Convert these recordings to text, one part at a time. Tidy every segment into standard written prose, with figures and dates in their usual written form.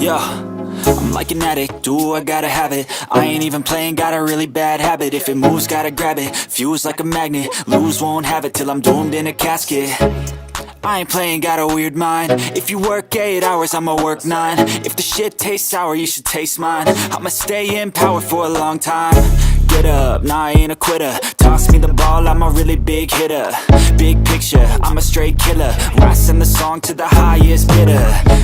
Yeah, I'm like an addict, do I gotta have it. I ain't even playing, got a really bad habit. If it moves, gotta grab it, fuse like a magnet. Lose, won't have it till I'm doomed in a casket. I ain't playing, got a weird mind. If you work 8 hours, I'ma work 9. If the shit tastes sour, you should taste mine. I'ma stay in power for a long time. Get up, nah, I ain't a quitter. Toss me the ball, I'm a really big hitter. Big picture, I'm a straight killer. Rising the song to the highest bidder.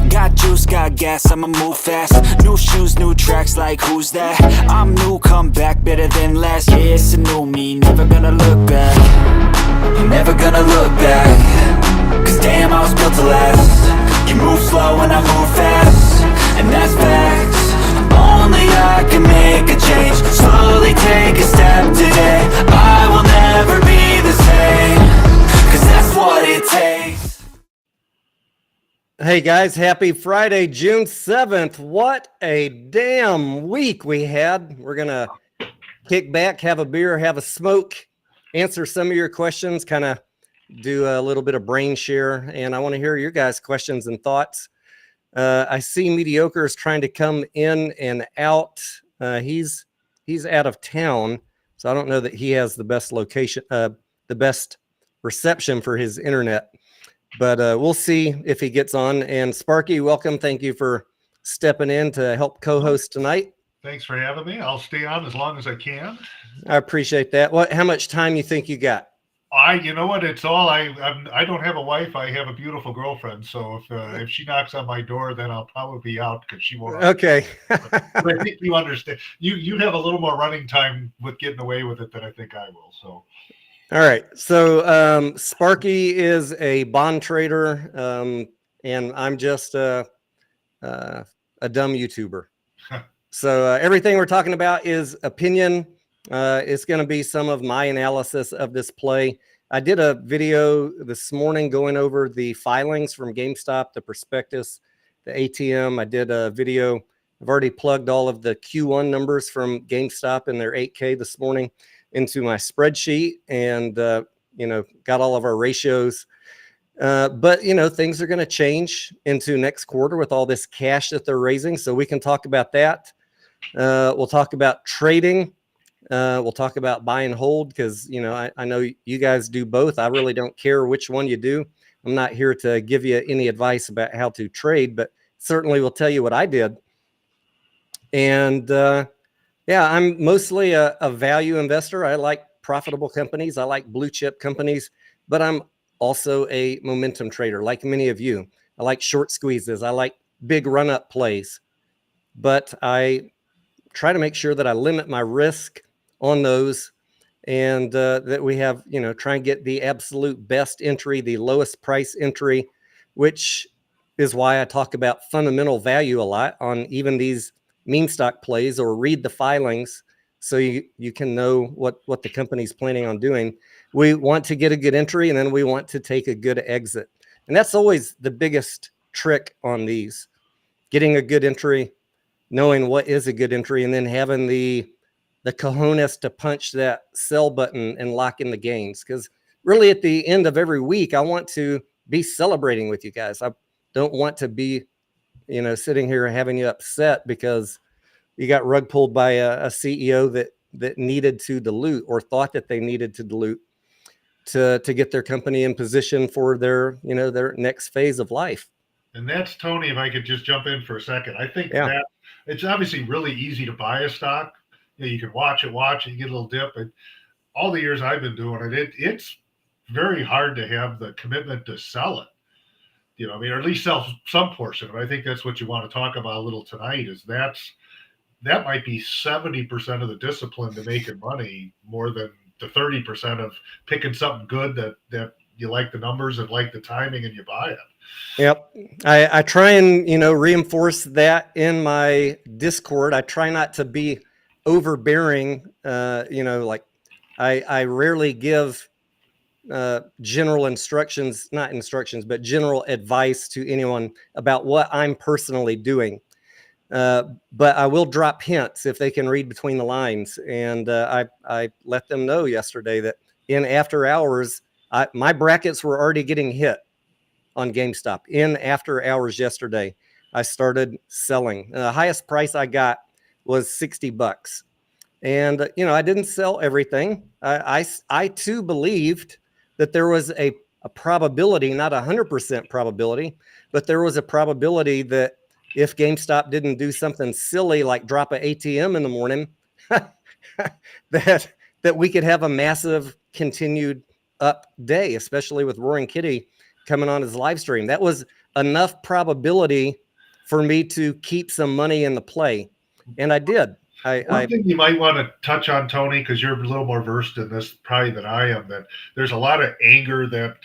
Got juice, got gas, I'ma move fast. New shoes, new tracks, like who's that? I'm new, come back, better than last. Yeah, it's a new me, never gonna look back. Never gonna look back. Cause damn, I was built to last. You move slow and I move fast, and that's facts. Only I can make a change. Slowly take a step today. I will never be the same. Cause that's what it takes. Hey guys, happy Friday, June 7th. What a damn week we had. We're gonna kick back, have a beer, have a smoke, answer some of your questions, kind of do a little bit of brain share, and I want to hear your guys' questions and thoughts. I see Mediocre is trying to come in and out. He's out of town, so I don't know that he has the best location, the best reception for his internet. But we'll see if he gets on. And Sparky, welcome. Thank you for stepping in to help co-host tonight. Thanks for having me. I'll stay on as long as I can. I appreciate that. How much time you think you got? You know what? It's all I don't have a wife. I have a beautiful girlfriend. So if she knocks on my door, then I'll probably be out because she won't. Okay. I think you understand. You have a little more running time with getting away with it than I think I will. So. All right. So Sparky is a bond trader, and I'm just a dumb YouTuber. So everything we're talking about is opinion. It's going to be some of my analysis of this play. I did a video this morning going over the filings from Gamestop, the prospectus, the ATM. I did a video. I've already plugged all of the Q1 numbers from Gamestop in their 8K this morning into my spreadsheet, and got all of our ratios. But things are going to change into next quarter with all this cash that they're raising, so we can talk about that. We'll talk about trading. We'll talk about buy and hold because I know you guys do both. I really don't care which one you do. I'm not here to give you any advice about how to trade, but certainly will tell you what I did. And yeah, I'm mostly a value investor. I like profitable companies. I like blue chip companies, but I'm also a momentum trader like many of you. I like short squeezes. I like big run up plays, but I try to make sure that I limit my risk on those, and that we have, try and get the absolute best entry, the lowest price entry, which is why I talk about fundamental value a lot on even these meme stock plays, or read the filings so you can know what the company's planning on doing. We want to get a good entry, and then we want to take a good exit. And that's always the biggest trick on these, getting a good entry, knowing what is a good entry, and then having the cojones to punch that sell button and lock in the gains. Because really at the end of every week, I want to be celebrating with you guys. I don't want to be, sitting here having you upset because you got rug pulled by a CEO that needed to dilute, or thought that they needed to dilute to get their company in position for their next phase of life. And that's, Tony, if I could just jump in for a second. I think that it's obviously really easy to buy a stock. You can watch it, you get a little dip. But all the years I've been doing it, it's very hard to have the commitment to sell it. Or at least sell some portion of it. I think that's what you want to talk about a little tonight, is that might be 70% of the discipline to making money, more than the 30% of picking something good that you like the numbers and like the timing and you buy it. Yep. I try and, reinforce that in my Discord. I try not to be overbearing. Like I rarely give general instructions, not instructions, but general advice to anyone about what I'm personally doing. But I will drop hints if they can read between the lines. And I let them know yesterday that in after hours, my brackets were already getting hit on GameStop in after hours yesterday. I started selling. The highest price I got was $60. And, I didn't sell everything. I too believed that there was a probability, not 100% probability, but there was a probability that if GameStop didn't do something silly like drop an ATM in the morning, that we could have a massive continued up day, especially with Roaring Kitty coming on his live stream. That was enough probability for me to keep some money in the play. And I did. One thing you might want to touch on, Tony, because you're a little more versed in this probably than I am, that there's a lot of anger that,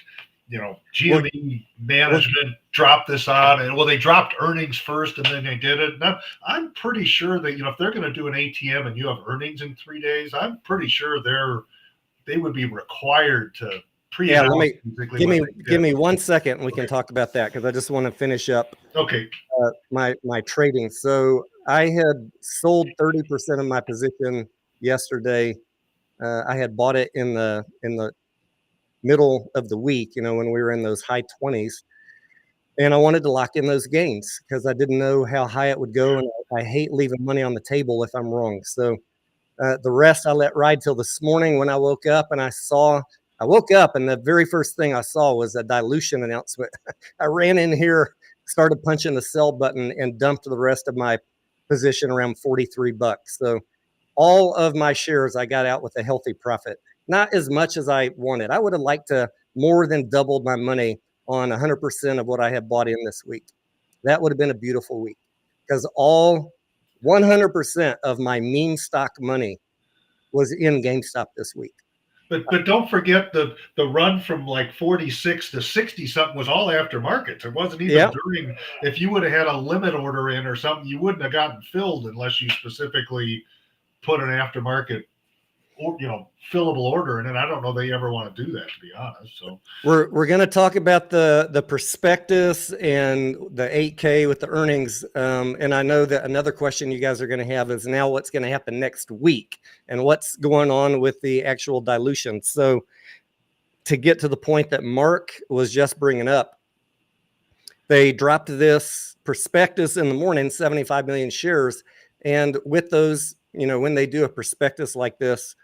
GME management dropped this on, and they dropped earnings first and then they did it. Now, I'm pretty sure that, if they're going to do an ATM and you have earnings in 3 days, I'm pretty sure they would be required to give me 1 second and we can talk about that, because I just want to finish up my trading. So I had sold 30% of my position yesterday. I had bought it in the middle of the week, when we were in those high 20s, and I wanted to lock in those gains because I didn't know how high it would go, and I hate leaving money on the table if I'm wrong. So the rest I let ride till this morning when I woke up, and I woke up and the very first thing I saw was a dilution announcement. I ran in here, started punching the sell button, and dumped the rest of my position around $43. So all of my shares I got out with a healthy profit. Not as much as I wanted. I would have liked to more than doubled my money on 100% of what I had bought in this week. That would have been a beautiful week, because all 100% of my meme stock money was in GameStop this week. But don't forget the run from like 46 to 60 something was all after markets. It wasn't even during. If you would have had a limit order in or something, you wouldn't have gotten filled unless you specifically put an aftermarket, fillable order in it. I don't know they ever want to do that, to be honest. So we're going to talk about the prospectus and the 8K with the earnings. And I know that another question you guys are going to have is now what's going to happen next week and what's going on with the actual dilution. So to get to the point that Mark was just bringing up, they dropped this prospectus in the morning, 75 million shares. And with those, when they do a prospectus like this,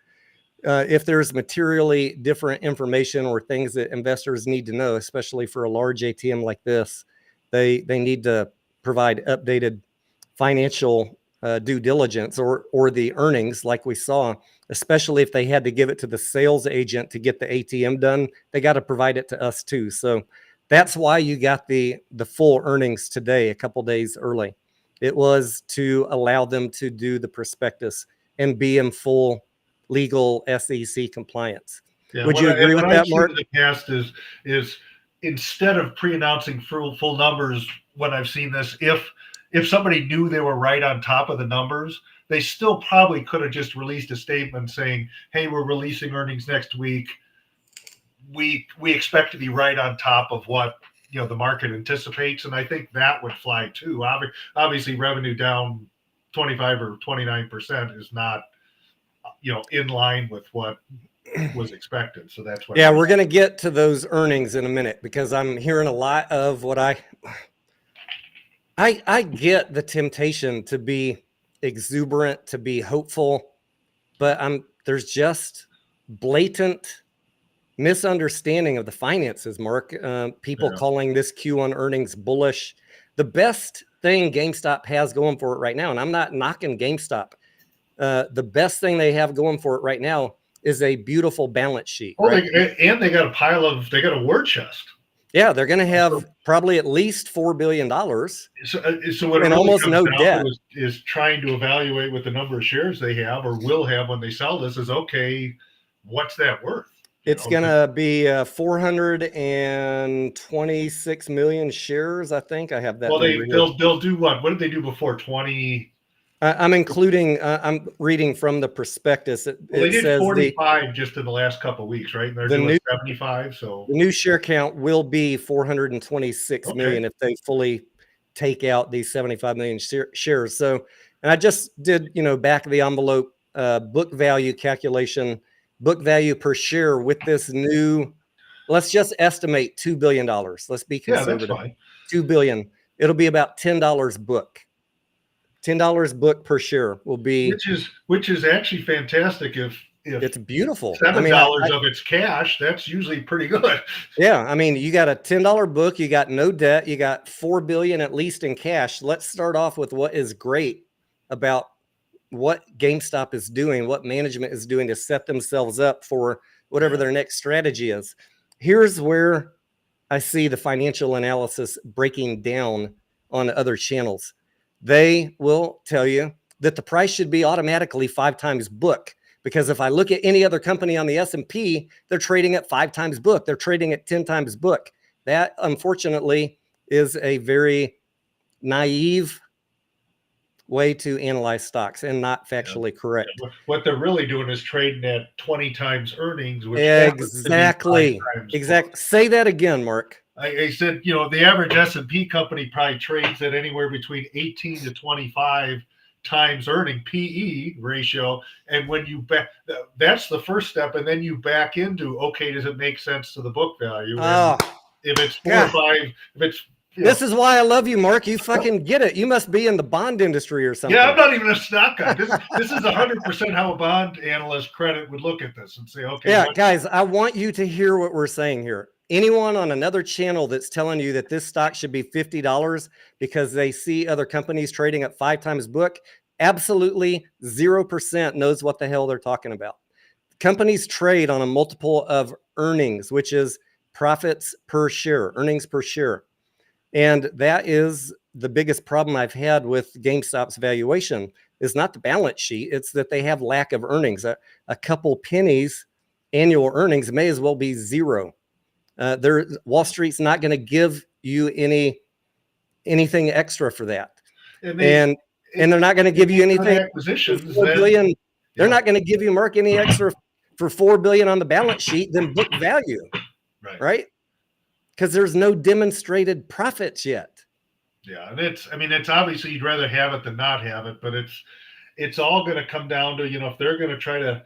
if there's materially different information or things that investors need to know, especially for a large ATM like this, they need to provide updated financial due diligence or the earnings like we saw, especially if they had to give it to the sales agent to get the ATM done. They got to provide it to us too. So that's why you got the full earnings today, a couple days early. It was to allow them to do the prospectus and be in full legal SEC compliance. Yeah, would you agree with that, Mark? In the past is instead of pre-announcing full numbers, when I've seen this, if somebody knew they were right on top of the numbers, they still probably could have just released a statement saying, "Hey, we're releasing earnings next week. We expect to be right on top of what the market anticipates," and I think that would fly too. Obviously, revenue down 25 or 29% is not in line with what was expected. So that's what. Yeah, we're going to get to those earnings in a minute, because I'm hearing a lot of what I get the temptation to be exuberant, to be hopeful, but there's just blatant misunderstanding of the finances, Mark. People calling this Q1 earnings bullish. The best thing GameStop has going for it right now, and I'm not knocking GameStop, the best thing they have going for it right now is a beautiful balance sheet. Right? They got a war chest. Yeah, they're going to have probably at least $4 billion. So what and really almost no debt is trying to evaluate what the number of shares they have or will have when they sell this is okay. What's that worth? It's going to be 426 million shares. I think I have that. Well, they'll do what? What did they do before 20? I'm including. I'm reading from the prospectus. They did 45 just in the last couple of weeks, right? And they're doing 75. So the new share count will be 426 million if they fully take out these 75 million shares. So, and I just did, back of the envelope book value calculation. Book value per share with this new, let's just estimate $2 billion. Let's be conservative. Yeah, that's fine. $2 billion. it'll be about $10 book. $10 book per share will be, which is actually fantastic. If it's beautiful. $7 of it's cash, that's usually pretty good. Yeah, I mean, you got a $10 book, you got no debt, you got $4 billion at least in cash. Let's start off with what is great about what GameStop is doing, what management is doing to set themselves up for whatever their next strategy is. Here's where I see the financial analysis breaking down on other channels. They will tell you that the price should be automatically 5 times book, because if I look at any other company on the S&P, they're trading at 5 times book. They're trading at 10 times book. That, unfortunately, is a very naive way to analyze stocks and not factually correct. What they're really doing is trading at 20 times earnings, which exactly. Say that again, Mark. I said, the average S&P company probably trades at anywhere between 18 to 25 times earning PE ratio. And when you that's the first step. And then you back into, okay, does it make sense to the book value? If it's 4 or 5, if it's, this is why I love you, Mark. You fucking get it. You must be in the bond industry or something. Yeah, I'm not even a stock guy. This is 100% how a bond analyst credit would look at this and say, okay. Yeah, guys, I want you to hear what we're saying here. Anyone on another channel that's telling you that this stock should be $50 because they see other companies trading at 5 times book, absolutely 0% knows what the hell they're talking about. Companies trade on a multiple of earnings, which is profits per share, earnings per share. And that is the biggest problem I've had with GameStop's valuation, is not the balance sheet. It's that they have lack of earnings. A couple pennies annual earnings may as well be zero. Wall Street's not going to give you anything extra for that. And they're not going to give you anything. Acquisitions, $4 billion. They're not going to give you, Mark, any extra for $4 billion on the balance sheet than book value. Right? Because there's no demonstrated profits yet. Yeah, and it's obviously you'd rather have it than not have it, but it's all going to come down to, if they're going to try to,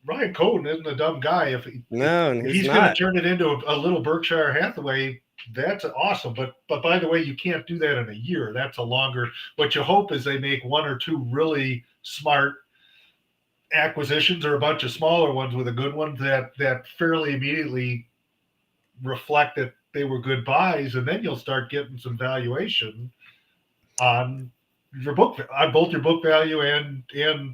Ryan Cohen isn't a dumb guy. If he's going to turn it into a little Berkshire Hathaway, that's awesome. But by the way, you can't do that in a year. That's a longer. What you hope is they make 1 or 2 really smart acquisitions, or a bunch of smaller ones with a good one that fairly immediately reflect that they were good buys, and then you'll start getting some valuation on your book, on both your book value and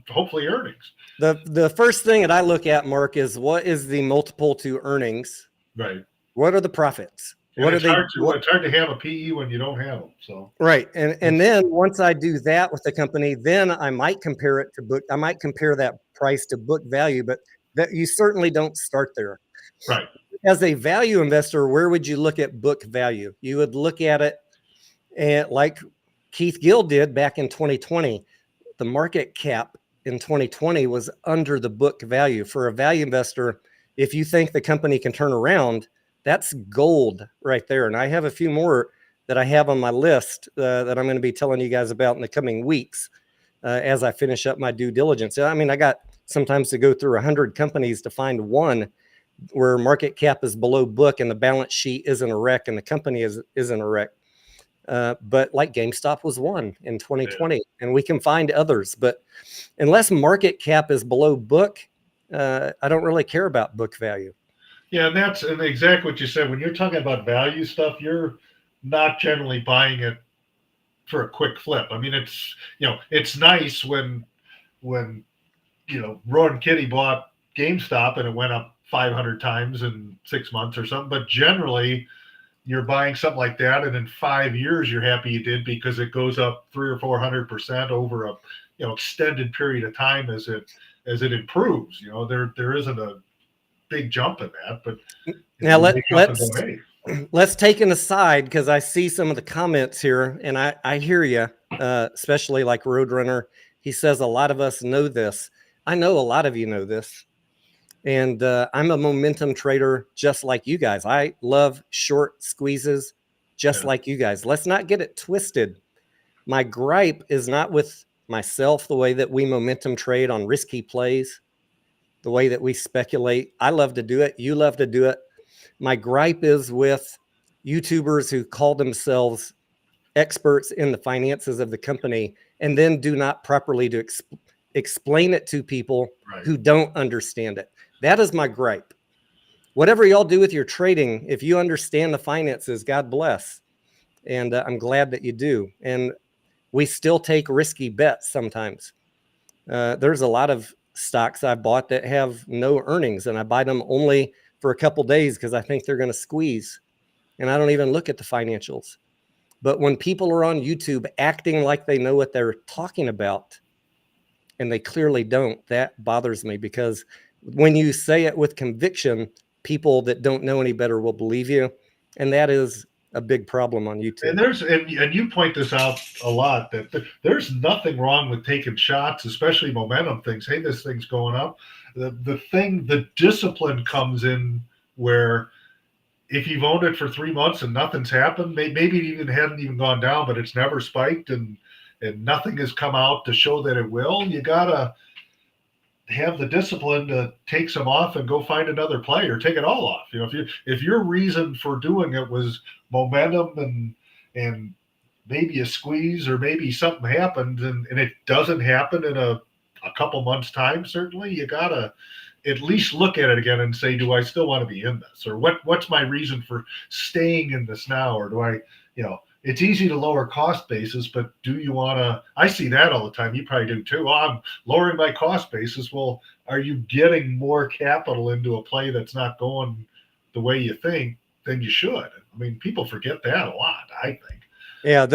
hopefully earnings. The first thing that I look at, Mark, is what is the multiple to earnings? Right. What are the profits? It's hard to have a PE when you don't have them. So right, and then once I do that with the company, then I might compare it to book. I might compare that price to book value, but that you certainly don't start there. Right. As a value investor, where would you look at book value? You would look at it and like Keith Gill did back in 2020. The market cap in 2020 was under the book value. For a value investor, if you think the company can turn around, that's gold right there. And I have a few more that I have on my list that I'm going to be telling you guys about in the coming weeks as I finish up my due diligence. I mean, I got sometimes to go through 100 companies to find one where market cap is below book and the balance sheet isn't a wreck and the company isn't a wreck. But like GameStop was one in 2020, and we can find others. But unless market cap is below book, I don't really care about book value. Yeah, and exactly what you said. When you're talking about value stuff, you're not generally buying it for a quick flip. I mean, it's nice when Rowan Kitty bought GameStop and it went up 500 times in 6 months or something. But generally, you're buying something like that, and in 5 years, you're happy you did, because it goes up 300 or 400% over a extended period of time as it improves. There isn't a big jump in that, but now let's take an aside, because I see some of the comments here, and I hear you, especially like Roadrunner. He says a lot of us know this. I know a lot of you know this. And I'm a momentum trader just like you guys. I love short squeezes just like you guys. Let's not get it twisted. My gripe is not with myself, the way that we momentum trade on risky plays, the way that we speculate. I love to do it. You love to do it. My gripe is with YouTubers who call themselves experts in the finances of the company and then do not properly to explain it to people who don't understand it. That is my gripe. Whatever y'all do with your trading, if you understand the finances, God bless. And I'm glad that you do. And we still take risky bets sometimes. There's a lot of stocks I bought that have no earnings, and I buy them only for a couple days because I think they're going to squeeze. And I don't even look at the financials. But when people are on YouTube acting like they know what they're talking about, and they clearly don't, that bothers me, because when you say it with conviction, people that don't know any better will believe you. And that is a big problem on YouTube. And you point this out a lot, that there's nothing wrong with taking shots, especially momentum things. Hey, this thing's going up. The discipline comes in where if you've owned it for 3 months and nothing's happened, maybe it even hadn't even gone down, but it's never spiked and nothing has come out to show that it will, you gotta have the discipline to take some off and go find another play, or take it all off. You know, if your reason for doing it was momentum and maybe a squeeze, or maybe something happened and it doesn't happen in a couple months time, certainly you gotta at least look at it again and say, do I still want to be in this? Or what's my reason for staying in this now? Or do I, it's easy to lower cost basis, but do you want to, I see that all the time. You probably do too. Oh, I'm lowering my cost basis. Well, are you getting more capital into a play that's not going the way you think than you should? I mean, people forget that a lot, I think. Yeah,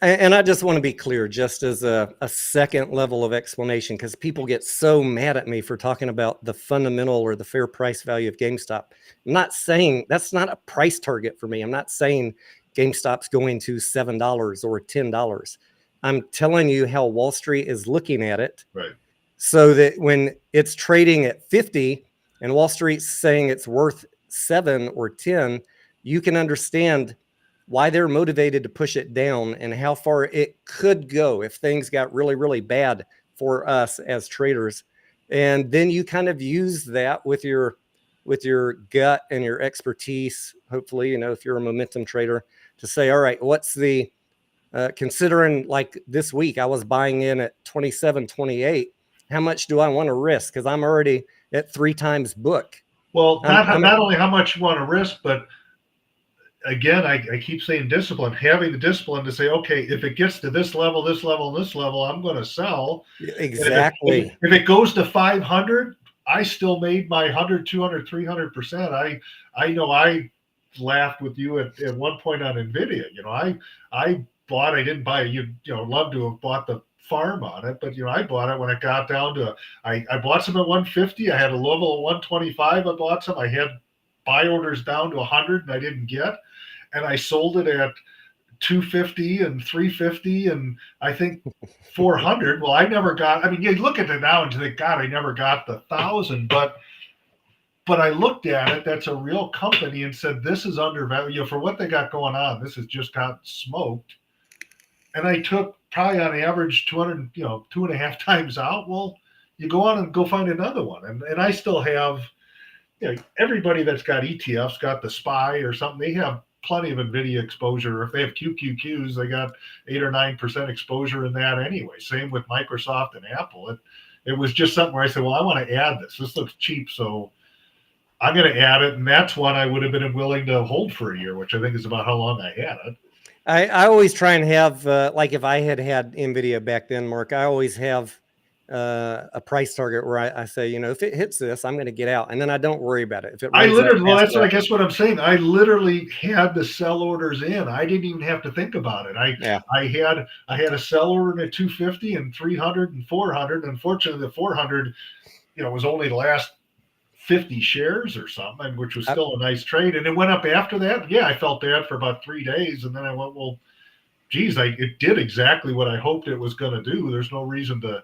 and I just want to be clear, just as a second level of explanation, because people get so mad at me for talking about the fundamental or the fair price value of GameStop. I'm not saying that's not a price target for me. I'm not saying GameStop's going to $7 or $10. I'm telling you how Wall Street is looking at it. Right. So that when it's trading at 50 and Wall Street's saying it's worth 7 or 10, you can understand why they're motivated to push it down and how far it could go if things got really, really bad for us as traders. And then you kind of use that with your gut and your expertise, hopefully, if you're a momentum trader, to say, all right, what's the, considering like this week, I was buying in at 27.28. How much do I want to risk? Because I'm already at 3 times book. Well, not only how much you want to risk, but again, I keep saying discipline, having the discipline to say, okay, if it gets to this level, this level, and this level, I'm going to sell. Exactly. If it goes to 500, I still made my 100, 200, 300%. I know I laughed with you at one point on NVIDIA. I bought, I didn't buy, love to have bought the farm on it, but I bought it when it got down to, I bought some at 150. I had a level of 125. I bought some. I had buy orders down to 100 and I didn't get. And I sold it at 250 and 350 and I think 400. Well, I never got, I mean, you look at it now and think, God, I never got the 1,000, but I looked at it, that's a real company, and said, this is undervalued for what they got going on. This has just got smoked. And I took probably on average 200, 2.5 times out. Well, you go on and go find another one. And I still have, everybody that's got ETFs got the SPY or something. They have plenty of NVIDIA exposure. If they have QQQs, they got 8 or 9% exposure in that anyway. Same with Microsoft and Apple. It was just something where I said, well, I want to add this. This looks cheap, so I'm going to add it. And that's one I would have been willing to hold for a year, which I think is about how long I had it. I always try and have, like if I had NVIDIA back then, Mark, I always have a price target where I say, if it hits this, I'm going to get out, and then I don't worry about it. If it that's I guess what I'm saying. I literally had the sell orders in. I didn't even have to think about it. I had a sell order at 250 and 300 and 400. Unfortunately, the 400, was only the last 50 shares or something, which was still a nice trade. And it went up after that. Yeah, I felt bad for about 3 days, and then I went, well, geez, it did exactly what I hoped it was going to do. There's no reason to.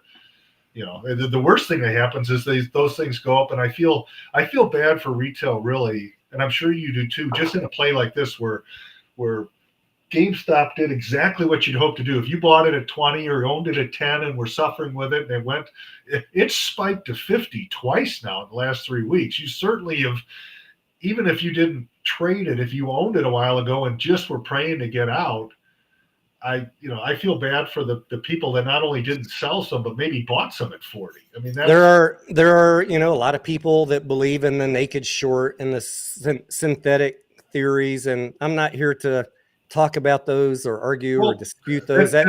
The worst thing that happens is those things go up, and I feel bad for retail, really, and I'm sure you do too. Just in a play like this, where GameStop did exactly what you'd hope to do. If you bought it at 20 or owned it at 10 and were suffering with it, and it spiked to 50 twice now in the last 3 weeks. You certainly have even if you didn't trade it, if you owned it a while ago and just were praying to get out, I feel bad for the people that not only didn't sell some, but maybe bought some at 40. I mean, there are a lot of people that believe in the naked short and the synthetic theories, and I'm not here to talk about those or argue or dispute those. That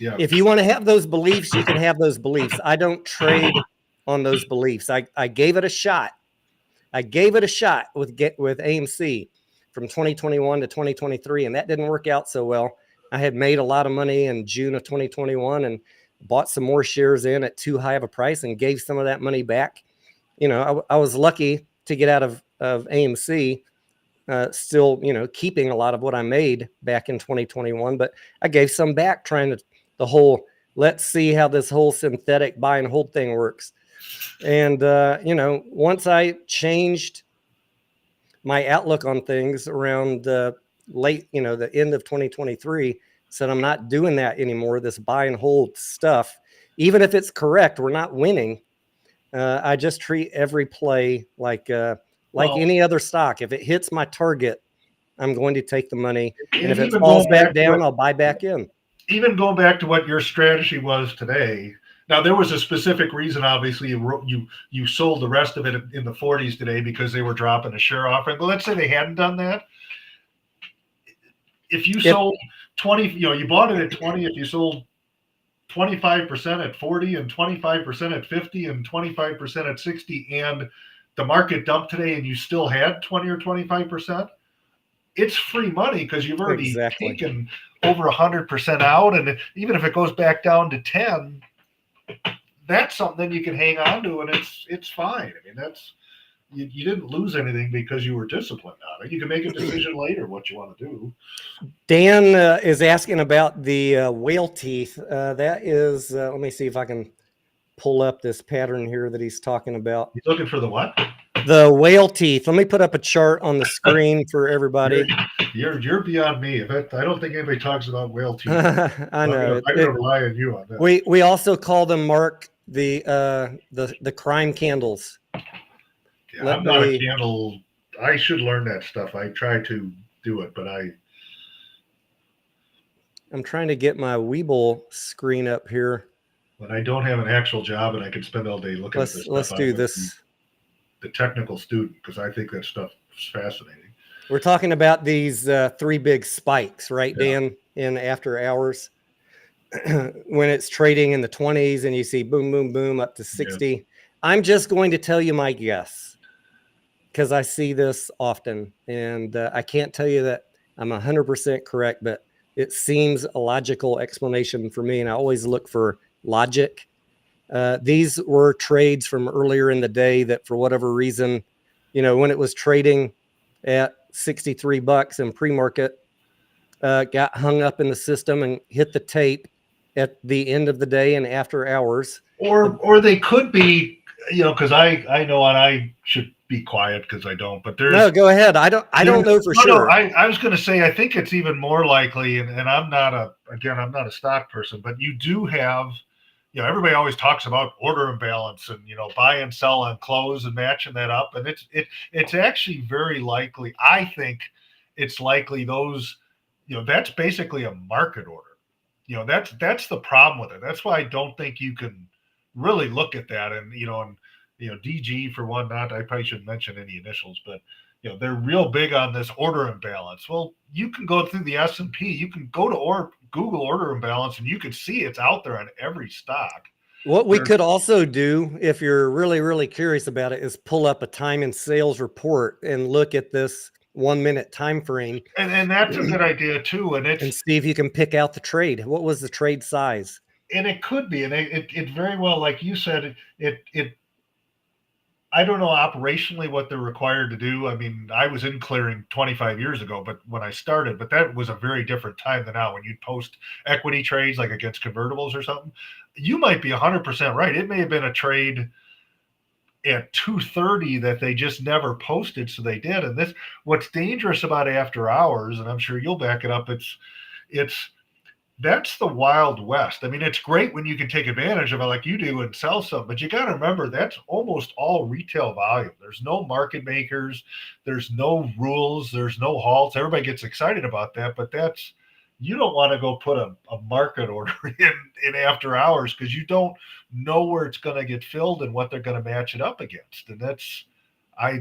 if you want to have those beliefs, you can have those beliefs. I don't trade on those beliefs. I gave it a shot. I gave it a shot with AMC from 2021 to 2023, and that didn't work out so well. I had made a lot of money in June of 2021 and bought some more shares in at too high of a price and gave some of that money back. I was lucky to get out of AMC, still, keeping a lot of what I made back in 2021, but I gave some back trying the whole, let's see how this whole synthetic buy and hold thing works. And, once I changed my outlook on things around the end of 2023, said, I'm not doing that anymore. This buy and hold stuff, even if it's correct, we're not winning. I just treat every play like any other stock. If it hits my target, I'm going to take the money. And if it falls back down, I'll buy back in. Even going back to what your strategy was today. Now, there was a specific reason, obviously, you sold the rest of it in the 40s today because they were dropping a share offering. But let's say they hadn't done that. If you sold 20, you bought it at 20, if you sold 25% at 40 and 25% at 50 and 25% at 60, and the market dumped today and you still had 20 or 25%, it's free money because you've already taken over 100% out. And even if it goes back down to 10, that's something you can hang on to, and it's fine. I mean, you didn't lose anything because you were disciplined on it. You can make a decision later what you want to do. Dan is asking about the whale teeth. That is, let me see if I can pull up this pattern here that he's talking about. He's looking for the what? The whale teeth. Let me put up a chart on the screen for everybody. You're beyond me. I don't think anybody talks about whale teeth. I know. I'm going to rely on you on that. We also call them, Mark, the crime candles. Yeah, I'm not a candle. I should learn that stuff. I try to do it, but I'm trying to get my Weeble screen up here. When I don't have an actual job and I can spend all day looking at this stuff. Let's do this. The technical student, because I think that stuff is fascinating. We're talking about these three big spikes, right, Dan, in after hours. When it's trading in the 20s and you see boom, boom, boom up to 60. Yeah. I'm just going to tell you my guess because I see this often. And I can't tell you that I'm 100% correct, but it seems a logical explanation for me. And I always look for logic. These were trades from earlier in the day that for whatever reason, when it was trading at $63 in pre-market, got hung up in the system and hit the tape at the end of the day and after hours. Or they could be, because I know, and I should be quiet because I don't, but there's no, go ahead. I don't know for sure. No, I was going to say, I think it's even more likely, and I'm not a stock person, but you do have, everybody always talks about order imbalance and, buy and sell on close and matching that up. And it's actually very likely. I think it's likely those, that's basically a market order. That's the problem with it. That's why I don't think you can really look at that. And, DG for one, I probably shouldn't mention any initials, but, they're real big on this order imbalance. Well, you can go through the S&P, you can go to Google order imbalance, and you can see it's out there on every stock. What we could also do, if you're really, really curious about it, is pull up a time and sales report and look at this 1 minute time frame. And that's a good idea too. And see if you can pick out the trade. What was the trade size? And it could be, and it very well, like you said, it I don't know operationally what they're required to do. I mean, I was in clearing 25 years ago, but when I started, but that was a very different time than now. When you'd post equity trades like against convertibles or something, you might be 100% right. It may have been a trade at 230 that they just never posted, so they did. And what's dangerous about after hours, and I'm sure you'll back it up, it's that's the Wild West. I mean, it's great when you can take advantage of it like you do and sell some, but you got to remember that's almost all retail volume. There's no market makers, there's no rules, there's no halts. Everybody gets excited about that, but that's, you don't want to go put a market order in after hours because you don't know where it's going to get filled and what they're going to match it up against. And that's,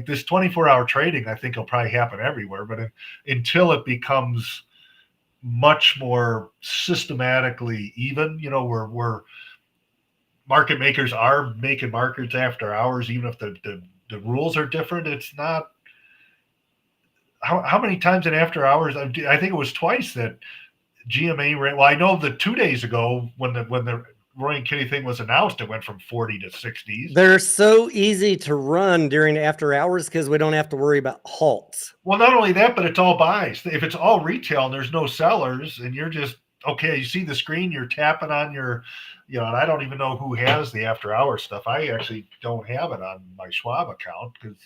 this 24-hour trading, I think will probably happen everywhere, but until it becomes much more systematically even, where market makers are making markets after hours, even if the rules are different. It's not, how many times in after hours, I think it was twice that GME ran. Well, I know that 2 days ago when the Roy and Kitty thing was announced, it went from 40 to 60s. They're so easy to run during after hours because we don't have to worry about halts. Well, not only that, but it's all buys. If it's all retail and there's no sellers and you're just, okay, you see the screen, you're tapping on your, and I don't even know who has the after hours stuff. I actually don't have it on my Schwab account because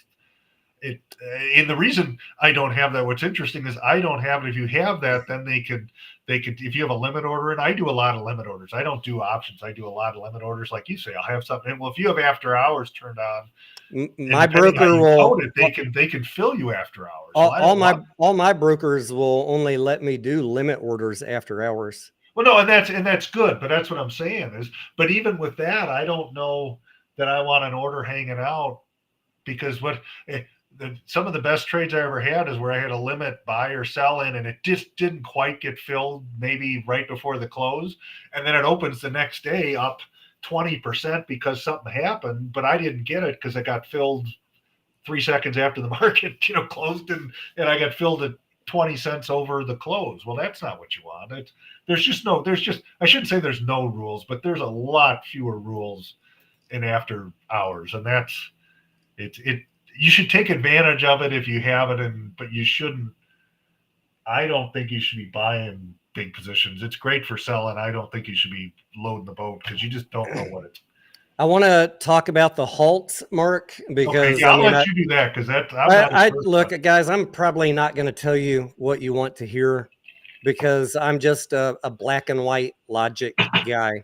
and the reason I don't have that, what's interesting is I don't have it. If you have that, then they could, if you have a limit order, and I do a lot of limit orders. I don't do options. I do a lot of limit orders. Like you say, I'll have something. And well, if you have after hours turned on, my broker will, they can fill you after hours. All my brokers will only let me do limit orders after hours. Well, no, and that's good, but that's what I'm saying is, but even with that, I don't know that I want an order hanging out because some of the best trades I ever had is where I had a limit buy or sell in, and it just didn't quite get filled maybe right before the close. And then it opens the next day up 20% because something happened, but I didn't get it because it got filled 3 seconds after the market, closed and I got filled at 20 cents over the close. Well, that's not what you want. I shouldn't say there's no rules, but there's a lot fewer rules in after hours. And that's it. You should take advantage of it if you have it, but you shouldn't. I don't think you should be buying big positions. It's great for selling. I don't think you should be loading the boat because you just don't know what it's. I want to talk about the halts, Mark, because I'll let you do that because look, guys, I'm probably not going to tell you what you want to hear because I'm just a black and white logic guy.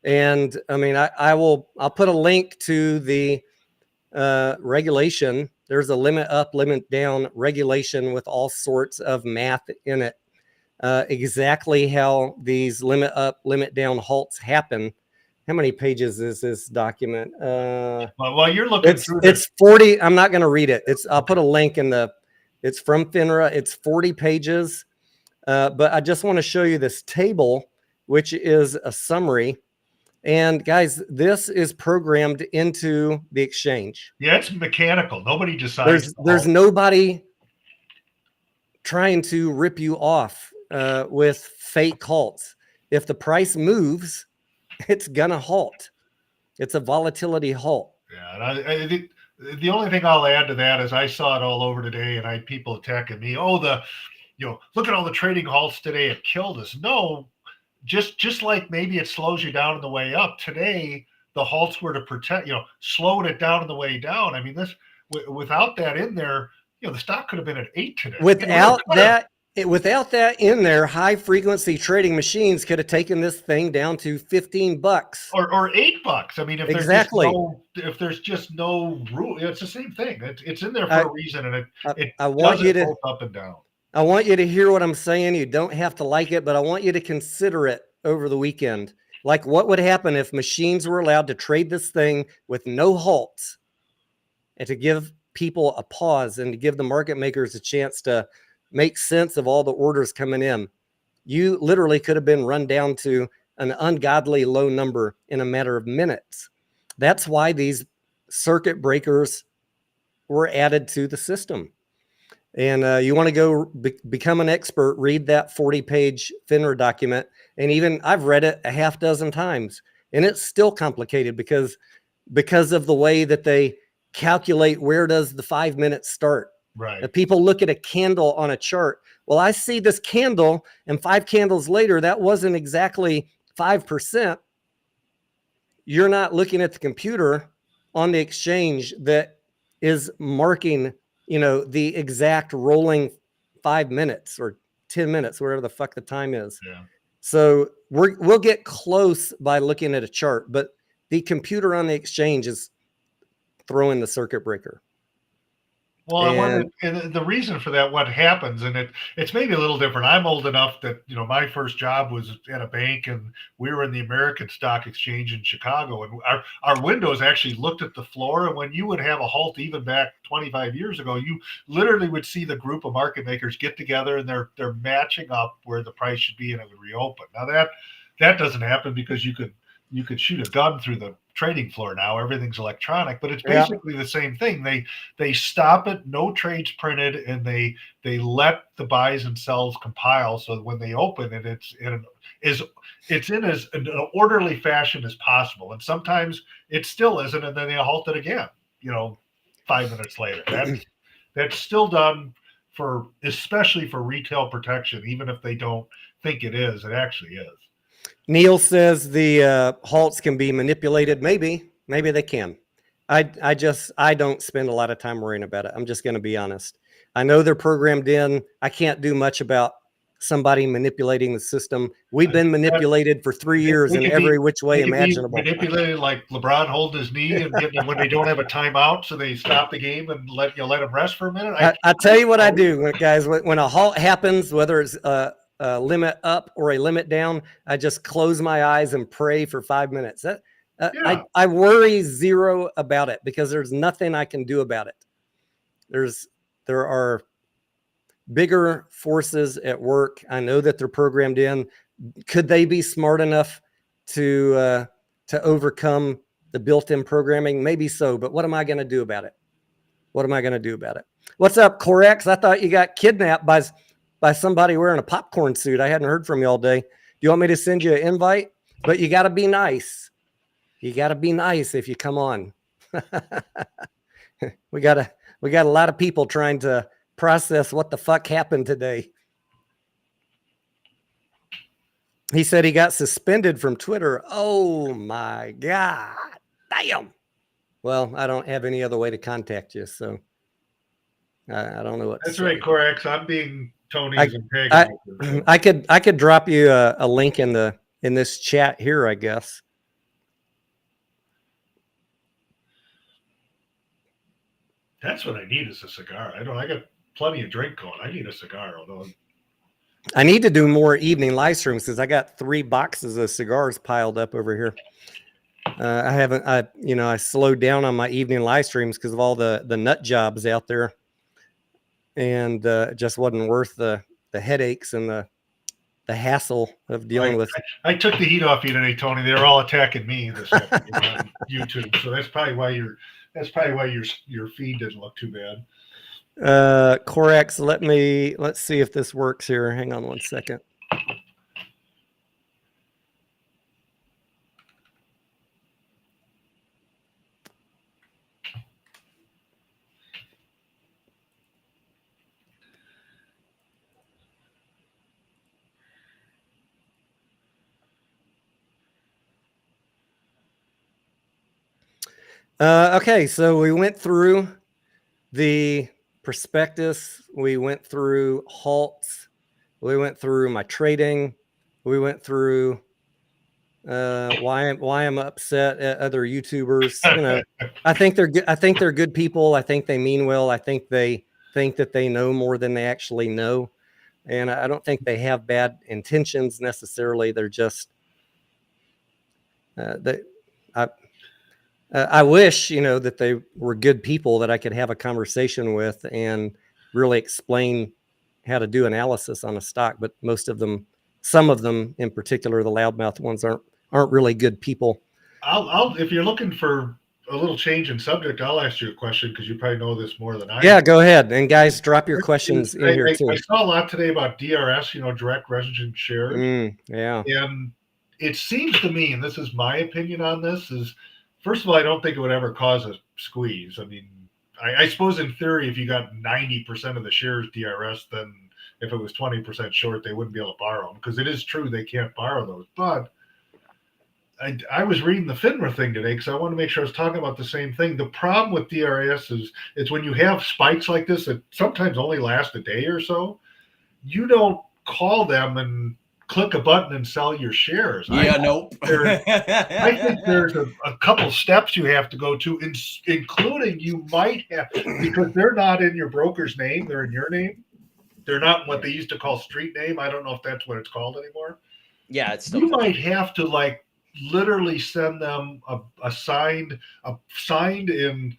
And I mean, I'll put a link to the regulation. There's a limit up, limit down regulation with all sorts of math in it. Exactly how these limit up, limit down halts happen. How many pages is this document? While you're looking through this, it's 40. I'm not going to read it. I'll put a link in it's from FINRA. It's 40 pages. But I just want to show you this table, which is a summary. And guys, this is programmed into the exchange. Yeah, it's mechanical. Nobody decides. There's nobody trying to rip you off with fake halts. If the price moves, it's gonna halt. It's a volatility halt. Yeah, and I think the only thing I'll add to that is I saw it all over today, and I had people attacking me. Oh, look at all the trading halts today. It killed us. No, just like maybe it slows you down on the way up. Today, the halts were to protect, slowed it down on the way down. I mean, without that in there, the stock could have been at 8 today. Without that in there, high frequency trading machines could have taken this thing down to $15 or $8. I mean, if there's just no rule, it's the same thing. It's in there for a reason, and it doesn't go up and down. I want you to hear what I'm saying. You don't have to like it, but I want you to consider it over the weekend. Like, what would happen if machines were allowed to trade this thing with no halts and to give people a pause and to give the market makers a chance to make sense of all the orders coming in? You literally could have been run down to an ungodly low number in a matter of minutes. That's why these circuit breakers were added to the system. And you want to go become an expert, read that 40-page FINRA document. And even I've read it a half dozen times, and it's still complicated because of the way that they calculate where does the 5 minutes start. Right. If people look at a candle on a chart, well, I see this candle, and 5 candles later, that wasn't exactly 5%. You're not looking at the computer on the exchange that is marking, the exact rolling 5 minutes or 10 minutes, wherever the fuck the time is. Yeah. So we'll get close by looking at a chart, but the computer on the exchange is throwing the circuit breaker. Well, I wonder, and the reason for that, what happens, and it's maybe a little different. I'm old enough that, my first job was at a bank, and we were in the American Stock Exchange in Chicago, and our windows actually looked at the floor. And when you would have a halt, even back 25 years ago, you literally would see the group of market makers get together, and they're matching up where the price should be, and it would reopen. Now that doesn't happen because you could shoot a gun through the trading floor now. Everything's electronic, but it's basically the same thing. They stop it, no trades printed, and they let the buys and sells compile. So when they open it, it's in as an orderly fashion as possible. And sometimes it still isn't, and then they halt it again. 5 minutes later. That's still done especially for retail protection, even if they don't think it is. It actually is. Neil says the halts can be manipulated. Maybe they can. I don't spend a lot of time worrying about it. I'm just going to be honest. I know they're programmed in. I can't do much about somebody manipulating the system. We've been manipulated for 3 years in every which way imaginable. Manipulated like LeBron holding his knee and getting when they don't have a timeout, so they stop the game and let him rest for a minute. I tell you what I do, guys. When a halt happens, whether it's a limit up or a limit down, I just close my eyes and pray for 5 minutes. I worry zero about it because there's nothing I can do about it. There are bigger forces at work. I know that they're programmed in. Could they be smart enough to overcome the built-in programming? Maybe so, but what am I going to do about it? What's up, Corex? I thought you got kidnapped by somebody wearing a popcorn suit. I hadn't heard from you all day. Do you want me to send you an invite? But you got to be nice. You got to be nice if you come on. We got a lot of people trying to process what the fuck happened today. He said he got suspended from Twitter. Oh my God. Damn. Well, I don't have any other way to contact you, so I don't know what. That's right, Corex. I'm being Tony's antagonist. I could drop you a link in this chat here, I guess. That's what I need is a cigar. I got plenty of drink going. I need a cigar, although I need to do more evening live streams because I got 3 boxes of cigars piled up over here. I slowed down on my evening live streams because of all the nut jobs out there. And it just wasn't worth the headaches and the hassle of dealing with. I took the heat off you today, Tony. They were all attacking me this on YouTube, so that's probably why your feed didn't look too bad. Corex, let's see if this works here. Hang on one second. Okay, so we went through the prospectus, we went through halts, we went through my trading, we went through why I'm upset at other YouTubers. I think they're good. I think they're good people. I think they mean well. I think they think that they know more than they actually know, and I don't think they have bad intentions necessarily. They're just I wish, that they were good people that I could have a conversation with and really explain how to do analysis on a stock. But some of them in particular, the loudmouth ones aren't really good people. I'll if you're looking for a little change in subject, I'll ask you a question because you probably know this more than I do. Yeah, go ahead. And guys, drop your questions in here too. I saw a lot today about DRS, direct registered shares. Yeah. And it seems to me, and this is my opinion on this, is first of all, I don't think it would ever cause a squeeze. I mean, I suppose in theory, if you got 90% of the shares DRS, then if it was 20% short, they wouldn't be able to borrow them because it is true they can't borrow those. But I was reading the FINRA thing today because I want to make sure I was talking about the same thing. The problem with DRS is it's when you have spikes like this that sometimes only last a day or so, you don't call them and click a button and sell your shares. Yeah, nope. I think there's a couple steps you have to go to, including you might have, because they're not in your broker's name, they're in your name. They're not what they used to call street name. I don't know if that's what it's called anymore. Yeah, it's still you might have to like literally send them a signed and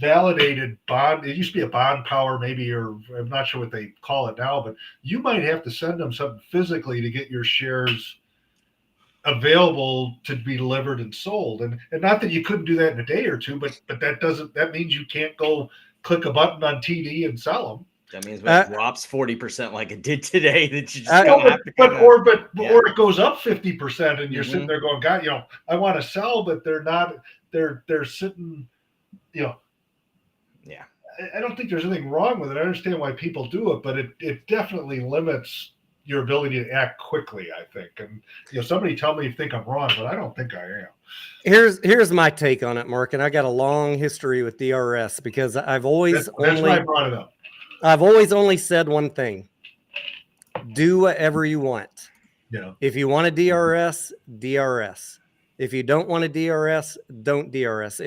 validated bond. It used to be a bond power, maybe, or I'm not sure what they call it now, but you might have to send them something physically to get your shares available to be delivered and sold. And not that you couldn't do that in a day or two, but that means you can't go click a button on TD and sell them. That means when it drops 40% like it did today, that you just don't have to or it goes up 50% and you're sitting there going, God, I want to sell, but they're not, they're sitting, Yeah. I don't think there's anything wrong with it. I understand why people do it, but it definitely limits your ability to act quickly, I think. And somebody tell me if you think I'm wrong, but I don't think I am. Here's my take on it, Mark, and I got a long history with DRS because I've always that's why I brought it up. I've always only said one thing: do whatever you want. Yeah. If you want a DRS, DRS. If you don't want a DRS, don't DRS.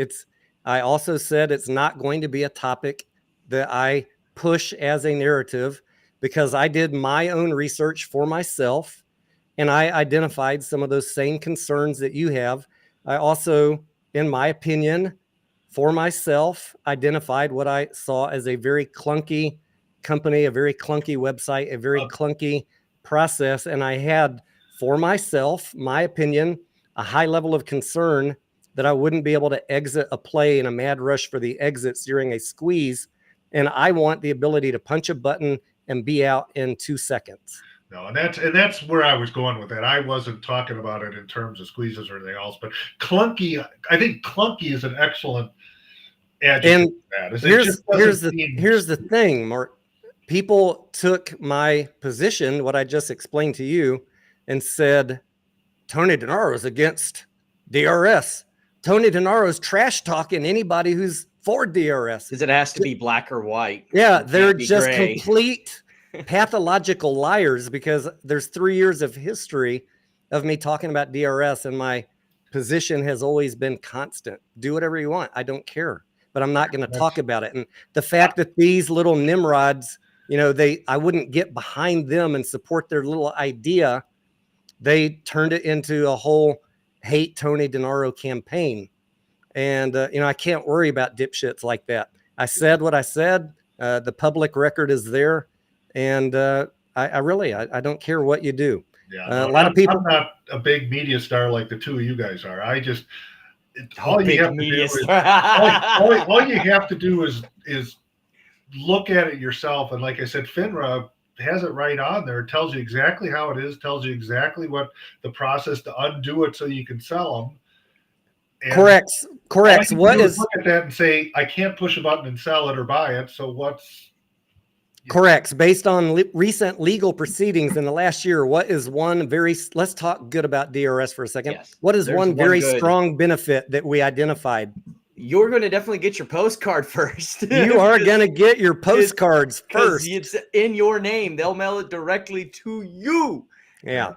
I also said it's not going to be a topic that I push as a narrative because I did my own research for myself and I identified some of those same concerns that you have. I also, in my opinion, for myself, identified what I saw as a very clunky company, a very clunky website, a very clunky process. And I had, for myself, my opinion, a high level of concern that I wouldn't be able to exit a play in a mad rush for the exits during a squeeze. And I want the ability to punch a button and be out in 2 seconds. No, and that's where I was going with that. I wasn't talking about it in terms of squeezes or anything else, but clunky. I think clunky is an excellent adjective. And here's the thing, Mark. People took my position, what I just explained to you, and said Tony Denaro is against DRS. Tony Denaro's trash talking anybody who's for DRS. Because it has to be black or white. Yeah, they're just complete pathological liars because there's 3 years of history of me talking about DRS and my position has always been constant. Do whatever you want. I don't care, but I'm not going to talk about it. And the fact that these little nimrods, I wouldn't get behind them and support their little idea. They turned it into a whole hate Tony Denaro campaign. And, I can't worry about dipshits like that. I said what I said. The public record is there. And I really don't care what you do. Yeah, a lot of people. I'm not a big media star like the two of you guys are. I just, all you have to do is look at it yourself. And like I said, FINRA has it right on there. It tells you exactly how it is, tells you exactly what the process to undo it so you can sell them. And correct. What is look at that and say, I can't push a button and sell it or buy it. So what's correct? Based on recent legal proceedings in the last year, what is one let's talk good about DRS for a second. Yes. What is one very strong benefit that we identified? You're going to definitely get your postcard first. You are going to get your postcards first. It's in your name. They'll mail it directly to you. Yeah.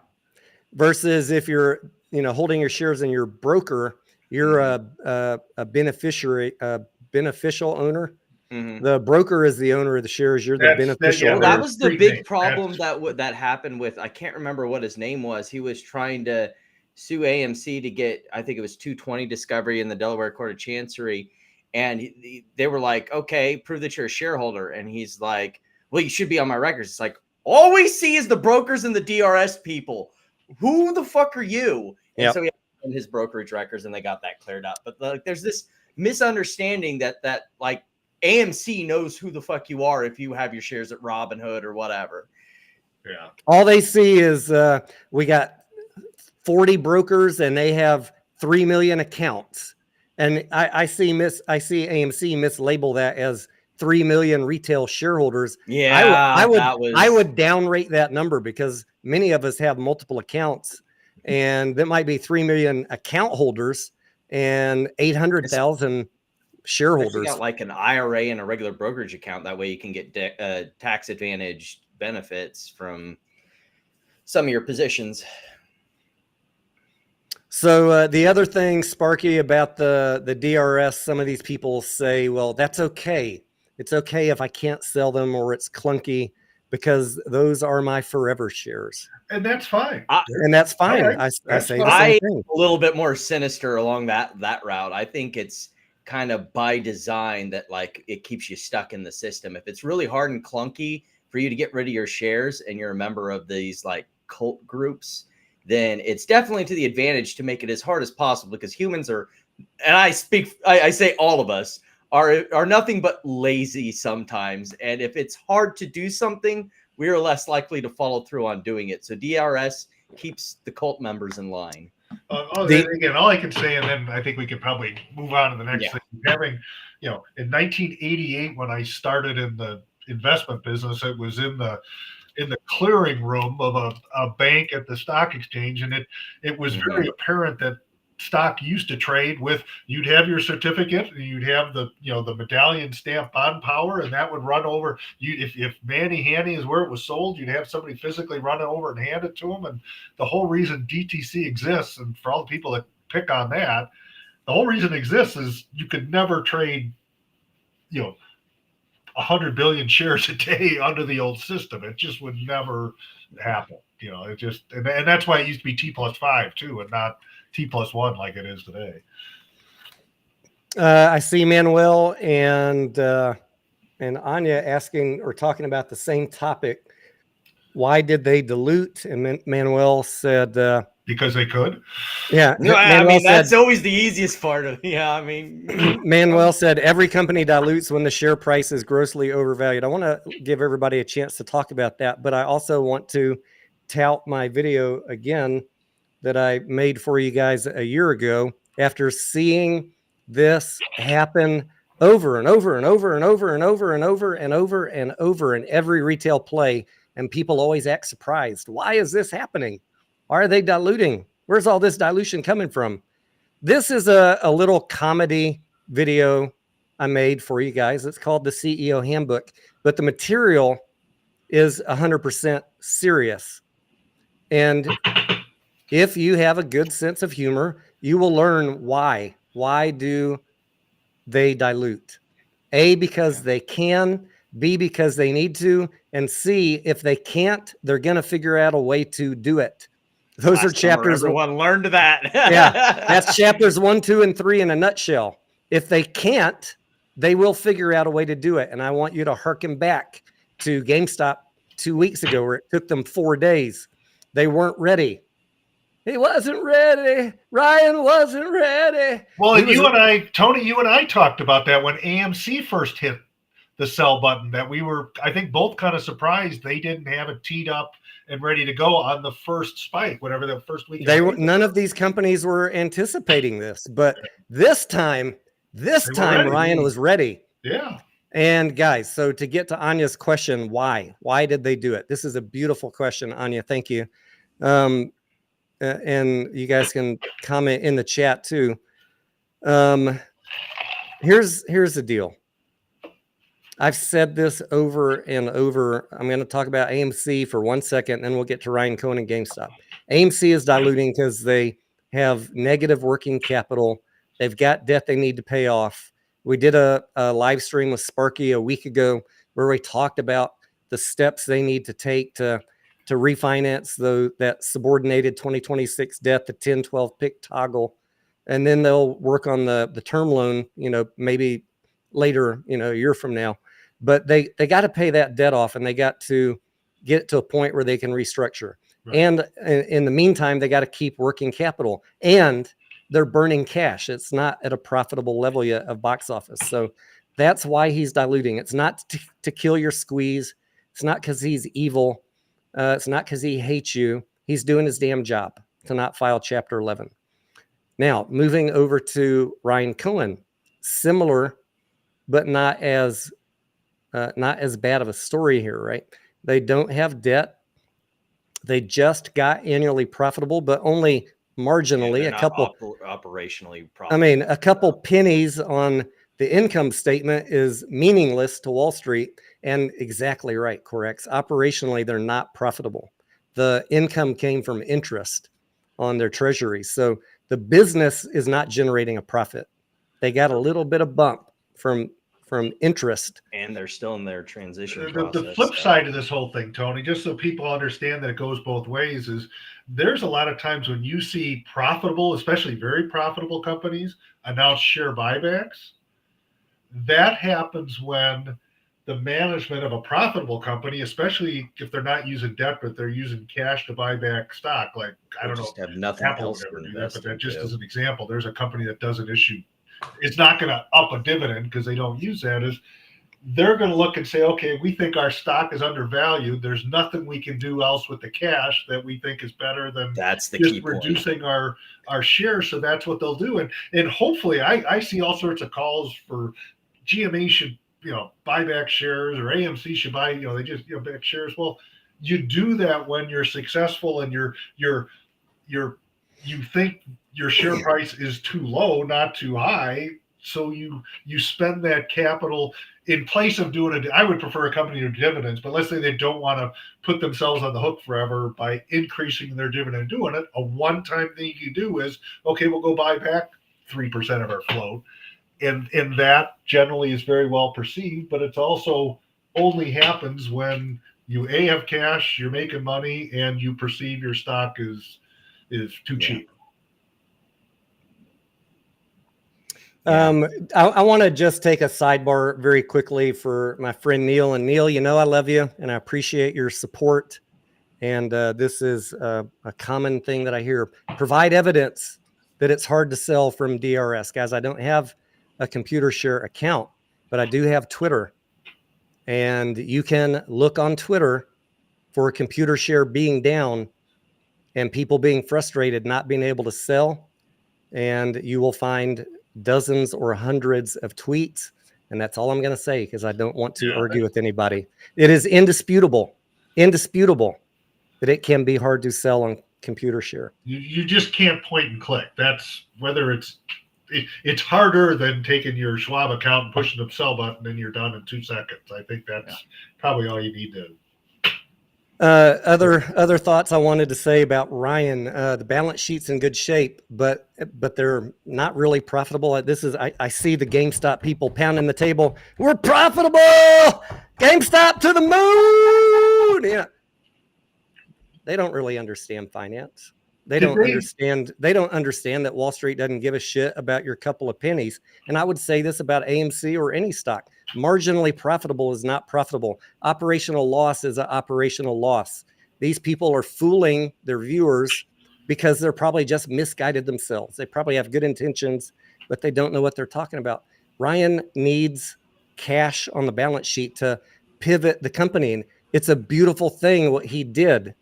Versus if you're, holding your shares in your broker, you're a beneficiary, a beneficial owner. Mm-hmm. The broker is the owner of the shares. You're the beneficial. Well, that was the big problem that happened with, I can't remember what his name was. He was trying to sue AMC to get, I think it was 220 discovery in the Delaware Court of Chancery. And they were like, okay, prove that you're a shareholder. And he's like, well, you should be on my records. It's like, all we see is the brokers and the DRS people. Who the fuck are you? And so he had his brokerage records and they got that cleared up. But there's this misunderstanding that like AMC knows who the fuck you are if you have your shares at Robinhood or whatever. Yeah. All they see is we got 40 brokers and they have 3 million accounts. And I see AMC mislabel that as 3 million retail shareholders. Yeah, I would downrate that number because many of us have multiple accounts and that might be 3 million account holders and 800,000 shareholders. You got like an IRA and a regular brokerage account. That way you can get tax advantage benefits from some of your positions. So the other thing, Sparky, about the DRS, some of these people say, well, that's okay. It's okay if I can't sell them or it's clunky because those are my forever shares. And that's fine. And that's fine. Right. I say the fine. same thing. A little bit more sinister along that route. I think it's kind of by design that like it keeps you stuck in the system. If it's really hard and clunky for you to get rid of your shares and you're a member of these like cult groups, then it's definitely to the advantage to make it as hard as possible, because humans are, and I say all of us are nothing but lazy sometimes. And if it's hard to do something, we are less likely to follow through on doing it. So DRS keeps the cult members in line. Again, all I can say, and then I think we could probably move on to the next thing. Having, in 1988, when I started in the investment business, it was in the clearing room of a bank at the stock exchange, and it was very apparent that stock used to trade with, you'd have your certificate and you'd have the medallion stamp bond power, and that would run over you. If Manny Hanny is where it was sold, you'd have somebody physically run it over and hand it to them. And the whole reason DTC exists, and for all the people that pick on that, the whole reason it exists is you could never trade 100 billion shares a day under the old system. It just would never happen. It just, and that's why it used to be T+5 too, and not T+1 like it is today. I see Manuel and Anya asking or talking about the same topic. Why did they dilute? And Manuel said, because they could. Yeah. No, I mean, that's always the easiest part of, Manuel said every company dilutes when the share price is grossly overvalued. I want to give everybody a chance to talk about that, but I also want to tout my video again that I made for you guys a year ago after seeing this happen over and over and over and over and over and over and over and over in every retail play. And people always act surprised. Why is this happening? Why are they diluting? Where's all this dilution coming from? This is a little comedy video I made for you guys. It's called the CEO Handbook, but the material is 100% serious. And if you have a good sense of humor, you will learn why. Why do they dilute? A, because they can. B, because they need to. And C, if they can't, they're going to figure out a way to do it. Those are chapters. Everyone learned that. Yeah, that's chapters 1, 2, and 3 in a nutshell. If they can't, they will figure out a way to do it. And I want you to hearken back to GameStop 2 weeks ago, where it took them 4 days. They weren't ready. He wasn't ready. Ryan wasn't ready. Well, Tony, you and I talked about that when AMC first hit the sell button, that we were, I think, both kind of surprised they didn't have it teed up and ready to go on the first spike, whatever the first week. None of these companies were anticipating this, but this time Ryan was ready. Yeah. And guys, so to get to Anya's question, why did they do it? This is a beautiful question, Anya. Thank you. And you guys can comment in the chat too. Here's the deal. I've said this over and over. I'm going to talk about AMC for 1 second, and then we'll get to Ryan Cohen and GameStop. AMC is diluting because they have negative working capital. They've got debt they need to pay off. We did a live stream with Sparky a week ago where we talked about the steps they need to take to refinance that subordinated 2026 debt, the 10-12 pick toggle, and then they'll work on the term loan, maybe later, a year from now. But they got to pay that debt off, and they got to get to a point where they can restructure. Right. And in the meantime, they got to keep working capital, and they're burning cash. It's not at a profitable level yet of box office. So that's why he's diluting. It's not to kill your squeeze. It's not because he's evil. It's not because he hates you. He's doing his damn job to not file Chapter 11. Now, moving over to Ryan Cohen, similar, but not as bad of a story here, right? They don't have debt. They just got annually profitable, but only marginally. A couple operationally profitable. I mean, a couple pennies on the income statement is meaningless to Wall Street. And exactly right, Corex. Operationally, they're not profitable. the income came from interest on their treasuries. So the business is not generating a profit. They got a little bit of bump from interest. And they're still in their transition The process. flip side of this whole thing, Tony, just so people understand that it goes both ways, is there's a lot of times when you see profitable, especially very profitable companies announce share buybacks. That happens when the management of a profitable company, especially if they're not using debt, but they're using cash to buy back stock, like, I don't know, have nothing Apple else would to never do that, invest but that just into. as an example, there's a company that doesn't issue, it's not going to up a dividend because they don't use that, is they're going to look and say, okay, we think our stock is undervalued. There's nothing we can do else with the cash that we think is better than That's the just key point. reducing our shares. So that's what they'll do. And hopefully I see all sorts of calls for GME should, buy back shares, or AMC should buy, they just, back shares. Well, you do that when you're successful and you think your share price is too low, not too high. So you spend that capital in place of doing it. I would prefer a company to dividends, but let's say they don't want to put themselves on the hook forever by increasing their dividend, doing it. A one-time thing you do is, okay, we'll go buy back 3% of our float. And that generally is very well perceived, but it's also only happens when you have cash, you're making money, and you perceive your stock is too cheap. I want to just take a sidebar very quickly for my friend Neil. And Neil, I love you and I appreciate your support. And this is a common thing that I hear. Provide evidence that it's hard to sell from DRS. Guys, I don't have a computer share account, but I do have Twitter. And you can look on Twitter for a computer share being down and people being frustrated, not being able to sell. And you will find dozens or hundreds of tweets. And that's all I'm going to say, because I don't want to argue with anybody. It is indisputable that it can be hard to sell on computer share. You just can't point and click. That's whether it's harder than taking your Schwab account and pushing the sell button and you're done in 2 seconds. I think that's probably all you need to. Other thoughts I wanted to say about Ryan. The balance sheet's in good shape, but they're not really profitable. I see the GameStop people pounding the table. We're profitable. GameStop to the moon. Yeah. They don't really understand finance. They don't understand that Wall Street doesn't give a shit about your couple of pennies. And I would say this about AMC or any stock. Marginally profitable is not profitable. Operational loss is an operational loss. These people are fooling their viewers because they're probably just misguided themselves. They probably have good intentions, but they don't know what they're talking about. Ryan needs cash on the balance sheet to pivot the company. And it's a beautiful thing what he did.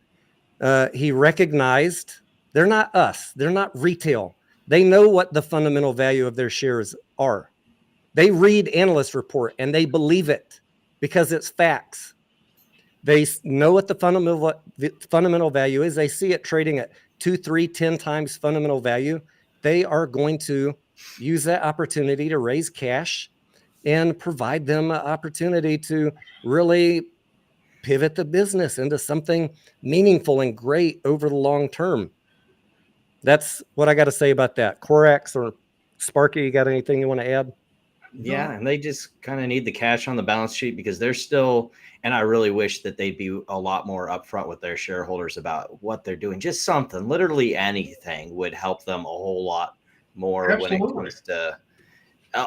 He recognized they're not us. They're not retail. They know what the fundamental value of their shares are. They read analyst report and they believe it because it's facts. They know what the fundamental value is. They see it trading at 2, 3, 10 times fundamental value. They are going to use that opportunity to raise cash and provide them an opportunity to really pivot the business into something meaningful and great over the long term. That's what I got to say about that. Corax or Sparky, you got anything you want to add? Yeah, and they just kind of need the cash on the balance sheet because they're still, and I really wish that they'd be a lot more upfront with their shareholders about what they're doing. Just something, literally anything would help them a whole lot more. Absolutely. When it comes to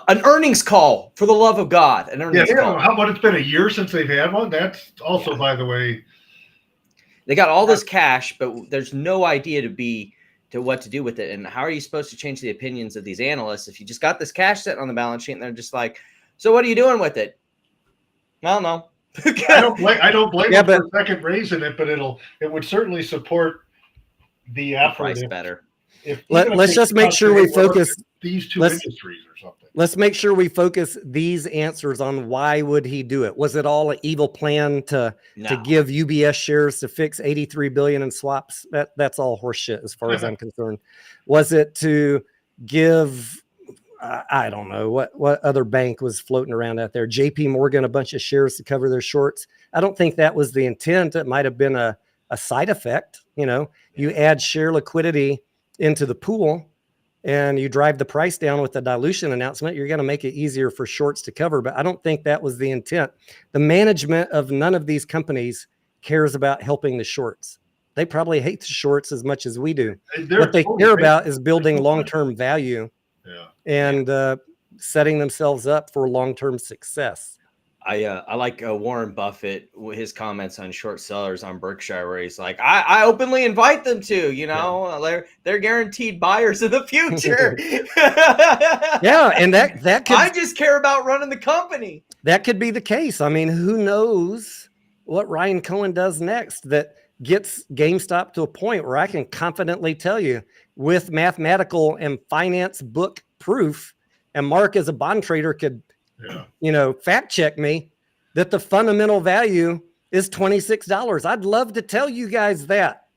an earnings call, for the love of God. An earnings call. How about it's been a year since they've had one? That's also, by the way. They got all this cash, but there's no idea to what to do with it. And how are you supposed to change the opinions of these analysts if you just got this cash sitting on the balance sheet and they're just like, so what are you doing with it? I don't know. I don't blame them for a second raising it, but it would certainly support the effort. Price better. Let's just make sure we focus these two industries or something. Let's make sure we focus these answers on why would he do it? Was it all an evil plan to give UBS shares to fix 83 billion in swaps? That's all horseshit as far as I'm concerned. Was it to give I don't know what other bank was floating around out there, JP Morgan, a bunch of shares to cover their shorts? I don't think that was the intent. It might have been a a side effect. You add share liquidity into the pool and you drive the price down with the dilution announcement, you're going to make it easier for shorts to cover. But I don't think that was the intent. The management of none of these companies cares about helping the shorts. They probably hate the shorts as much as we do. What they care about is building long-term value and setting themselves up for long-term success. I like Warren Buffett, his comments on short sellers on Berkshire, where he's like, I openly invite them to, they're guaranteed buyers in the future. Yeah. And that could, I just care about running the company. That could be the case. I mean, who knows what Ryan Cohen does next that gets GameStop to a point where I can confidently tell you with mathematical and finance book proof, and Mark as a bond trader could, fact check me, that the fundamental value is $26. I'd love to tell you guys that.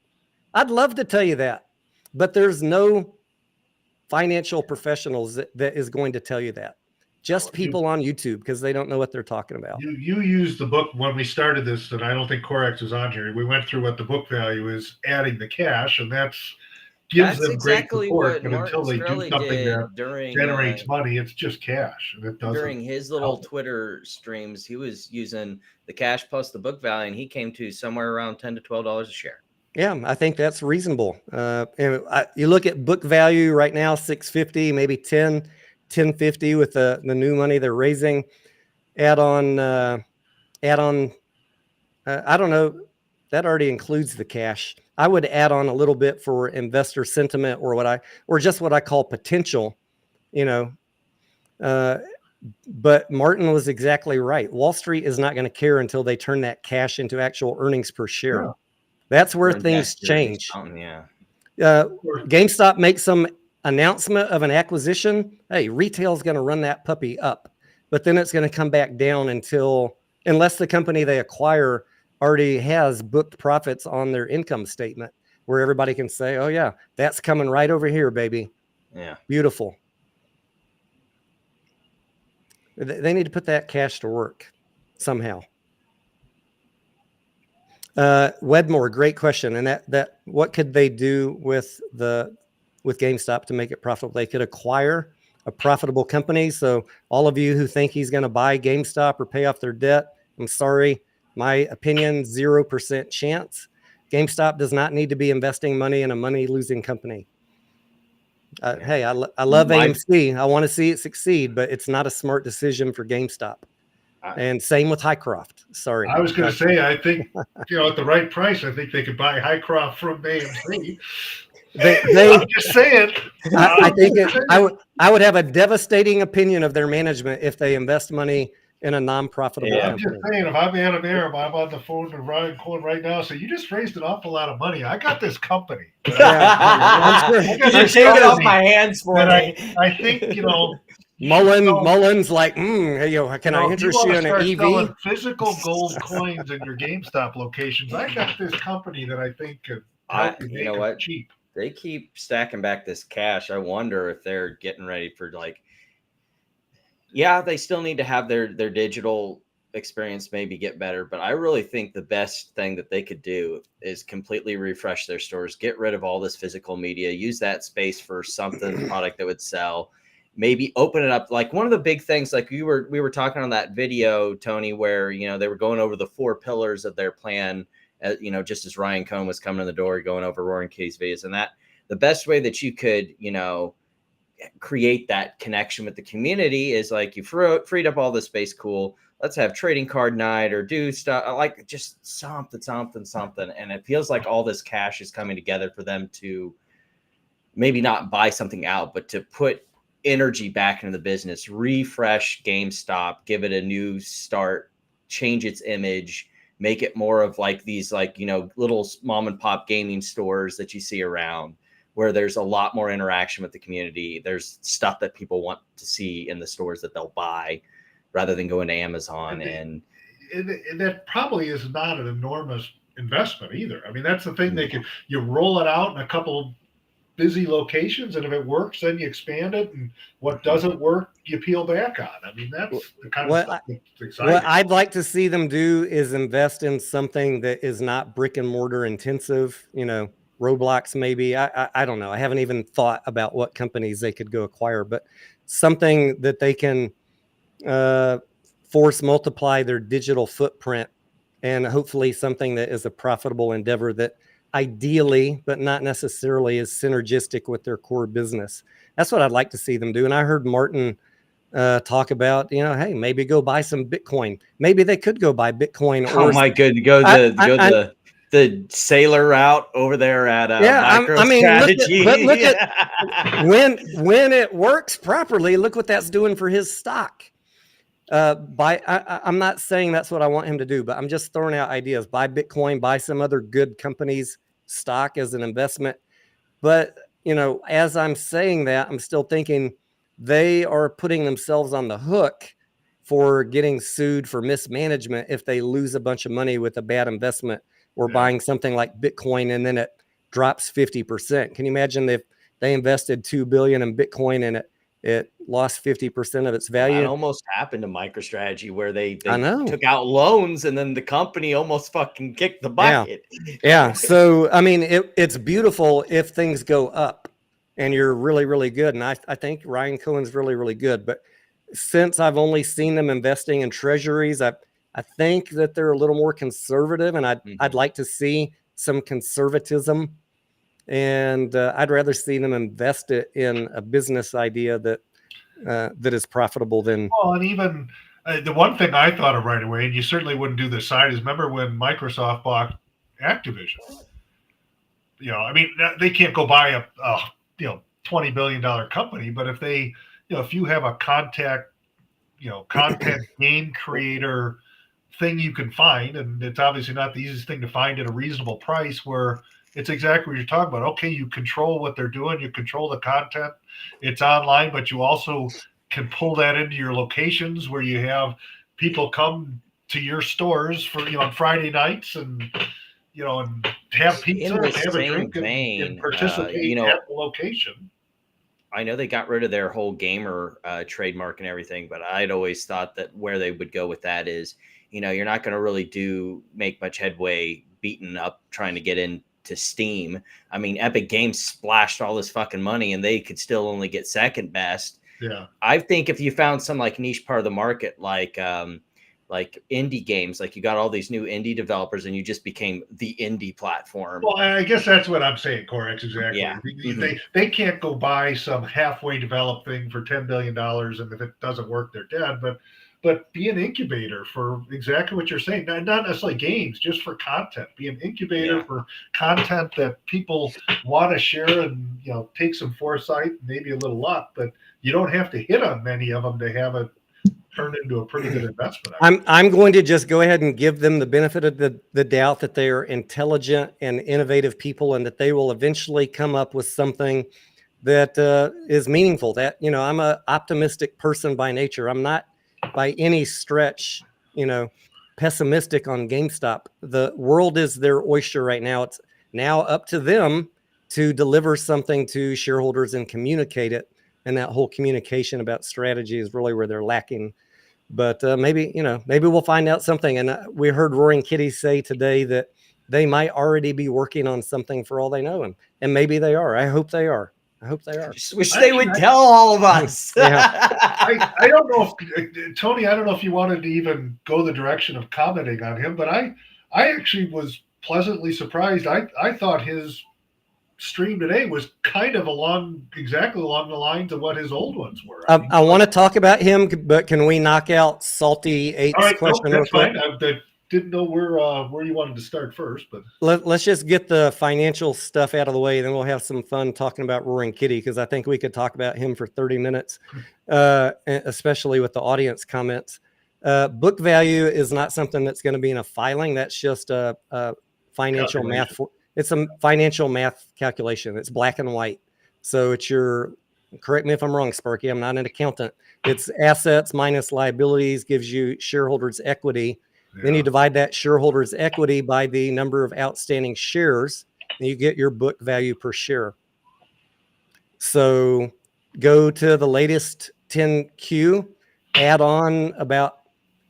I'd love to tell you that. But there's no financial professionals that is going to tell you that. Just people on YouTube, because they don't know what they're talking about. You used the book when we started this, and I don't think Corex was on here. We went through what the book value is, adding the cash, and that's them exactly great support. What but until they do something that generates money, it's just cash. And it doesn't. During his little Twitter streams, he was using the cash plus the book value, and he came to somewhere around $10 to $12 a share. Yeah, I think that's reasonable. You look at book value right now, 650, maybe 1050 with the new money they're raising. Add on. I don't know. That already includes the cash. I would add on a little bit for investor sentiment or just what I call potential, but Martin was exactly right. Wall Street is not going to care until they turn that cash into actual earnings per share. Yeah. That's where things change. GameStop makes some announcement of an acquisition. Hey, retail's going to run that puppy up, but then it's going to come back down unless the company they acquire already has booked profits on their income statement where everybody can say, oh yeah, that's coming right over here, baby. Yeah. Beautiful. They need to put that cash to work somehow. Wedmore, great question. And that what could they do with GameStop to make it profitable? They could acquire a profitable company. So all of you who think he's going to buy GameStop or pay off their debt, I'm sorry. My opinion, 0% chance. GameStop does not need to be investing money in a money-losing company. Hey, I love AMC. I want to see it succeed, but it's not a smart decision for GameStop. And same with Highcroft. Sorry. I was going to say, I think, at the right price, I think they could buy Highcroft from AMC. I'm just saying. I think I would have a devastating opinion of their management if they invest money in a non-profitable company. I'm just saying, if I'm Adam Aram, I'm on the phone with Ryan Cohen right now. So you just raised an awful lot of money. I got this company. You're taking off my hands for me. I think, Mullins like, can I interest you in an EV? Physical gold coins in your GameStop locations. I got this company that I think could help you know what? Cheap. They keep stacking back this cash. I wonder if they're getting ready for they still need to have their digital experience maybe get better, but I really think the best thing that they could do is completely refresh their stores, get rid of all this physical media, use that space for something product that would sell, maybe open it up. Like one of the big things, like we were talking on that video, Tony, where they were going over the 4 pillars of their plan, just as Ryan Cohen was coming in the door, going over Roaring Kitty's videos, and that the best way that you could create that connection with the community is like you freed up all the space. Cool. Let's have trading card night or do stuff like just something. And it feels like all this cash is coming together for them to maybe not buy something out, but to put energy back into the business, refresh GameStop, give it a new start, change its image, make it more of like these, little mom and pop gaming stores that you see around, where there's a lot more interaction with the community. There's stuff that people want to see in the stores that they'll buy rather than going to Amazon. And that probably is not an enormous investment either. I mean, that's the thing. You roll it out in a couple busy locations, and if it works, then you expand it, and what doesn't work, you peel back on. I mean, that's the kind of stuff that's exciting. What I'd like to see them do is invest in something that is not brick and mortar intensive, Roblox maybe. I don't know. I haven't even thought about what companies they could go acquire, but something that they can force multiply their digital footprint, and hopefully something that is a profitable endeavor that ideally, but not necessarily, is synergistic with their core business. That's what I'd like to see them do. And I heard Martin talk about, hey, maybe go buy some Bitcoin. Maybe they could go buy Bitcoin. Oh my good, go the sailor route over there at MicroStrategy. Look at when it works properly. Look what that's doing for his stock. I'm not saying that's what I want him to do, but I'm just throwing out ideas. Buy Bitcoin, buy some other good company's stock as an investment. But, as I'm saying that, I'm still thinking they are putting themselves on the hook for getting sued for mismanagement if they lose a bunch of money with a bad investment, or buying something like Bitcoin and then it drops 50%. Can you imagine if they invested $2 billion in Bitcoin and it lost 50% of its value? It almost happened to MicroStrategy where they took out loans and then the company almost fucking kicked the bucket. Yeah. So, I mean, it's beautiful if things go up and you're really, really good. And I think Ryan Cohen's really, really good. But since I've only seen them investing in treasuries, I think that they're a little more conservative, and I'd like to see some conservatism. And I'd rather see them invest it in a business idea that is profitable than. Well, and even the one thing I thought of right away, and you certainly wouldn't do this side, is remember when Microsoft bought Activision? I mean, they can't go buy a $20 billion company, but if you have a content game creator thing you can find, and it's obviously not the easiest thing to find at a reasonable price, where it's exactly what you're talking about. Okay, you control what they're doing, you control the content, it's online, but you also can pull that into your locations where you have people come to your stores for on Friday nights and and have pizza and have a drink and participate at the location. I know they got rid of their whole gamer trademark and everything, but I'd always thought that where they would go with that is, you're not going to really make much headway beating up trying to get into Steam. I mean, Epic Games splashed all this fucking money and they could still only get second best. Yeah. I think if you found some like niche part of the market, like indie games, like you got all these new indie developers and you just became the indie platform. Well, I guess that's what I'm saying, Corex, exactly. Yeah. They can't go buy some halfway developed thing for $10 billion, and if it doesn't work, they're dead. But be an incubator for exactly what you're saying. Not necessarily games, just for content. Be an incubator for content that people want to share, and take some foresight, maybe a little luck, but you don't have to hit on many of them to have it turn into a pretty good investment. I'm going to just go ahead and give them the benefit of the doubt that they are intelligent and innovative people, and that they will eventually come up with something that is meaningful. That I'm an optimistic person by nature. I'm not by any stretch pessimistic on GameStop. The world is their oyster right now. It's now up to them to deliver something to shareholders and communicate it. And that whole communication about strategy is really where they're lacking. But maybe we'll find out something. And we heard Roaring Kitty say today that they might already be working on something for all they know. And maybe they are. I hope they are. Just wish they would tell all of us. I don't know if Tony, I don't know if you wanted to even go the direction of commenting on him, but I actually was pleasantly surprised. I thought his stream today was kind of exactly along the lines of what his old ones were. I want to talk about him, but can we knock out Salty 8's question? That's fine. I didn't know where you wanted to start first, but let's just get the financial stuff out of the way, then we'll have some fun talking about Roaring Kitty, because I think we could talk about him for 30 minutes, especially with the audience comments. Book value is not something that's going to be in a filing. That's just a financial math. It's a financial math calculation. It's black and white. So it's correct me if I'm wrong, Sparky, I'm not an accountant. It's assets minus liabilities gives you shareholders' equity. Yeah. Then you divide that shareholders' equity by the number of outstanding shares, and you get your book value per share. So go to the latest 10Q, add on about,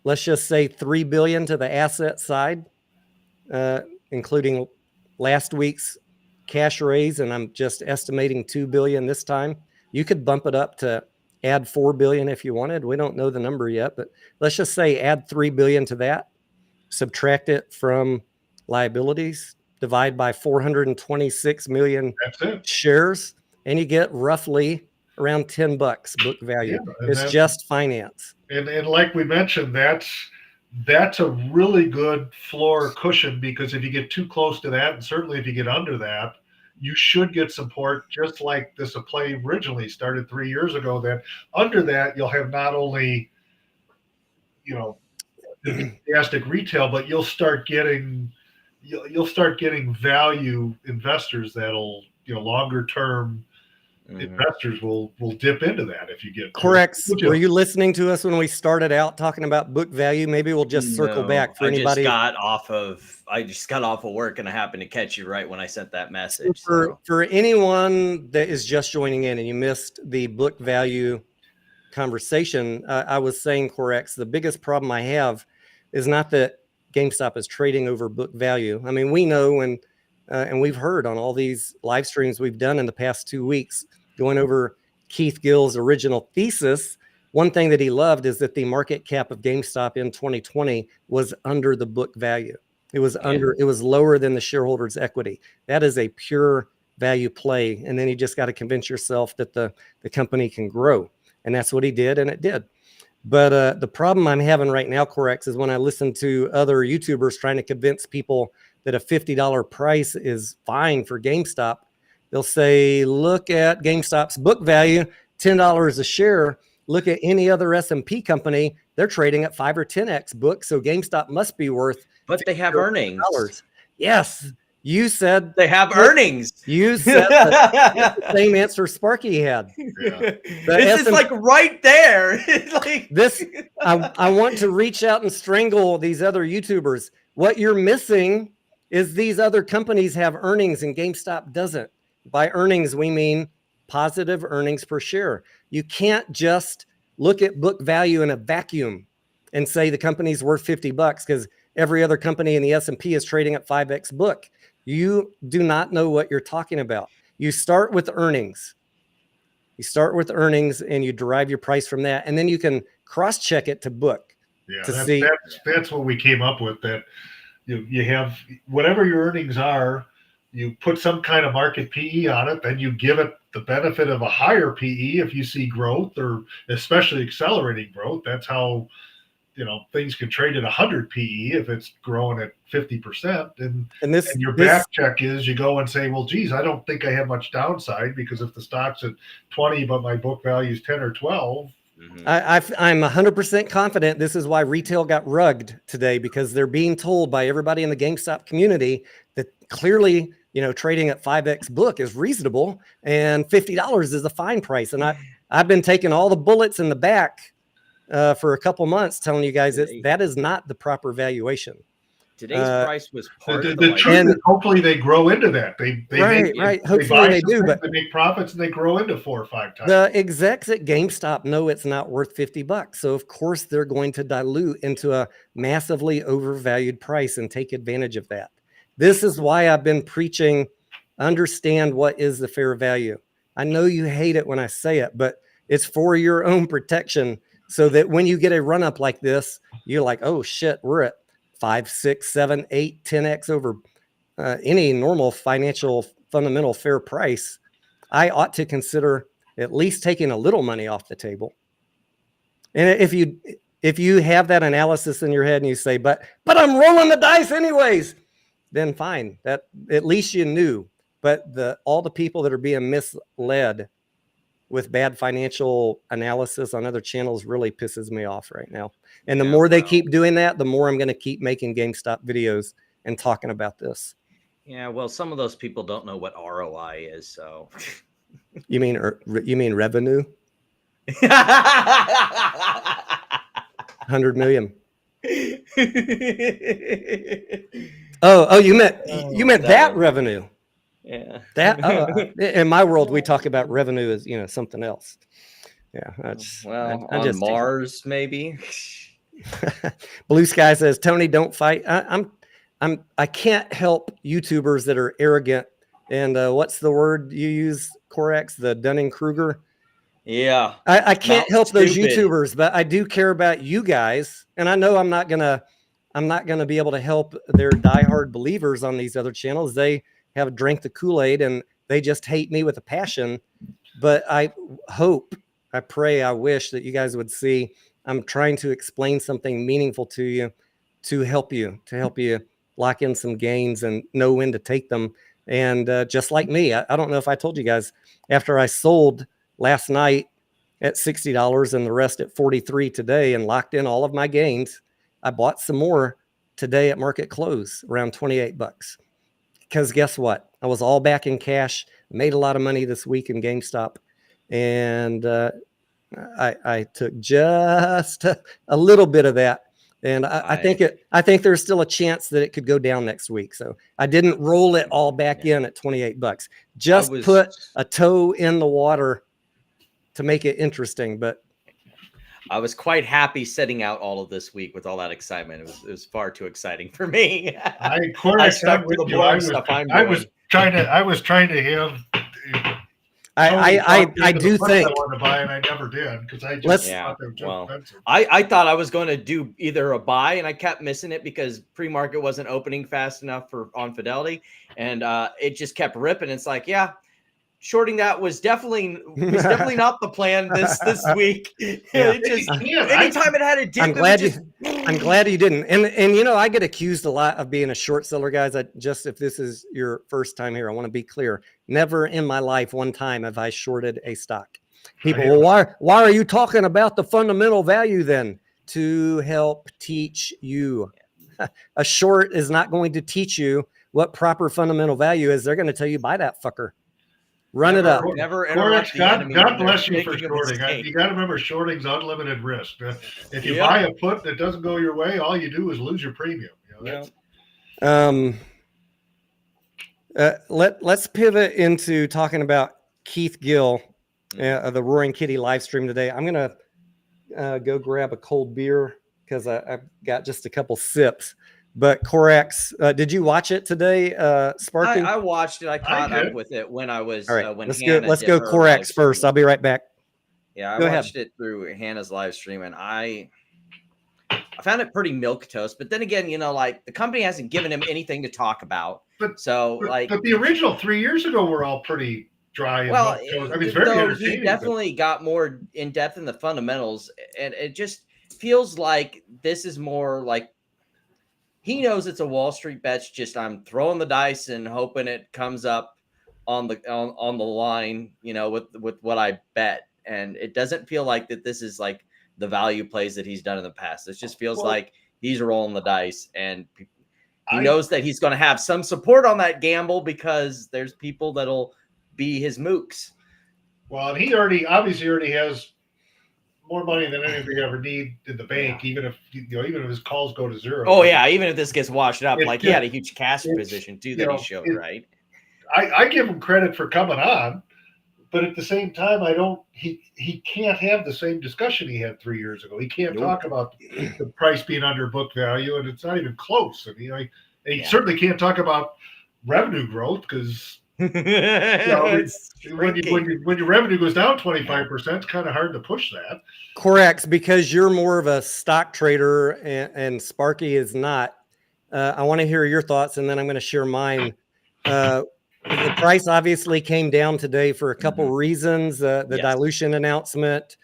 let's just say 3 billion to the asset side, including last week's cash raise. And I'm just estimating 2 billion this time. You could bump it up to add 4 billion if you wanted. We don't know the number yet, but let's just say add 3 billion to that, subtract it from liabilities, divide by 426 million shares, and you get roughly around $10 book value. It's just finance. And like we mentioned, that's a really good floor cushion, because if you get too close to that, and certainly if you get under that, you should get support, just like this play originally started 3 years ago, that under that you'll have not only, enthusiastic retail, but you'll start getting value investors that'll, longer term investors will dip into that if you get correct. Were you listening to us when we started out talking about book value? Maybe we'll just circle back for anybody. I just got off of work and I happened to catch you right when I sent that message. For anyone that is just joining in and you missed the book value conversation, I was saying, Corex, the biggest problem I have is not that GameStop is trading over book value. I mean, we know and we've heard on all these live streams we've done in the past 2 weeks, going over Keith Gill's original thesis. One thing that he loved is that the market cap of GameStop in 2020 was under the book value. It was it was lower than the shareholders' equity. That is a pure value play. And then you just got to convince yourself that the company can grow. And that's what he did, and it did. But the problem I'm having right now, Corex, is when I listen to other YouTubers trying to convince people that a $50 price is fine for GameStop. They'll say, look at GameStop's book value, $10 a share. Look at any other S&P company. They're trading at 5 or 10x book. So GameStop must be worth. But they have earnings. Yes. You said they have earnings. You said the same answer Sparky had. Yeah. This is like right there. I want to reach out and strangle these other YouTubers. What you're missing is these other companies have earnings and GameStop doesn't. By earnings, we mean positive earnings per share. You can't just look at book value in a vacuum and say the company's worth $50 because every other company in the S&P is trading at 5x book. You do not know what you're talking about. You start with earnings. You start with earnings and you derive your price from that. And then you can cross-check it to book. Yeah, that's what we came up with, that you have whatever your earnings are, you put some kind of market PE on it, then you give it the benefit of a higher PE if you see growth, or especially accelerating growth. That's how things can trade at 100 PE if it's growing at 50%. And your back check is you go and say, well, geez, I don't think I have much downside, because if the stock's at 20 but my book value is 10 or 12. I'm 100% confident this is why retail got rugged today, because they're being told by everybody in the GameStop community that clearly, trading at 5x book is reasonable and $50 is a fine price. And I've been taking all the bullets in the back for a couple months, telling you guys that is not the proper valuation. Today's price was part of the truth is, hopefully they grow into that. Right. Hopefully they do, but they make profits and they grow into 4 or 5 times. The execs at GameStop know it's not worth $50. So of course they're going to dilute into a massively overvalued price and take advantage of that. This is why I've been preaching, understand what is the fair value. I know you hate it when I say it, but it's for your own protection, so that when you get a run up like this, you're like, oh shit, we're at 5, 6, 7, 8, 10x over any normal financial fundamental fair price. I ought to consider at least taking a little money off the table. And if you have that analysis in your head and you say, but I'm rolling the dice anyways, then fine. That at least you knew. But all the people that are being misled with bad financial analysis on other channels really pisses me off right now. And the more they keep doing that, the more I'm going to keep making GameStop videos and talking about this. Yeah, well, some of those people don't know what ROI is, so. You mean revenue? 100 million. Oh, you meant that revenue. Yeah. That in my world, we talk about revenue as, something else. Yeah, that's Well, I on just Mars, maybe. Blue Sky says, Tony, don't fight. I can't help YouTubers that are arrogant. And what's the word you use, Corex? The Dunning-Kruger. Yeah. I can't Mount help those stupid. YouTubers, but I do care about you guys. And I know I'm not gonna be able to help their diehard believers on these other channels. They have drank the Kool-Aid and they just hate me with a passion. But I hope, I pray, I wish that you guys would see I'm trying to explain something meaningful to you, to help you lock in some gains and know when to take them. And just like me, I don't know if I told you guys, after I sold last night at $60 and the rest at 43 today and locked in all of my gains, I bought some more today at market close around 28 bucks. Because guess what? I was all back in cash, made a lot of money this week in GameStop. And I took just a little bit of that. And I think there's still a chance that it could go down next week. So I didn't roll it all back in at 28 bucks. Just put a toe in the water to make it interesting. But I was quite happy setting out all of this week with all that excitement. It was far too exciting for me. I stuck with you. I was trying to have. I do think I want to buy, and I never did because I just thought they were too expensive. I thought I was going to do either a buy, and I kept missing it because pre-market wasn't opening fast enough on Fidelity, and it just kept ripping. It's like, yeah, shorting that was definitely not the plan this week. Yeah. Anytime it had a dip, I'm glad you didn't. And I get accused a lot of being a short seller, guys. If this is your first time here, I want to be clear. Never in my life one time have I shorted a stock. People, well, why are you talking about the fundamental value then? To help teach you. A short is not going to teach you what proper fundamental value is. They're going to tell you, buy that fucker. Run it up. Never interrupt God bless you for shorting. You got to remember, shorting's unlimited risk. If you buy a put that doesn't go your way, all you do is lose your premium. Let's pivot into talking about Keith Gill, the Roaring Kitty live stream today. I'm gonna go grab a cold beer because I've got just a couple sips. But Corex, did you watch it today, Sparky? I watched it. I caught up with it when I was. All right, when let's go Corex first. I'll be right back. Yeah, I watched it through Hannah's live stream, and I found it pretty milquetoast. But then again, like the company hasn't given him anything to talk about. But the original 3 years ago were all pretty dry. And well, I mean, it's very entertaining. He definitely got more in depth in the fundamentals, and it just feels like this is more like. He knows it's a Wall Street bet. Just I'm throwing the dice and hoping it comes up on the line, with what I bet. And it doesn't feel like that this is like the value plays that he's done in the past. It just feels like he's rolling the dice, and he knows that he's going to have some support on that gamble because there's people that'll be his mooks. Well, and he obviously already has more money than anything he ever need in the bank, even if his calls go to zero. Oh yeah, even if this gets washed up, he had a huge cash position too that he showed, right? I give him credit for coming on, but at the same time, he can't have the same discussion he had 3 years ago. He can't talk about the price being under book value, and it's not even close. I mean, he certainly can't talk about revenue growth because. When your revenue goes down 25%, it's kind of hard to push that. Correct, because you're more of a stock trader and Sparky is not. I want to hear your thoughts, and then I'm going to share mine. The price obviously came down today for a couple reasons. The dilution announcement,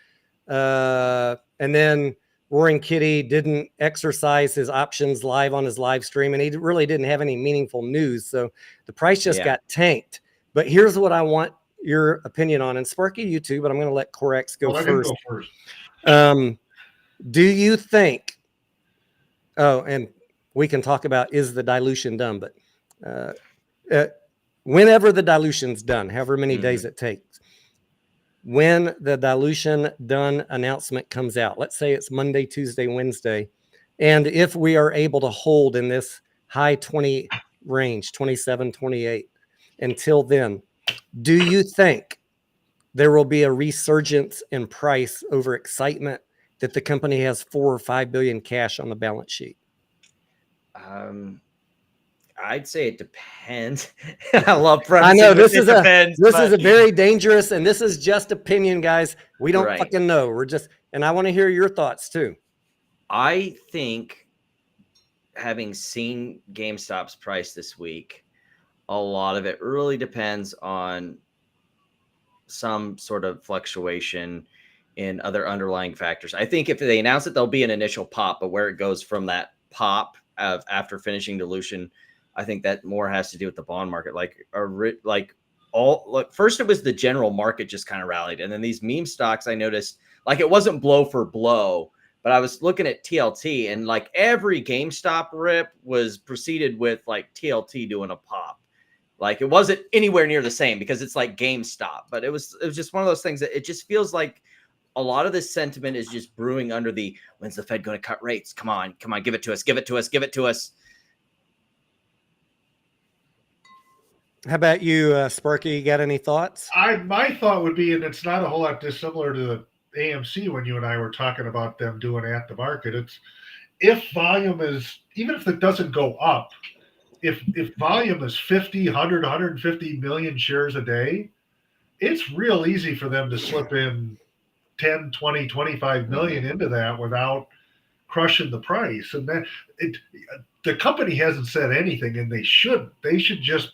and then Roaring Kitty didn't exercise his options live on his live stream, and he really didn't have any meaningful news. So the price just got tanked. But here's what I want your opinion on, and Sparky, you too, but I'm going to let Corex go first. Do you think, and we can talk about, is the dilution done? But whenever the dilution's done, however many days it takes, when the dilution done announcement comes out, let's say it's Monday, Tuesday, Wednesday, and if we are able to hold in this high 20 range, 27, 28, until then, do you think there will be a resurgence in price over excitement that the company has 4 or 5 billion cash on the balance sheet? I'd say it depends. I love I prefacing know with it depends. this is a very dangerous, and this is just opinion, guys. We don't Right. fucking know. We're just, and I want to hear your thoughts too. I think, having seen GameStop's price this week, a lot of it really depends on some sort of fluctuation in other underlying factors. I think if they announce it, there'll be an initial pop, but where it goes from that pop of after finishing dilution, I think that more has to do with the bond market. First it was the general market just kind of rallied, and then these meme stocks, I noticed, like, it wasn't blow for blow, but I was looking at TLT, and like every GameStop rip was preceded with like TLT doing a pop. Like, it wasn't anywhere near the same because it's like GameStop, but it was just one of those things that it just feels like a lot of this sentiment is just brewing under the, when's the Fed going to cut rates? Come on, give it to us, give it to us, give it to us. How about you, Sparky? You got any thoughts? My thought would be, and it's not a whole lot dissimilar to the AMC when you and I were talking about them doing at the market. It's, if volume is, even if it doesn't go up, if volume is 50, 100, 150 million shares a day, it's real easy for them to slip in 10, 20, 25 million into that without crushing the price. And then the company hasn't said anything, and they should just,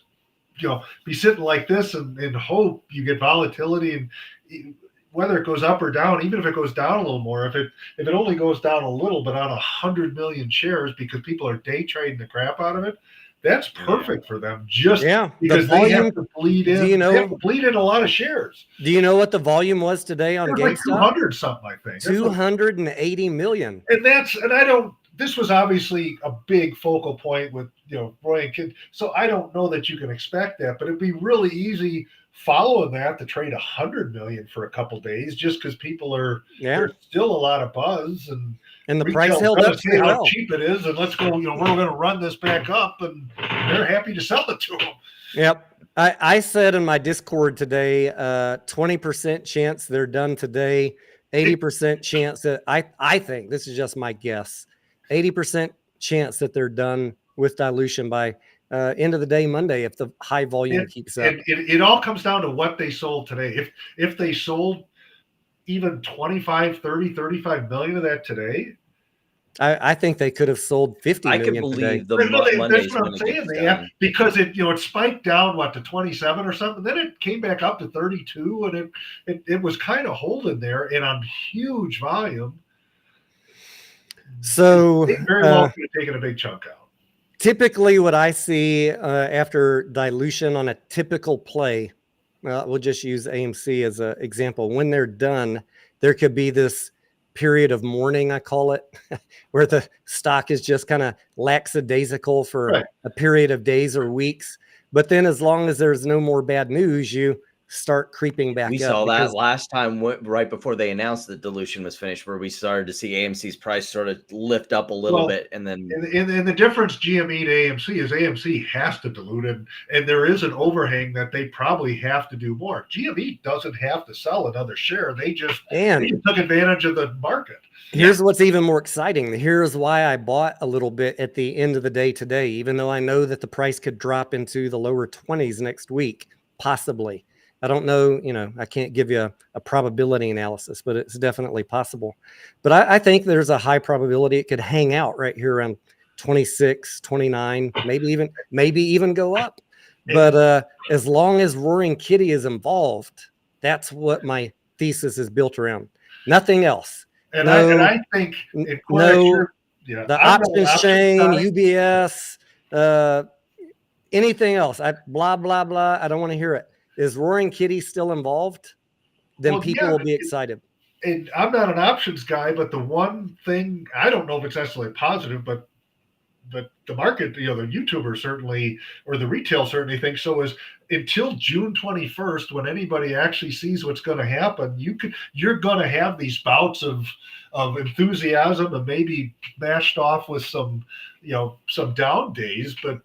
be sitting like this and hope you get volatility, and whether it goes up or down, even if it goes down a little more, if it only goes down a little, but on 100 million shares because people are day trading the crap out of it, that's perfect for them. Just because they have to bleed in. They have to bleed in a lot of shares. Do you know what the volume was today on GameStop? Like 200 something, I think. 280 million. And this was obviously a big focal point with, Roy and Kid. So I don't know that you can expect that, but it'd be really easy following that to trade 100 million for a couple days, just because people are, there's still a lot of buzz, and the price held up pretty well. How cheap it is, and let's go, we're going to run this back up, and they're happy to sell it to them. Yep. I said in my Discord today, 20% chance they're done today, 80% chance that I think, this is just my guess, 80% chance that they're done with dilution by end of the day Monday if the high volume keeps up. It all comes down to what they sold today. If they sold even 25, 30, 35 million of that today, I think they could have sold 50 million today. I can believe that's what I'm saying. Because it spiked down to 27 or something, then it came back up to 32, and it was kind of holding there and on huge volume. So it very well could have taken a big chunk out. Typically, what I see after dilution on a typical play, we'll just use AMC as an example. When they're done, there could be this period of mourning, I call it, where the stock is just kind of lackadaisical for a period of days or weeks. But then as long as there's no more bad news, you start creeping back up. We saw that last time right before they announced that dilution was finished, where we started to see AMC's price sort of lift up a little bit. And then and the difference GME to AMC is AMC has to dilute it, and there is an overhang that they probably have to do more. GME doesn't have to sell another share. They just took advantage of the market. Here's what's even more exciting. Here's why I bought a little bit at the end of the day today, even though I know that the price could drop into the lower 20s next week, possibly. I don't know, I can't give you a probability analysis, but it's definitely possible. But I think there's a high probability it could hang out right here around 26, 29, maybe even go up. But as long as Roaring Kitty is involved, that's what my thesis is built around. Nothing else. And I think the options chain, UBS, anything else, blah, blah, blah. I don't want to hear it. Is Roaring Kitty still involved? Then people will be excited. And I'm not an options guy, but the one thing, I don't know if it's necessarily positive, but the market, the YouTubers certainly, or the retail certainly thinks so, is until June 21st, when anybody actually sees what's going to happen, you're going to have these bouts of enthusiasm and maybe mashed off with some down days, but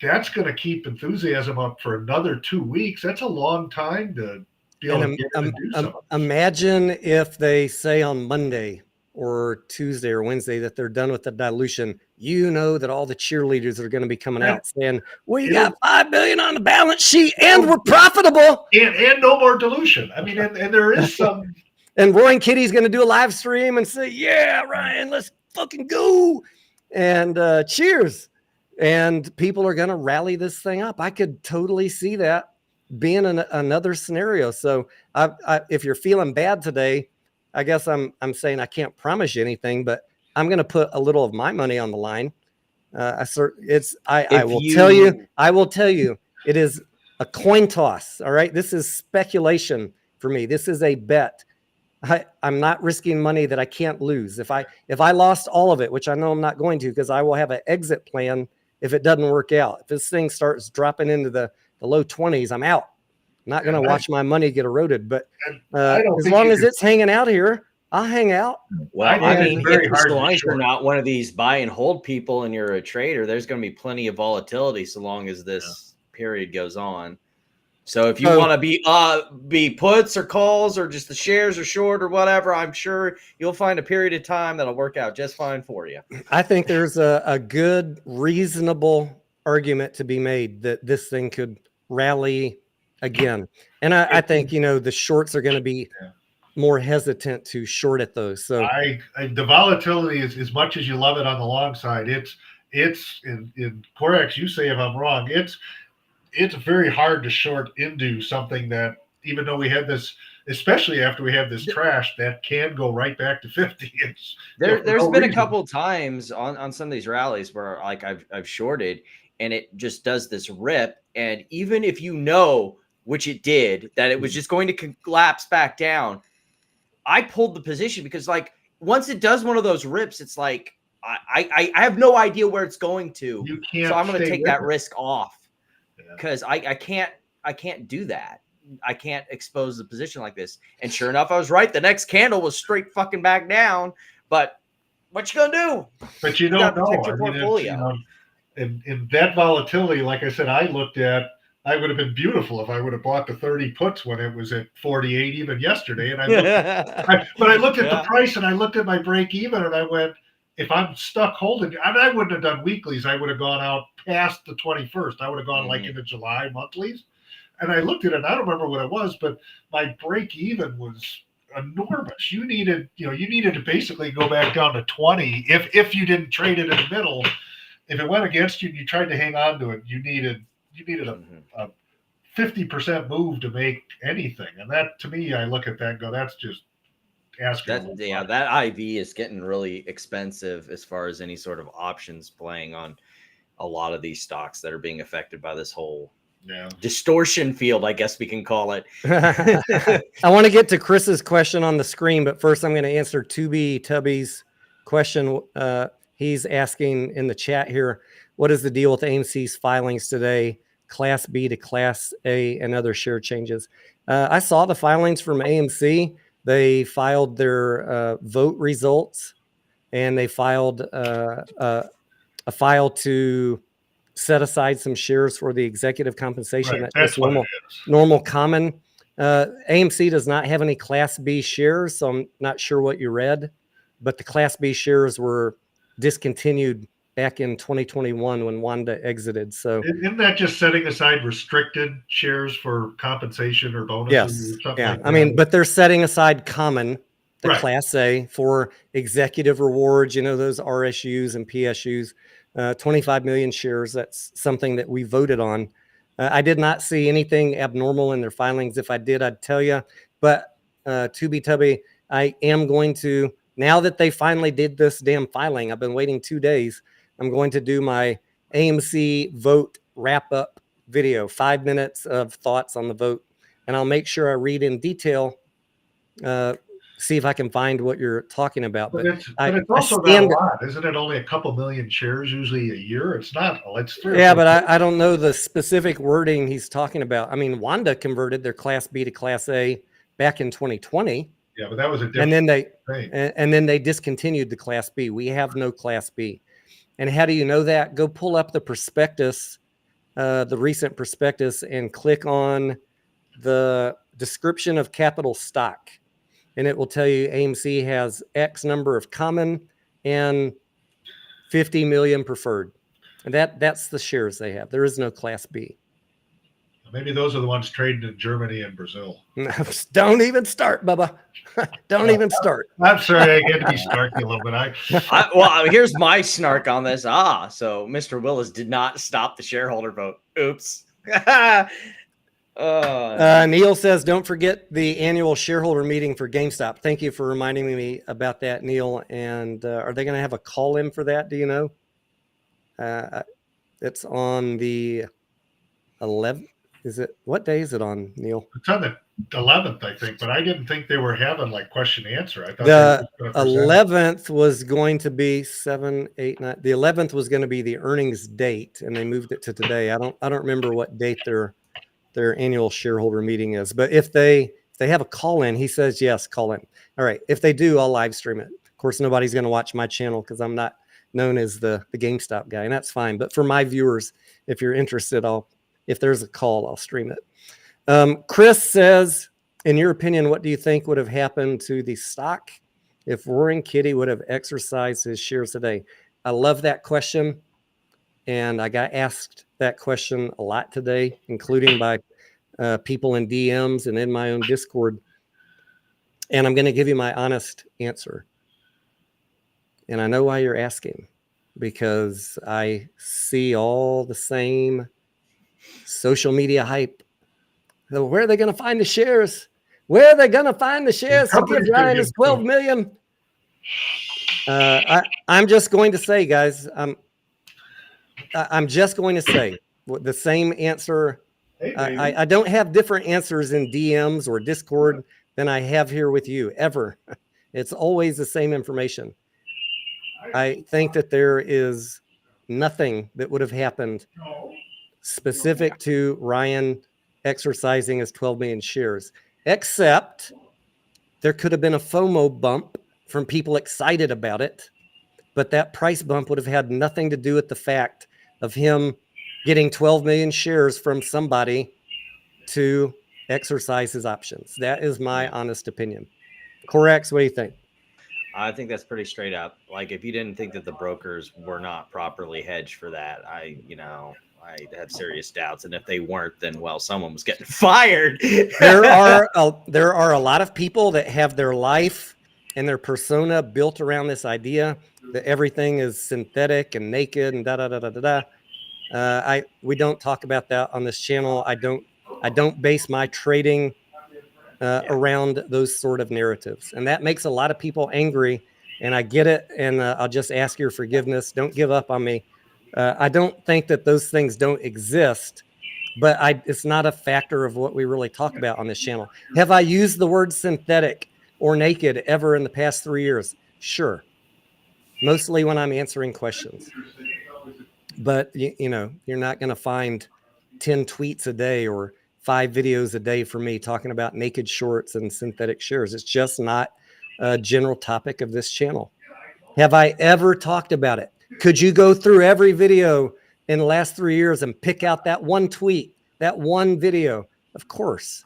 that's going to keep enthusiasm up for another 2 weeks. That's a long time to be able to get in and do something. Imagine if they say on Monday or Tuesday or Wednesday that they're done with the dilution. You know that all the cheerleaders are going to be coming out saying, we got $5 billion on the balance sheet and we're profitable. And no more dilution. I mean, and there is some. And Roy and Kitty's going to do a live stream and say, yeah, Ryan, let's fucking go. And cheers. And people are going to rally this thing up. I could totally see that being another scenario. So if you're feeling bad today, I guess I'm saying I can't promise you anything, but I'm going to put a little of my money on the line. I will tell you, it is a coin toss. All right. This is speculation for me. This is a bet. I'm not risking money that I can't lose. If I lost all of it, which I know I'm not going to, because I will have an exit plan if it doesn't work out. If this thing starts dropping into the low 20s, I'm out. I'm not going to watch my money get eroded. But as long as it's hanging out here, I'll hang out. Well, I mean, as long as you're not one of these buy and hold people and you're a trader, there's going to be plenty of volatility so long as this period goes on. So if you want to be puts or calls or just the shares or short or whatever, I'm sure you'll find a period of time that'll work out just fine for you. I think there's a good, reasonable argument to be made that this thing could rally again. And I think, the shorts are going to be more hesitant to short at those. So the volatility is, as much as you love it on the long side, it's in Corex, you say if I'm wrong, it's very hard to short into something that, even though we had this, especially after we have this trash, that can go right back to 50. There's been a couple times on some of these rallies where like I've shorted and it just does this rip. And even if which it did, that it was just going to collapse back down, I pulled the position because like once it does one of those rips, it's like I have no idea where it's going to. So I'm going to take that risk off. Because I can't do that. I can't expose the position like this. And sure enough, I was right. The next candle was straight fucking back down. But what you gonna do? But you don't know. Protect your portfolio. In that volatility, like I said, I would have been beautiful if I would have bought the 30 puts when it was at 48 even yesterday. And I looked at the price and I looked at my break even and I went, if I'm stuck holding, and I wouldn't have done weeklies. I would have gone out past the 21st. I would have gone like into July monthlies. And I looked at it, and I don't remember what it was, but my break even was enormous. You needed to basically go back down to 20 if you didn't trade it in the middle. If it went against you and you tried to hang on to it, you needed a 50% move to make anything. And that, to me, I look at that and go, that's just asking. That IV is getting really expensive as far as any sort of options playing on a lot of these stocks that are being affected by this whole distortion field, I guess we can call it. I want to get to Chris's question on the screen, but first I'm going to answer Tubby's question. He's asking in the chat here, what is the deal with AMC's filings today, Class B to Class A and other share changes? I saw the filings from AMC. They filed their vote results, and they filed a file to set aside some shares for the executive compensation. Right, that's normal common. AMC does not have any Class B shares, so I'm not sure what you read, but the Class B shares were discontinued back in 2021 when Wanda exited. So isn't that just setting aside restricted shares for compensation or bonuses? Yes. Or something Yeah. like I mean, but they're setting aside common, the Right. Class A, for executive rewards, those RSUs and PSUs, 25 million shares. That's something that we voted on. I did not see anything abnormal in their filings. If I did, I'd tell you. But Tubby, I am going to, now that they finally did this damn filing, I've been waiting 2 days. I'm going to do my AMC vote wrap up video, 5 minutes of thoughts on the vote. And I'll make sure I read in detail, see if I can find what you're talking about. But it's also not a lot. Isn't it only a couple million shares usually a year? It's not. It's 3 or 4. Yeah, but I don't know the specific wording he's talking about. I mean, Wanda converted their Class B to Class A back in 2020. Yeah, but that was a different thing. And then they discontinued the Class B. We have no Class B. And how do you know that? Go pull up the prospectus the recent prospectus and click on the description of capital stock, and it will tell you AMC has X number of common and 50 million preferred. And that's the shares they have. There is no Class B. Maybe those are the ones trading in Germany and Brazil. Don't even start, Bubba. Don't even start. I'm sorry, I get to be snarky a little bit. Well, here's my snark on this. So Mr. Willis did not stop the shareholder vote. Oops. Neil says, don't forget the annual shareholder meeting for GameStop. Thank you for reminding me about that, Neil. And are they going to have a call-in for that? Do you know? It's on the 11th. What day is it on, Neil? It's on the 11th, I think, but I didn't think they were having like question answer. I thought the 11th was going to be 7, 8, 9. The 11th was going to be the earnings date, and they moved it to today. I don't remember what date their annual shareholder meeting is, but if they have a call in, he says yes, call in. All right, if they do, I'll live stream it. Of course, nobody's going to watch my channel because I'm not known as the GameStop guy, and that's fine. But for my viewers, if you're interested, if there's a call, I'll stream it. Chris says, in your opinion, what do you think would have happened to the stock if Roaring Kitty would have exercised his shares today? I love that question. And I got asked that question a lot today, including by people in DMs and in my own Discord. And I'm going to give you my honest answer. And I know why you're asking, because I see all the same social media hype. So where are they going to find the shares? Where are they going to find the shares to give Ryan his 12 million? I'm just going to say, guys, I'm just going to say the same answer. Hey, I don't have different answers in DMs or Discord than I have here with you, ever. It's always the same information. I think that there is nothing that would have happened specific to Ryan exercising his 12 million shares, except there could have been a FOMO bump from people excited about it, but that price bump would have had nothing to do with the fact of him getting 12 million shares from somebody to exercise his options. That is my honest opinion. Correct. What do you think? I think that's pretty straight up. Like, if you didn't think that the brokers were not properly hedged for that, I have serious doubts. And if they weren't, then, well, someone was getting fired. There are a lot of people that have their life and their persona built around this idea that everything is synthetic and naked and we don't talk about that on this channel. I don't base my trading around those sort of narratives, and that makes a lot of people angry, and I get it, and I'll just ask your forgiveness. Don't give up on me. I don't think that those things don't exist, but it's not a factor of what we really talk about on this channel. Have I used the word synthetic or naked ever in the past 3 years? Sure. Mostly when I'm answering questions. But, you're not going to find 10 tweets a day or 5 videos a day for me talking about naked shorts and synthetic shares. It's just not a general topic of this channel. Have I ever talked about it? Could you go through every video in the last 3 years and pick out that one tweet, that one video? Of course.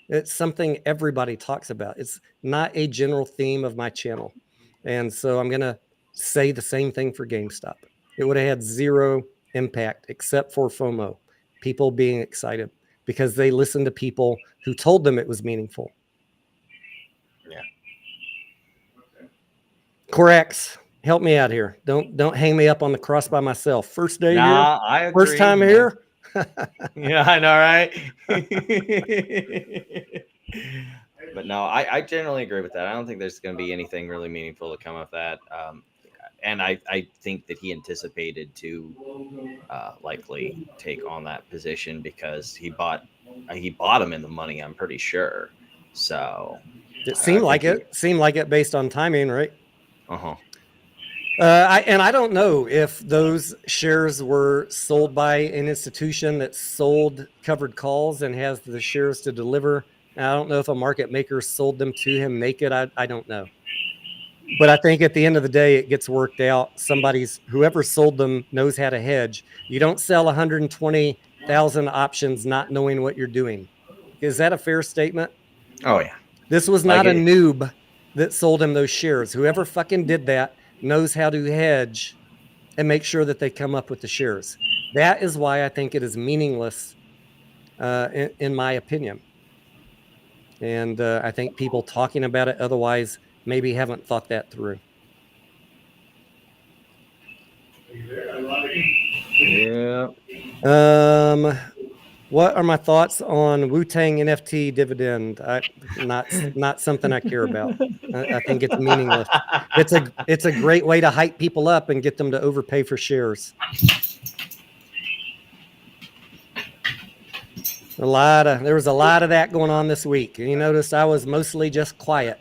It's something everybody talks about. It's not a general theme of my channel. And so I'm going to say the same thing for GameStop. It would have had zero impact except for FOMO, people being excited because they listened to people who told them it was meaningful. Yeah. Corrects. Help me out here. Don't hang me up on the cross by myself. First day here. I agree, first time here. Yeah, I know, right? But no, I generally agree with that. I don't think there's going to be anything really meaningful to come of that. And I think that he anticipated to likely take on that position because he bought him in the money, I'm pretty sure. So it seemed like it based on timing, right? Uh-huh. I don't know if those shares were sold by an institution that sold covered calls and has the shares to deliver. I don't know if a market maker sold them to him naked. I don't know. But I think at the end of the day, it gets worked out. Whoever sold them knows how to hedge. You don't sell 120,000 options not knowing what you're doing. Is that a fair statement? Oh yeah. This was not a noob that sold him those shares. Whoever fucking did that knows how to hedge and make sure that they come up with the shares. That is why I think it is meaningless, in my opinion. And I think people talking about it otherwise maybe haven't thought that through. Yeah. What are my thoughts on Wu-Tang NFT dividend? Not something I care about. I think it's meaningless. It's a great way to hype people up and get them to overpay for shares. There was a lot of that going on this week. And you notice I was mostly just quiet.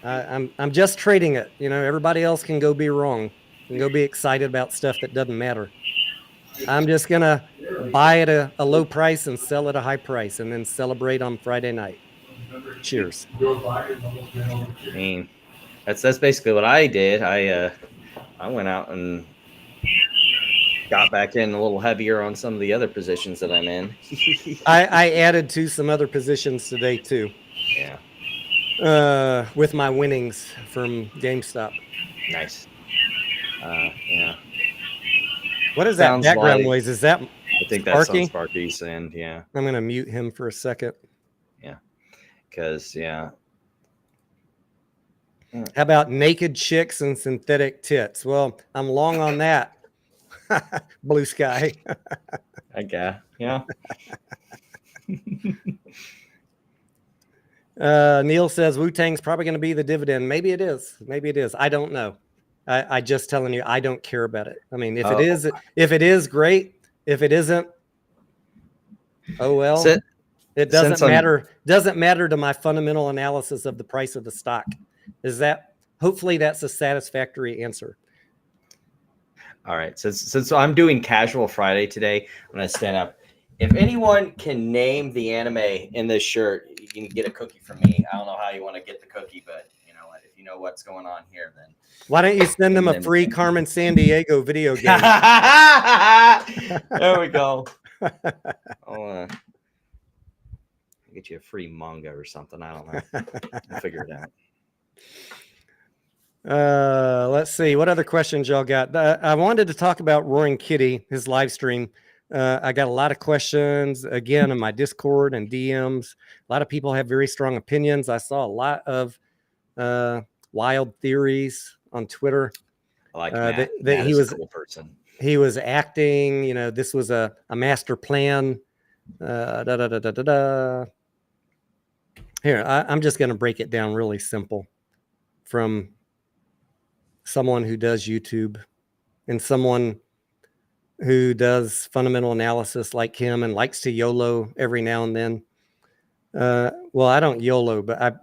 I'm just trading it. Everybody else can go be wrong and go be excited about stuff that doesn't matter. I'm just gonna buy at a low price and sell at a high price, and then celebrate on Friday night. Cheers. I mean, that's basically what I did. I went out and got back in a little heavier on some of the other positions that I'm in. I added to some other positions today too. Yeah. With my winnings from GameStop. Nice. Yeah. What is that background noise? Is that I think that's on Sparky's end, yeah. I'm going to mute him for a second. Yeah. Because, yeah. How about naked chicks and synthetic tits? Well, I'm long on that. Blue sky. I guess, yeah. Neil says Wu-Tang's probably going to be the dividend. Maybe it is. I don't know. I just telling you, I don't care about it. I mean, if it is great. If it isn't, oh well. It doesn't matter. Doesn't matter to my fundamental analysis of the price of the stock. Hopefully that's a satisfactory answer. All right. Since I'm doing casual Friday today, I'm going to stand up. If anyone can name the anime in this shirt, you can get a cookie from me. I don't know how you want to get the cookie, but you know what? If you know what's going on here, then why don't you send them a free Carmen Sandiego video game? There we go. I'll get you a free manga or something. I don't know. I'll figure it out. Let's see. What other questions y'all got? I wanted to talk about Roaring Kitty, his live stream. I got a lot of questions again in my Discord and DMs. A lot of people have very strong opinions. I saw a lot of wild theories on Twitter. I like that he was a cool person. He was acting. This was a master plan. Here, I'm just going to break it down really simple from someone who does YouTube and someone who does fundamental analysis like him and likes to YOLO every now and then. Well, I don't YOLO, but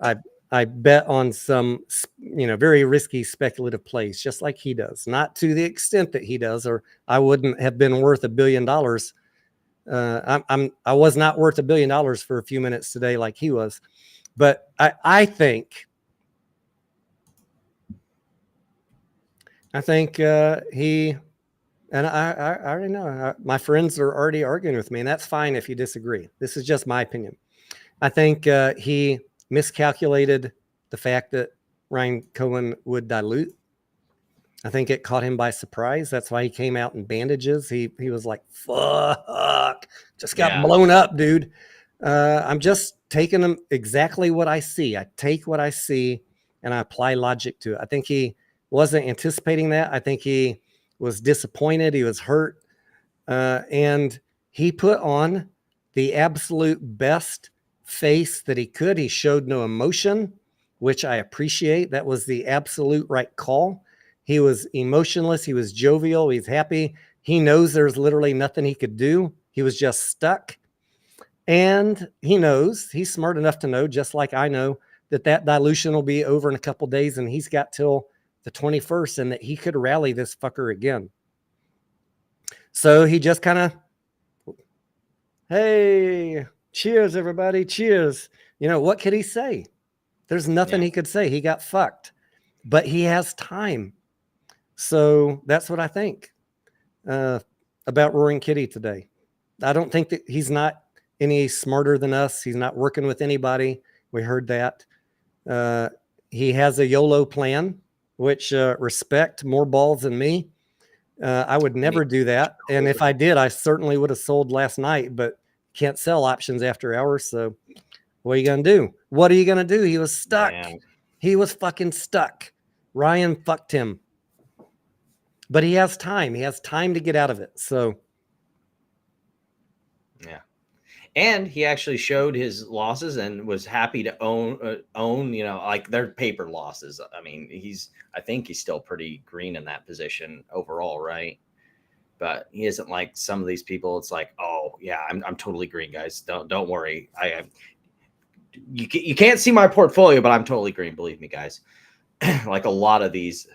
I bet on some, very risky speculative plays, just like he does. Not to the extent that he does, or I wouldn't have been worth $1 billion. I was not worth $1 billion for a few minutes today, like he was. But I think he. And I already know. My friends are already arguing with me, and that's fine if you disagree. This is just my opinion. I think he miscalculated the fact that Ryan Cohen would dilute. I think it caught him by surprise. That's why he came out in bandages. He was like, fuck, just got blown up, dude. I'm just taking them exactly what I see. I take what I see, and I apply logic to it. I think he wasn't anticipating that. I think he was disappointed. He was hurt. And he put on the absolute best face that he could. He showed no emotion, which I appreciate. That was the absolute right call. He was emotionless. He was jovial. He's happy. He knows there's literally nothing he could do. He was just stuck. And he knows, he's smart enough to know, just like I know, that dilution will be over in a couple days, and he's got till the 21st, and that he could rally this fucker again. So he just kind of, hey, cheers, everybody, cheers. What could he say? There's nothing he could say. He got fucked, but he has time. So that's what I think about Roaring Kitty today. I don't think that he's not any smarter than us. He's not working with anybody. We heard that. He has a YOLO plan, which respect more balls than me. I would never do that. And if I did, I certainly would have sold last night, but can't sell options after hours. So what are you going to do? What are you going to do? He was stuck. Man. He was fucking stuck. Ryan fucked him. But he has time. He has time to get out of it. So. Yeah. And he actually showed his losses and was happy to own, you know, like their paper losses. I mean, I think he's still pretty green in that position overall, right? But he isn't like some of these people. It's like, oh yeah, I'm totally green, guys. Don't worry. You can't see my portfolio, but I'm totally green. Believe me, guys. Like a lot of these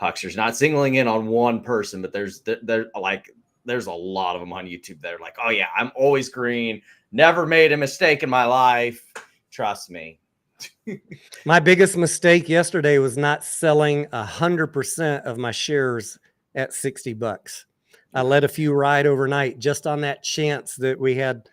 hucksters, not singling in on one person, but there's a lot of them on YouTube that are like, oh yeah, I'm always green. Never made a mistake in my life. Trust me. My biggest mistake yesterday was not selling 100% of my shares at $60. I let a few ride overnight just on that chance that we had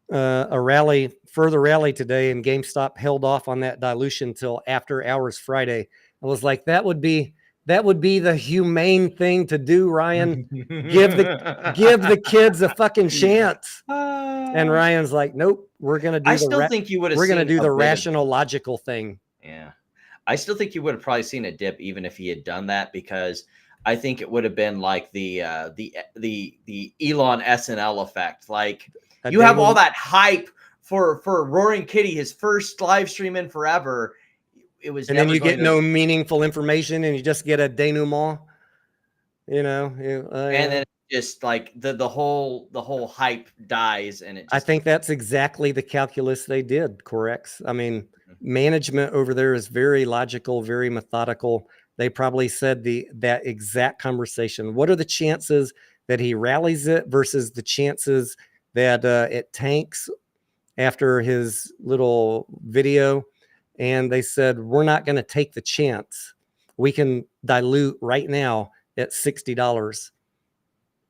a further rally today, and GameStop held off on that dilution till after hours Friday. I was like, that would be the humane thing to do, Ryan. Give the kids a fucking chance. And Ryan's like, nope, we're gonna do. We're gonna do the rational, logical thing. Yeah, I still think you would have probably seen a dip even if he had done that, because I think it would have been like the Elon SNL effect. Like you have all that hype for Roaring Kitty, his first live stream in forever. It was, and then you get no meaningful information, and you just get a denouement. You know, and then just like the whole hype dies, and it. I think that's exactly the calculus they did. Correct. I mean, management over there is very logical, very methodical. They probably said that exact conversation. What are the chances that he rallies it versus the chances that it tanks after his little video? And they said, we're not going to take the chance. We can dilute right now at $60.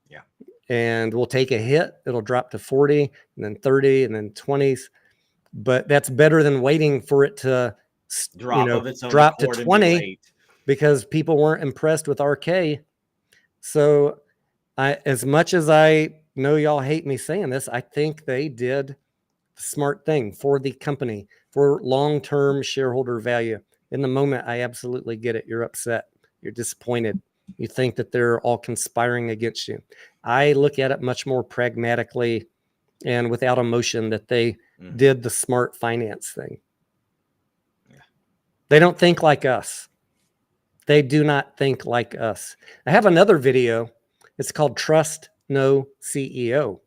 Yeah. And we'll take a hit. It'll drop to 40 and then 30 and then 20s. But that's better than waiting for it to drop to 20 because people weren't impressed with RK. So as much as I know y'all hate me saying this, I think they did the smart thing for the company, for long-term shareholder value. In the moment, I absolutely get it. You're upset. You're disappointed. You think that they're all conspiring against you. I look at it much more pragmatically and without emotion, that they did the smart finance thing. Yeah. They don't think like us. They do not think like us. I have another video. It's called Trust No CEO.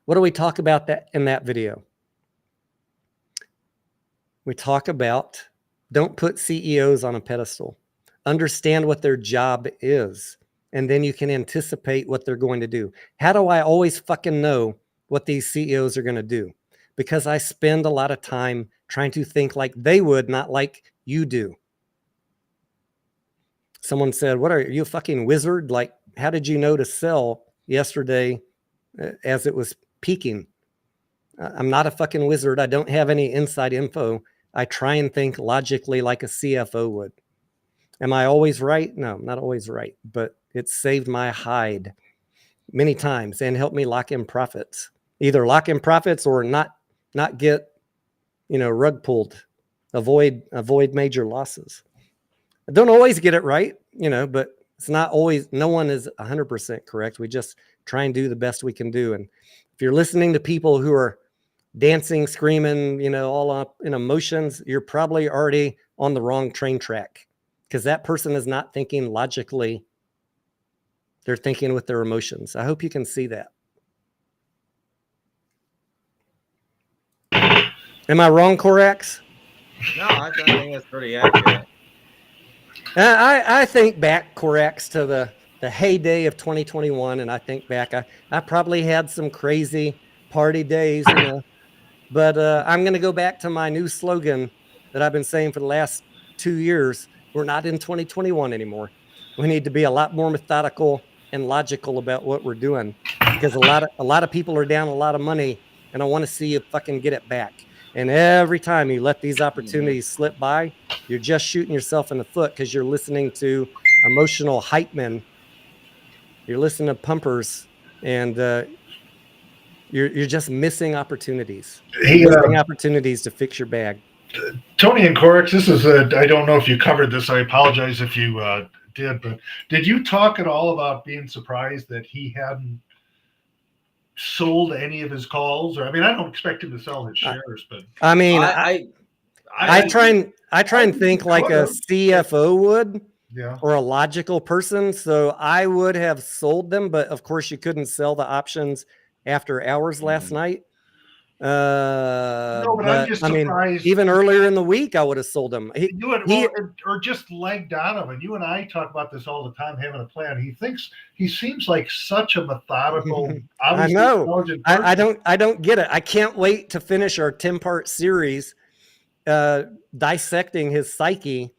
What do we talk about that in that video? We talk about don't put CEOs on a pedestal. Understand what their job is, and then you can anticipate what they're going to do. How do I always fucking know what these CEOs are going to do? Because I spend a lot of time trying to think like they would, not like you do. Someone said, what are you, a fucking wizard? Like, how did you know to sell yesterday as it was peaking? I'm not a fucking wizard. I don't have any inside info. I try and think logically like a CFO would. Am I always right? No, I'm not always right, but it saved my hide many times and helped me lock in profits. Either lock in profits or not get, rug pulled, avoid major losses. I don't always get it right, but it's not always, no one is 100% correct. We just try and do the best we can do. And if you're listening to people who are dancing, screaming, all up in emotions, you're probably already on the wrong train track, because that person is not thinking logically. They're thinking with their emotions. I hope you can see that. Am I wrong, Corax? No, I think that's pretty accurate. I think back, Corax, to the heyday of 2021, and I think back, I probably had some crazy party days, but I'm going to go back to my new slogan, that I've been saying for the last 2 years. We're not in 2021 anymore. We need to be a lot more methodical and logical about what we're doing, because a lot of people are down a lot of money, and I want to see you fucking get it back. And every time you let these opportunities slip by, you're just shooting yourself in the foot, because you're listening to emotional hype men. You're listening to pumpers, and you're just missing opportunities. Missing opportunities to fix your bag. Tony and Corix, this is I don't know if you covered this. I apologize if you did, but did you talk at all about being surprised that he hadn't sold any of his calls? Or I mean, I don't expect him to sell his shares, but I mean, I try and think like a CFO would, or a logical person. So I would have sold them, but of course you couldn't sell the options after hours last night. No, but I'm just surprised. Even earlier in the week, I would have sold them. Or just lagged out of it. You and I talk about this all the time, having a plan. He seems like such a methodical. I know. I don't get it. I can't wait to finish our 10-part series, dissecting his psyche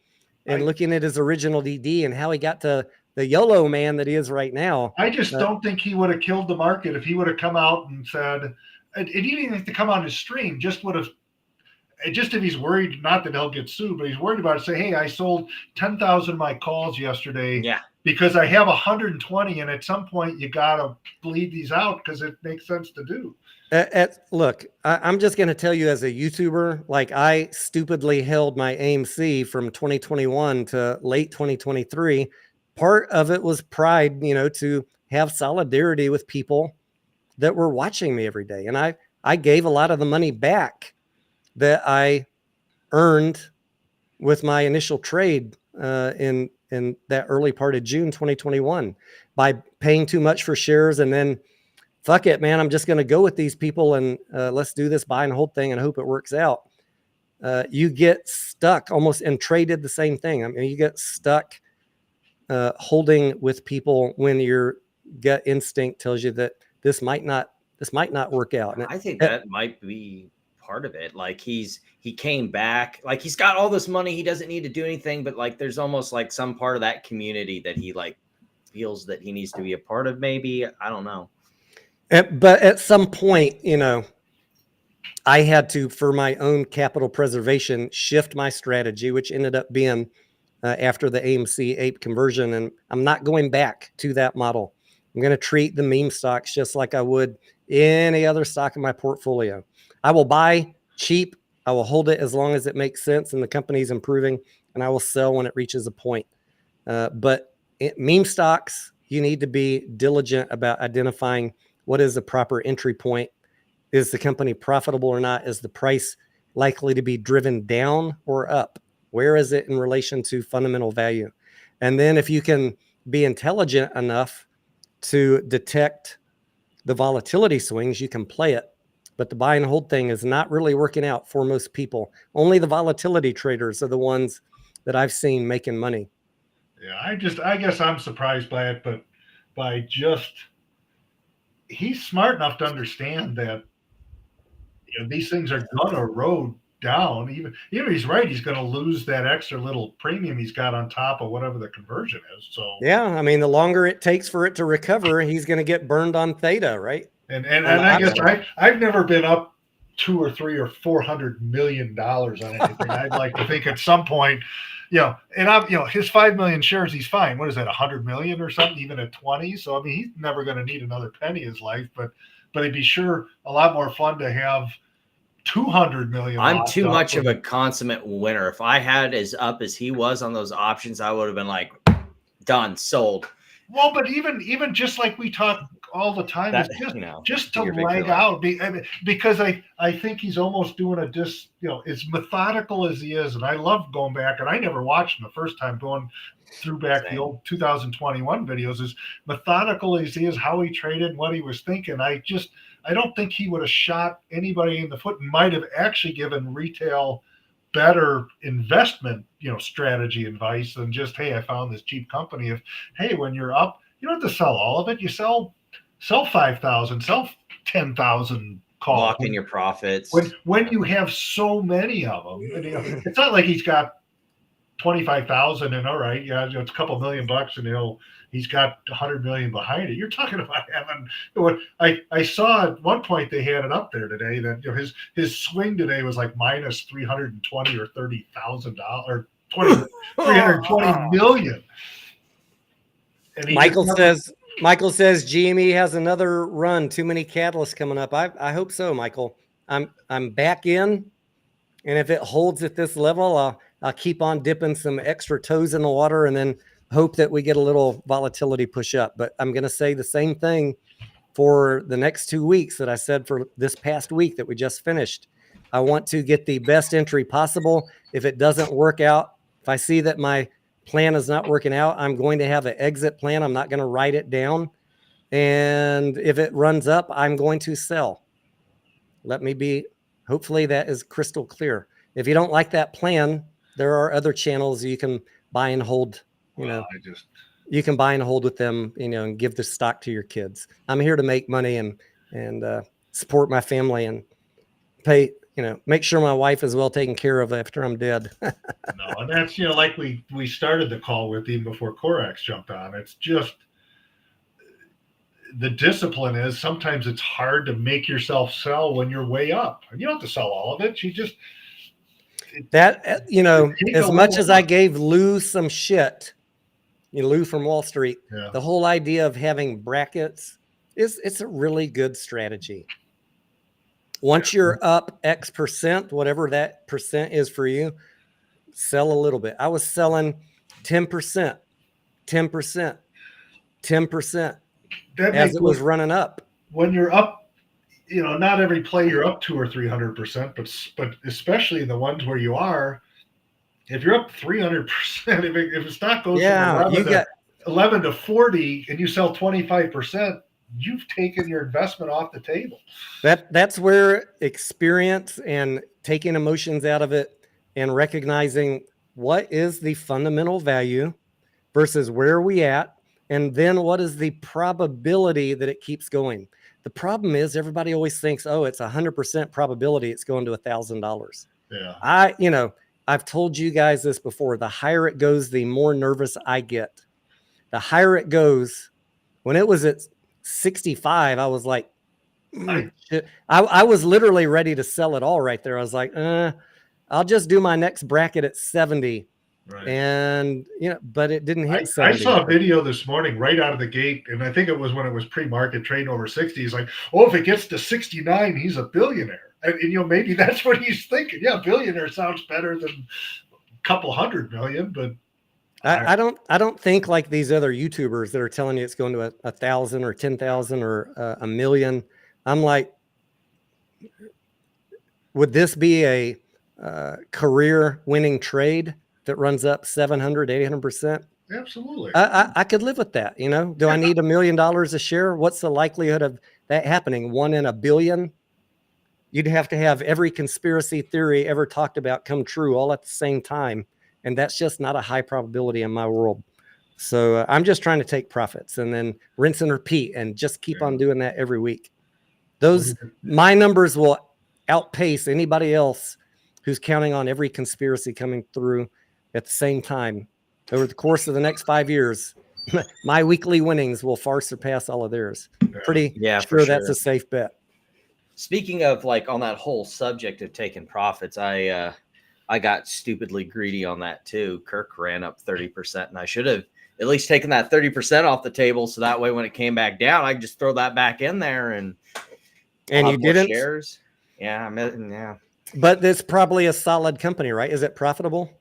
and looking at his original DD and how he got to the YOLO man that he is right now. I just don't think he would have killed the market if he would have come out and said. It didn't even have to come on his stream. Just if he's worried, not that he'll get sued, but he's worried about it. Say, hey, I sold 10,000 of my calls yesterday. Yeah. Because I have 120, and at some point you gotta bleed these out because it makes sense to do. Look, I'm just going to tell you as a YouTuber, like I stupidly held my AMC from 2021 to late 2023. Part of it was pride, to have solidarity with people that were watching me every day. And I gave a lot of the money back that I earned with my initial trade in that early part of June 2021 by paying too much for shares. And then fuck it, man, I'm just going to go with these people and let's do this buy and hold thing and hope it works out. You get stuck almost, and traded the same thing. I mean, you get stuck holding with people when your gut instinct tells you that this might not work out. And I think that might be part of it. Like he came back, like he's got all this money, he doesn't need to do anything, but like there's almost like some part of that community that he like feels that he needs to be a part of. Maybe, I don't know. But at some point, I had to, for my own capital preservation, shift my strategy, which ended up being after the AMC ape conversion, and I'm not going back to that model. I'm going to treat the meme stocks just like I would any other stock in my portfolio. I will buy cheap. I will hold it as long as it makes sense and the company's improving, and I will sell when it reaches a point. But meme stocks, you need to be diligent about identifying what is the proper entry point. Is the company profitable or not? Is the price likely to be driven down or up? Where is it in relation to fundamental value? And then if you can be intelligent enough to detect the volatility swings, you can play it. But the buy and hold thing is not really working out for most people. Only the volatility traders are the ones that I've seen making money. Yeah, I guess I'm surprised by it, but he's smart enough to understand that these things are gonna erode down. Even if he's right, he's going to lose that extra little premium he's got on top of whatever the conversion is. So yeah, I mean, the longer it takes for it to recover, he's going to get burned on theta, right? And I guess I've never been up $200 or $300 or $400 million on anything. I'd like to think at some point, and his 5 million shares, he's fine. What is that, 100 million or something, even at 20? So I mean, he's never going to need another penny in his life, but it'd be sure a lot more fun to have 200 million. I'm too much of a consummate winner. If I had as up as he was on those options, I would have been like, done, sold. Well, but even just like we talk all the time, just to lag out, because I think he's almost doing as methodical as he is, and I love going back, and I never watched him the first time, going through back the old 2021 videos, as methodical as he is, how he traded and what he was thinking. I don't think he would have shot anybody in the foot, and might have actually given retail better investment, strategy advice than just, hey, I found this cheap company. When you're up, you don't have to sell all of it. You sell 5,000, sell 10,000 call. Lock in your profits. When you have so many of them, and, it's not like he's got 25,000 and all right, yeah, it's a couple $1,000,000 and he's got 100 million behind it. You're talking about having what I saw at one point they had it up there today that his swing today was like minus 320 or $30,000 or 320 million. And Michael says GME has another run. Too many catalysts coming up. I hope so, Michael. I'm back in, and if it holds at this level, I'll keep on dipping some extra toes in the water and then hope that we get a little volatility push up. But I'm going to say the same thing for the next 2 weeks that I said for this past week that we just finished. I want to get the best entry possible. If it doesn't work out, if I see that my plan is not working out, I'm going to have an exit plan. I'm not going to write it down. And if it runs up, I'm going to sell. Hopefully that is crystal clear. If you don't like that plan, there are other channels you can buy and hold. You can buy and hold with them, and give the stock to your kids. I'm here to make money and support my family and pay, make sure my wife is well taken care of after I'm dead. No, and that's, like we started the call with even before Corax jumped on. It's just the discipline is sometimes it's hard to make yourself sell when you're way up. And you don't have to sell all of it. You just as much as I gave Lou some shit, Lou from Wall Street, the whole idea of having brackets it's a really good strategy. Once you're up X percent, whatever that percent is for you, sell a little bit. I was selling 10%, 10%, 10% as it was running up. When you're up, not every play you're up 200 or 300%, but especially in the ones where you are, if you're up 300%, if the stock goes from 11 to 40 and you sell 25%, you've taken your investment off the table. That's where experience and taking emotions out of it and recognizing what is the fundamental value versus where are we at, and then what is the probability that it keeps going. The problem is everybody always thinks, it's 100% probability it's going to $1,000. Yeah. I've told you guys this before. The higher it goes, the more nervous I get. The higher it goes. When it was at 65, I was like, I was literally ready to sell it all right there. I was like, I'll just do my next bracket at 70. Right. And, but it didn't hit 70. I saw a video this morning right out of the gate, and I think it was when it was pre-market trading over 60. He's like, if it gets to 69, he's a billionaire. And maybe that's what he's thinking. Yeah, billionaire sounds better than a couple 100 million, but I don't think like these other YouTubers that are telling you it's going to 1,000 or 10,000 or a million. I'm like, would this be a career winning trade that runs up 700, 800%? Absolutely. I could live with that. Do I need $1 million a share? What's the likelihood of that happening? 1 in a billion? You'd have to have every conspiracy theory ever talked about come true all at the same time. And that's just not a high probability in my world. So I'm just trying to take profits and then rinse and repeat and just keep on doing that every week. My numbers will outpace anybody else who's counting on every conspiracy coming through at the same time. Over the course of the next 5 years, my weekly winnings will far surpass all of theirs. Pretty sure that's a safe bet. Speaking of on that whole subject of taking profits, I got stupidly greedy on that too. Kirk ran up 30%, and I should have at least taken that 30% off the table, so that way when it came back down, I could just throw that back in there and you didn't. Shares. Yeah. But it's probably a solid company, right? Is it profitable?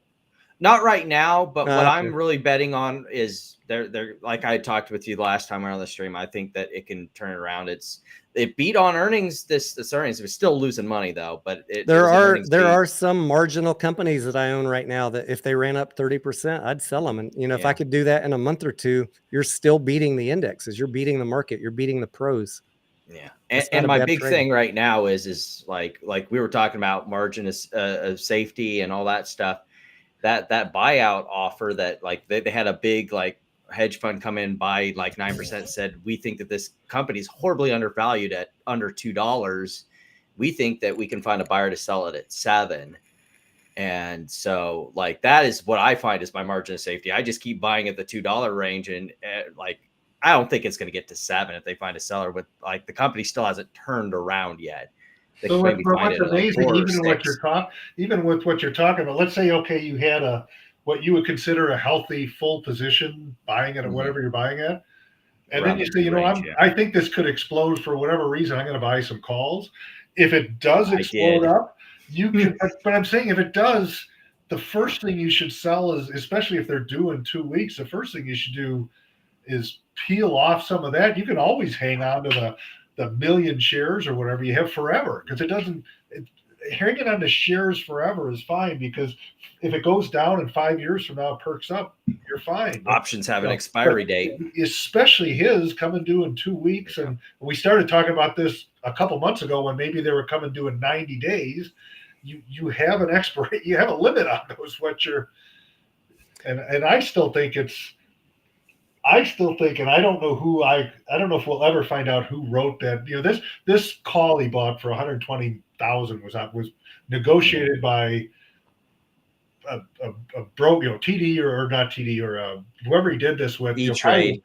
Not right now, but what I'm really betting on is they're like I talked with you last time we were on the stream. I think that it can turn around. It beat on earnings this earnings. It's still losing money though, but there are some marginal companies that I own right now that if they ran up 30%, I'd sell them. And if I could do that in a month or two, you're still beating the indexes. You're beating the market. You're beating the pros. Yeah. And my big thing right now is like we were talking about margin of safety and all that stuff. That buyout offer that they had a big hedge fund come in, buy 9%, said we think that this company is horribly undervalued at under $2, we think that we can find a buyer to sell it at 7. And so like, that is what I find is my margin of safety. I just keep buying at the $2 range. And like, I don't think it's going to get to 7 if they find a seller, but like the company still hasn't turned around yet. They So maybe find what's it at like amazing, 4 or even with 6. what you're talking about, let's say, okay, you had what you would consider a healthy full position buying it at whatever you're buying at. And Around then you the say, range, I think this could explode for whatever reason. I'm going to buy some calls. If it does explode up, you can, but I'm saying if it does, the first thing you should sell is, especially if they're due in 2 weeks, the first thing you should do is peel off some of that. You can always hang on to the million shares or whatever you have forever, because hanging on to shares forever is fine, because if it goes down and 5 years from now it perks up, you're fine. Options have an expiry date, especially his coming due in 2 weeks. And we started talking about this a couple months ago when maybe they were coming due in 90 days. You have an expiration, you have a limit on those. And I still think, and I don't know I don't know if we'll ever find out who wrote that. This call he bought for 120,000 was negotiated by a broke, TD or not TD or whoever he did this with. E-Trade.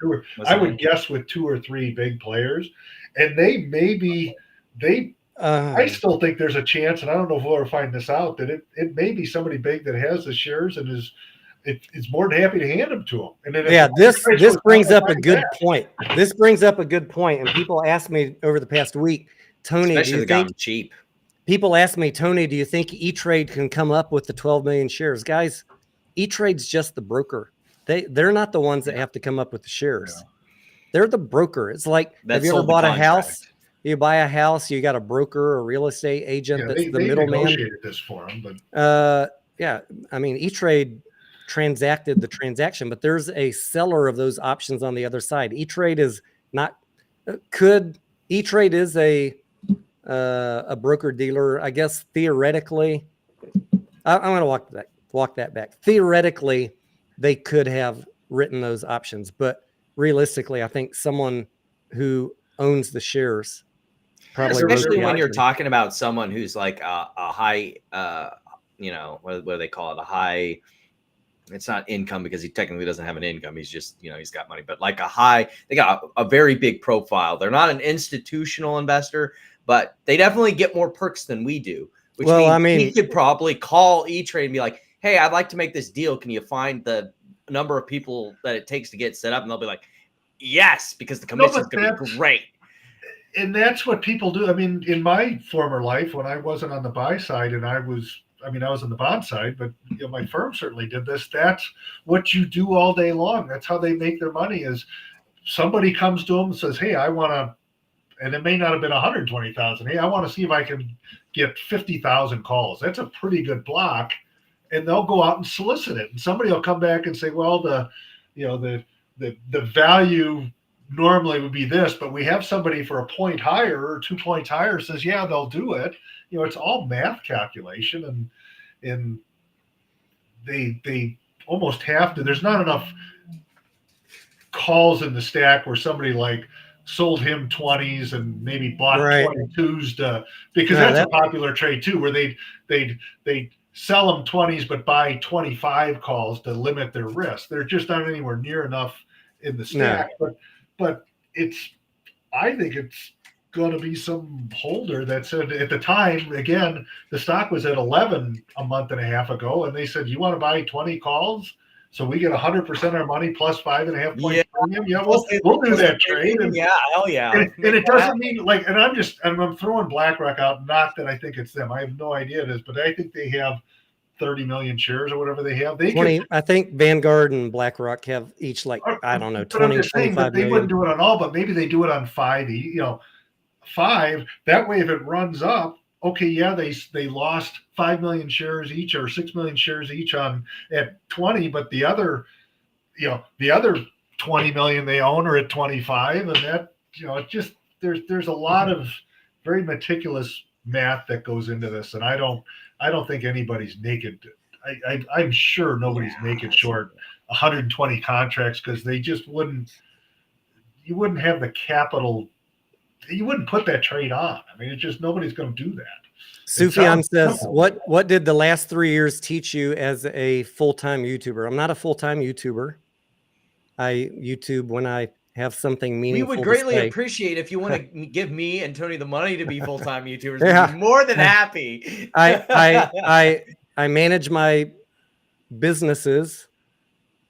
I would guess with 2 or 3 big players, and I still think there's a chance, and I don't know if we'll ever find this out, that it may be somebody big that has the shares and is more than happy to hand them to them. And then this brings up a good point. This brings up a good point, and people ask me over the past week, Tony, especially do you think cheap? People ask me, Tony, do you think E-Trade can come up with the 12 million shares? Guys, E-Trade's just the broker. They're not the ones that have to come up with the shares. Yeah. They're the broker. It's like, have you ever bought a house? You buy a house, you got a broker or real estate agent that's the middleman. They negotiated this for them, but yeah, I mean, E-Trade transacted the transaction, but there's a seller of those options on the other side. E-Trade is not. E-Trade is a broker dealer, I guess. Theoretically, I'm going to walk that back. Theoretically, they could have written those options, but realistically, I think someone who owns the shares probably, especially when you're talking about someone who's like a high, what do they call it? A high. It's not income, because he technically doesn't have an income. He's just, he's got money, but like they got a very big profile. They're not an institutional investor, but they definitely get more perks than we do, which means he could probably call E-Trade and be like, hey, I'd like to make this deal. Can you find the number of people that it takes to get set up? And they'll be like, yes, because the commission's going to be great. And that's what people do. I mean, in my former life, when I wasn't on the buy side and I was on the bond side, but my firm certainly did this. That's what you do all day long. That's how they make their money, is somebody comes to them and says, hey, I want to, and it may not have been 120,000. Hey, I want to see if I can get 50,000 calls. That's a pretty good block. And they'll go out and solicit it. And somebody will come back and say, well, the value normally would be this, but we have somebody for a point higher or 2 points higher says, yeah, they'll do it. It's all math calculation, and they almost have to. There's not enough calls in the stack where somebody like sold him 20s and maybe bought 22s because that's a popular trade too, where they sell them 20s but buy 25 calls to limit their risk. They're just not anywhere near enough in the stack. No. But I think it's going to be some holder that said, at the time, again, the stock was at 11 a month and a half ago, and they said, you want to buy 20 calls so we get 100% of our money plus 5.5 points premium? Yeah, we'll do that trade. And, hell yeah. And it doesn't mean like, and I'm throwing BlackRock out, not that I think it's them. I have no idea it is, but I think they have 30 million shares or whatever they have. 20, I think Vanguard and BlackRock have each like, I don't know, 20, 25 they wouldn't do it on all, but maybe they do it on 5. 5. That way, if it runs up, okay, yeah, they lost 5 million shares each or 6 million shares each at 20, but the other 20 million they own are at 25, and that it just there's a lot of very meticulous math that goes into this, and I don't think anybody's naked. I'm sure nobody's naked short 120 contracts, because they just wouldn't. You wouldn't have the capital you wouldn't put that trade on. I mean, it's just nobody's going to do that. Sufyan says, what did the last 3 years teach you as a full-time YouTuber? I'm not a full-time YouTuber. I YouTube when I have something meaningful. We would greatly appreciate if you want to give me and Tony the money to be full-time YouTubers. Yeah. We'd be more than happy. I manage my businesses.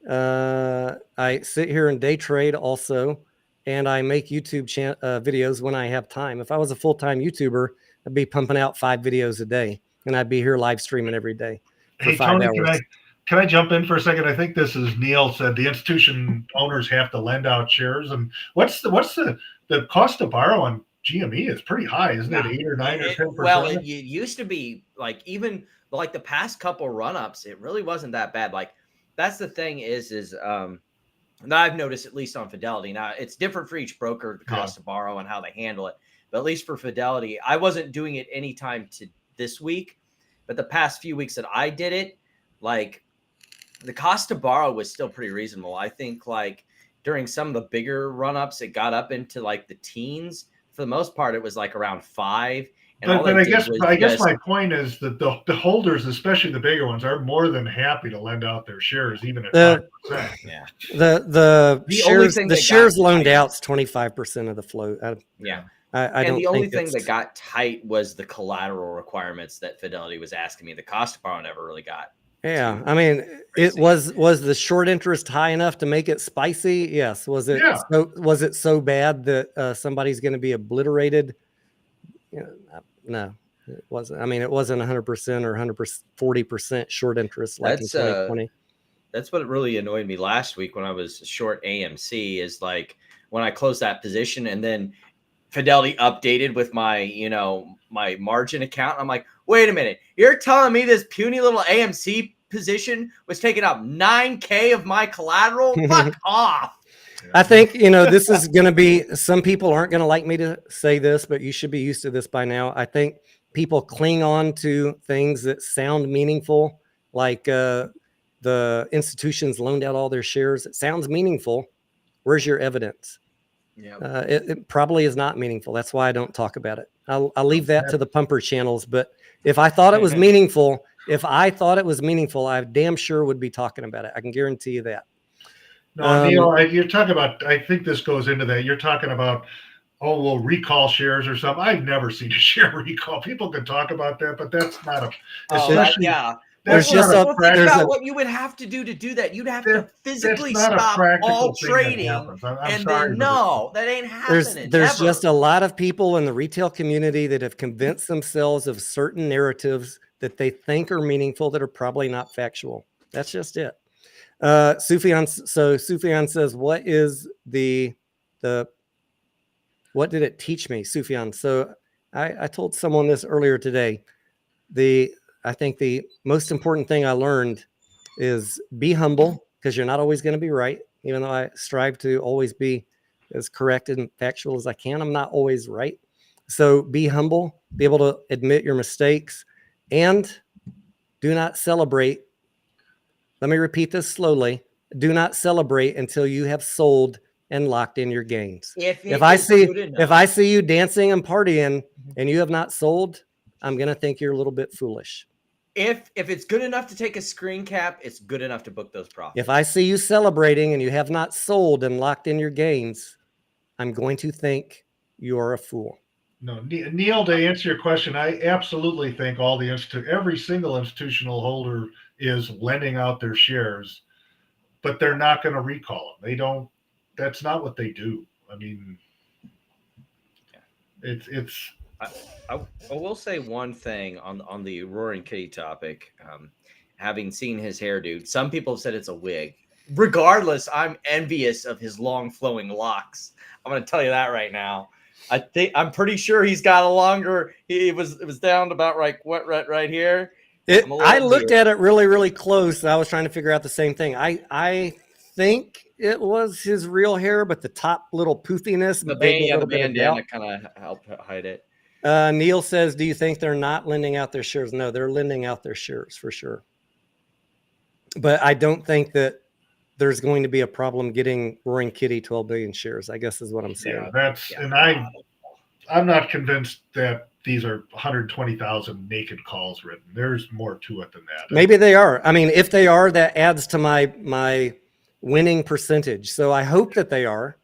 I sit here and day trade also, and I make YouTube videos when I have time. If I was a full-time YouTuber, I'd be pumping out 5 videos a day, and I'd be here live streaming every day for 5 hours. Tony, can I jump in for a second? I think this is Neil said the institution owners have to lend out shares. And what's the cost to borrow on GME is pretty high, isn't it? 8 or 9 or 10%? Well, it used to be like, even like the past couple run-ups, it really wasn't that bad. Like, that's the thing is now I've noticed, at least on Fidelity, now it's different for each broker, the cost to borrow and how they handle it. But at least for Fidelity, I wasn't doing it anytime to this week, but the past few weeks that I did it, like, the cost to borrow was still pretty reasonable. I think like during some of the bigger run-ups, it got up into like the teens. For the most part, it was like around 5. And but I guess my point is that the holders, especially the bigger ones, are more than happy to lend out their shares, even at 5%. Yeah. The shares loaned out is 25% of the float. The only thing that got tight was the collateral requirements that Fidelity was asking me. The cost to borrow never really got. Yeah, I mean, it was the short interest high enough to make it spicy? Yes. Was it? Yeah. Was it so bad that somebody's going to be obliterated? No, it wasn't. I mean, it wasn't 100% or 140% short interest like in 2020. That's what really annoyed me last week when I was short AMC, is like when I closed that position and then Fidelity updated with my, my margin account. I'm like, wait a minute, you're telling me this puny little AMC position was taking up 9K of my collateral? Fuck off. I think, this is going to be, some people aren't going to like me to say this, but you should be used to this by now. I think people cling on to things that sound meaningful, like the institutions loaned out all their shares. It sounds meaningful. Where's your evidence? Yeah, it probably is not meaningful. That's why I don't talk about it. I'll leave that to the pumper channels. But if I thought it was meaningful, I damn sure would be talking about it. I can guarantee you that. No, Neil, you're talking about, I think this goes into that. You're talking about, we'll recall shares or something. I've never seen a share recall. People can talk about that, but that's not a, Think about what you would have to do that. You'd have to physically stop all trading. That ain't happening. There's just a lot of people in the retail community that have convinced themselves of certain narratives that they think are meaningful that are probably not factual. That's just it. Sufyan says, what is what did it teach me, Sufyan? So I told someone this earlier today. I think the most important thing I learned is be humble, because you're not always going to be right. Even though I strive to always be as correct and factual as I can, I'm not always right. So be humble, be able to admit your mistakes, and do not celebrate. Let me repeat this slowly. Do not celebrate until you have sold and locked in your gains. If I see you dancing and partying and you have not sold, I'm going to think you're a little bit foolish. If it's good enough to take a screen cap, it's good enough to book those profits. If I see you celebrating and you have not sold and locked in your gains, I'm going to think you're a fool. No, Neil, to answer your question, I absolutely think every single institutional holder is lending out their shares, but they're not going to recall them. They don't. That's not what they do. I mean, it's. I will say one thing on the Roaring Kitty topic. Having seen his hairdo, some people have said it's a wig. Regardless, I'm envious of his long flowing locks. I'm going to tell you that right now. I'm pretty sure he's got a longer. It was down to about right here. I looked at it really, really close. I was trying to figure out the same thing. I think it was his real hair, but the top little poofiness, the bandana kind of helped hide it. Neil says, do you think they're not lending out their shares? No, they're lending out their shares for sure. But I don't think that there's going to be a problem getting Roaring Kitty 12 billion shares, I guess is what I'm saying. Yeah, I'm not convinced that these are 120,000 naked calls written. There's more to it than that. Maybe they are. I mean, if they are, that adds to my winning percentage. So I hope that they are,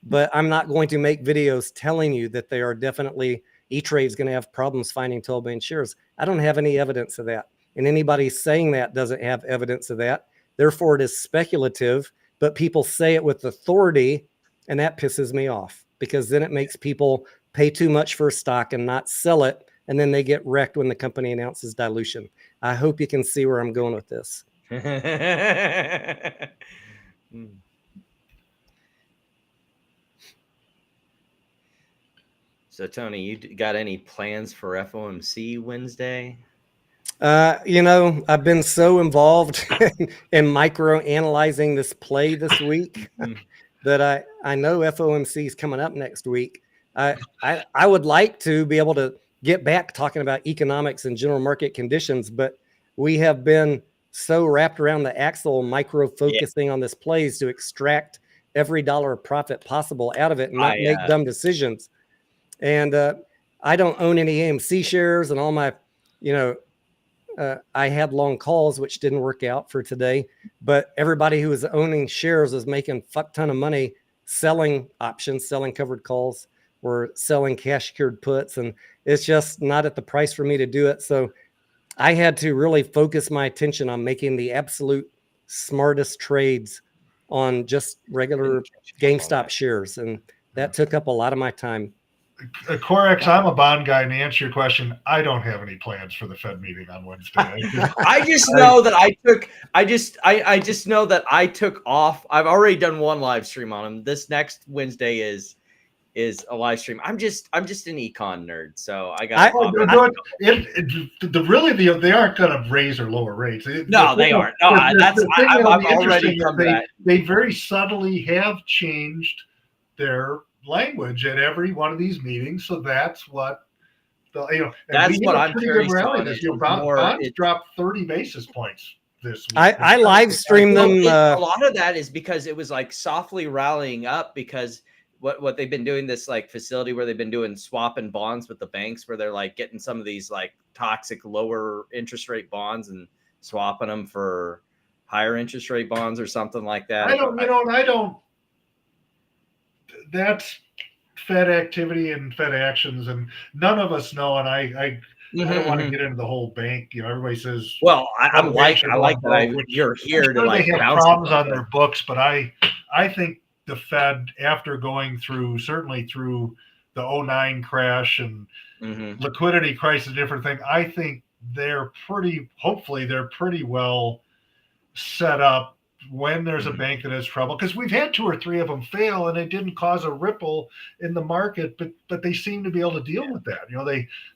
but I'm not going to make videos telling you that they are definitely. E-Trade's going to have problems finding 12 million shares. I don't have any evidence of that. And anybody saying that doesn't have evidence of that. Therefore, it is speculative, but people say it with authority, and that pisses me off because then it makes people pay too much for a stock and not sell it, and then they get wrecked when the company announces dilution. I hope you can see where I'm going with this. So, Tony, you got any plans for FOMC Wednesday? I've been so involved in micro analyzing this play this week that I know FOMC is coming up next week. I would like to be able to get back talking about economics and general market conditions, but we have been so wrapped around the axle, micro focusing on this plays to extract every dollar of profit possible out of it and not make dumb decisions. And I don't own any AMC shares, and all my, I had long calls, which didn't work out for today, but everybody who was owning shares was making a fuck ton of money selling options, selling covered calls, or selling cash secured puts. And it's just not at the price for me to do it. So I had to really focus my attention on making the absolute smartest trades on just regular GameStop shares. And that took up a lot of my time. Corex, I'm a bond guy, and to answer your question, I don't have any plans for the Fed meeting on Wednesday. I just know that I just know that I took off. I've already done one live stream on them. This next Wednesday is a live stream. I'm just an econ nerd, so I got. They aren't going to raise or lower rates. No, they aren't. No, I've already come to that. They very subtly have changed their language at every one of these meetings, so that's what that's what I'm curious on. Bonds dropped 30 basis points this week. I live stream them. A lot of that is because it was like softly rallying up because what they've been doing, this like facility where they've been doing swapping bonds with the banks, where they're like getting some of these like toxic lower interest rate bonds and swapping them for higher interest rate bonds or something like that. That's Fed activity and Fed actions, and none of us know. And I don't want to get into the whole bank. Everybody says, "Well, I like that you're here to like they have problems on their books." But I think the Fed, after going through certainly through the 2009 crash and liquidity crisis, different thing, I think hopefully they're pretty well set up when there's a bank that has trouble, because we've had 2 or 3 of them fail and it didn't cause a ripple in the market, but they seem to be able to deal with that.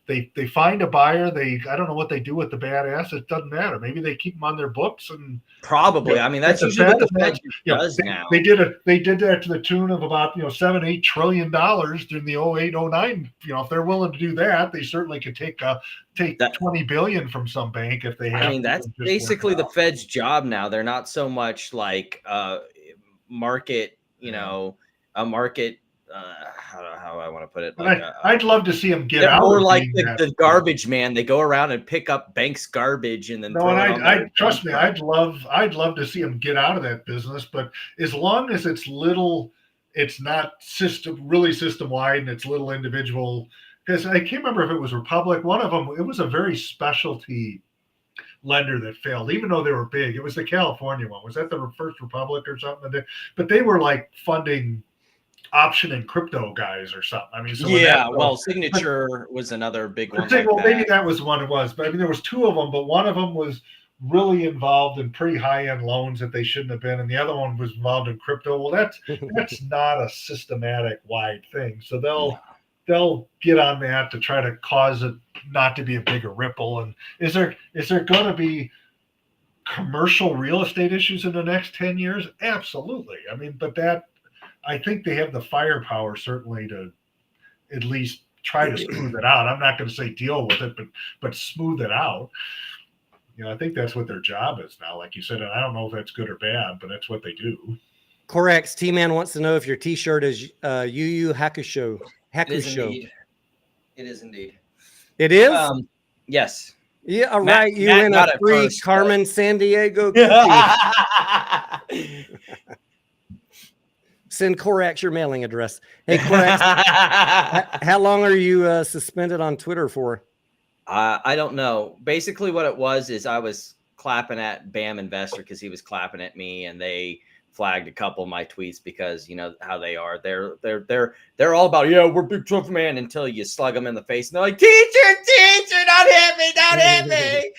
They find a buyer. I don't know what they do with the bad assets. Doesn't matter. Maybe they keep them on their books and probably. I mean, that's usually what the Fed does now. They did that to the tune of about $7-8 trillion during the 2008-09. If they're willing to do that, they certainly could take $20 billion from some bank if they have. I mean, that's basically the Fed's job now. They're not so much like market, a market. How I want to put it. Like, I'd love to see them get out. More like the garbage man. They go around and pick up banks' garbage and then. Trust me. I'd love to see them get out of that business. But as long as it's little, it's not really system wide, and it's little individual. Because I can't remember if it was Republic. One of them, it was a very specialty lender that failed, even though they were big. It was the California one. Was that the First Republic or something? But they were like funding option and crypto guys or something. I mean, Signature was another big one. Maybe that was one it was. But I mean, there was 2 of them, but one of them was really involved in pretty high-end loans that they shouldn't have been, and the other one was involved in crypto. Well, that's not a systematic wide thing. So they'll get on that to try to cause it not to be a bigger ripple. And is there going to be commercial real estate issues in the next 10 years? Absolutely. I mean, but I think they have the firepower certainly to at least try to smooth it out. I'm not going to say deal with it, but smooth it out. I think that's what their job is now, like you said. And I don't know if that's good or bad, but that's what they do. Corex, T-Man wants to know if your T-shirt is Yu Yu Hakusho. It is indeed. It is? Yes. Yeah, all Matt- right. You Matt win got a it free first, Carmen San Diego cookie. Send Corax your mailing address. Hey, Corax, how long are you suspended on Twitter for? I don't know. Basically, what it was is I was clapping at BAM Investor because he was clapping at me, and they flagged a couple of my tweets because you know how they are. They're all about, yeah, we're big Trump man, until you slug them in the face and they're like, teacher, don't hit me, don't hit me.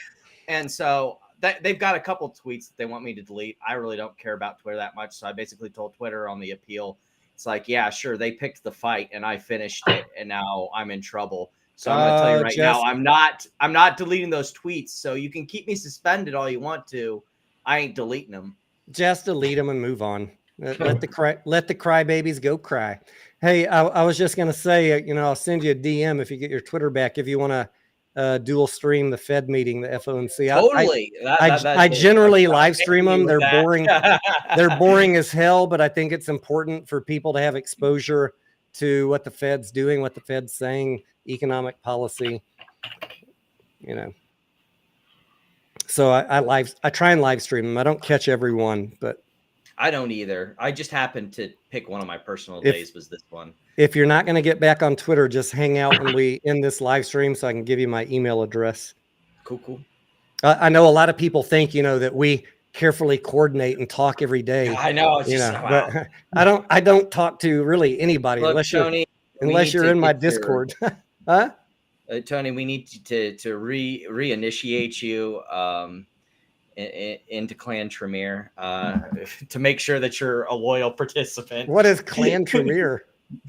And so they've got a couple tweets that they want me to delete. I really don't care about Twitter that much, so I basically told Twitter on the appeal, it's like, yeah, sure, they picked the fight and I finished it, and now I'm in trouble. So I'm going to tell you right now, I'm not deleting those tweets. So you can keep me suspended all you want to. I ain't deleting them. Just delete them and move on. Let the crybabies go cry. Hey, I was just gonna say, you know, I'll send you a DM if you get your Twitter back if you want to dual stream the Fed meeting, the FOMC. Totally. I generally live stream them. They're boring. They're boring as hell, but I think it's important for people to have exposure to what the Fed's doing, what the Fed's saying, economic policy, you know. So I try and live stream them. I don't catch every one, but I don't either. I just happened to pick one of my personal days was this one. If you're not going to get back on Twitter, just hang out when we end this live stream so I can give you my email address. Cool. I know a lot of people think, you know, that we carefully coordinate and talk every day. I know. It's just, wow. But I don't talk to really anybody. Look, unless you're in my Discord. Huh? Tony, we need to reinitiate you into Clan Tremere to make sure that you're a loyal participant. What is Clan Tremere?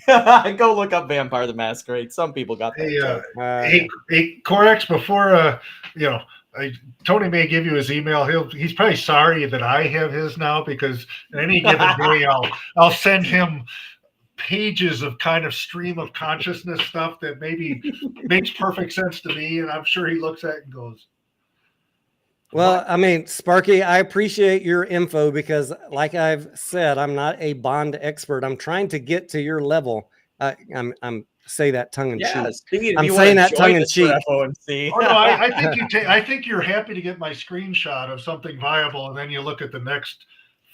Go look up Vampire the Masquerade. Some people got that. Hey, Corex, before you know, Tony may give you his email. He's probably sorry that I have his now, because any given day I'll send him pages of kind of stream of consciousness stuff that maybe makes perfect sense to me, and I'm sure he looks at it and goes, well, what? I mean, Sparky, I appreciate your info because, like I've said, I'm not a bond expert. I'm trying to get to your level. I'm say that tongue in cheek. I'm saying that tongue in cheek. Oh, no, I think you're happy to get my screenshot of something viable, and then you look at the next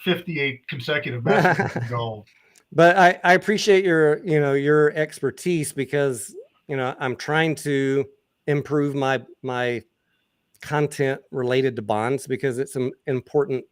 58 consecutive messages and go. But I appreciate your expertise, because, you know, I'm trying to improve my content related to bonds, because it's an important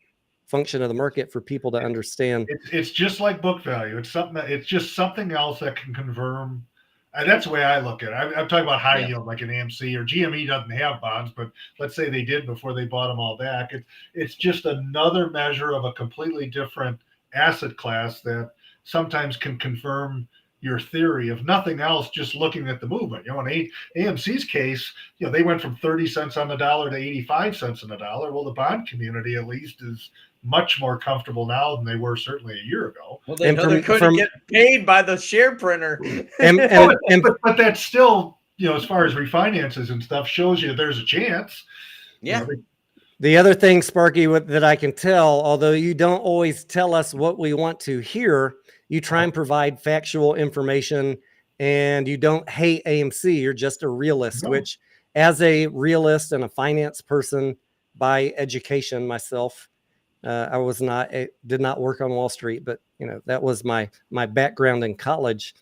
function of the market for people to understand. It's just like book value. It's just something else that can confirm. And that's the way I look at it. I'm talking about high yield, like an AMC or GME doesn't have bonds, but let's say they did before they bought them all back. It's just another measure of a completely different asset class that sometimes can confirm your theory, if nothing else, just looking at the movement. You know, in AMC's case, you know, they went from 30 cents on the dollar to 85 cents on the dollar. Well, the bond community at least is much more comfortable now than they were certainly a year ago. Well, they know they're going to get paid by the share printer. But that's still, you know, as far as refinances and stuff, shows you there's a chance. Yeah. You know, the other thing, Sparky, that I can tell, although you don't always tell us what we want to hear, you try and provide factual information, and you don't hate AMC. You're just a realist, which, as a realist and a finance person by education myself, I did not work on Wall Street, but, you know, that was my background in college.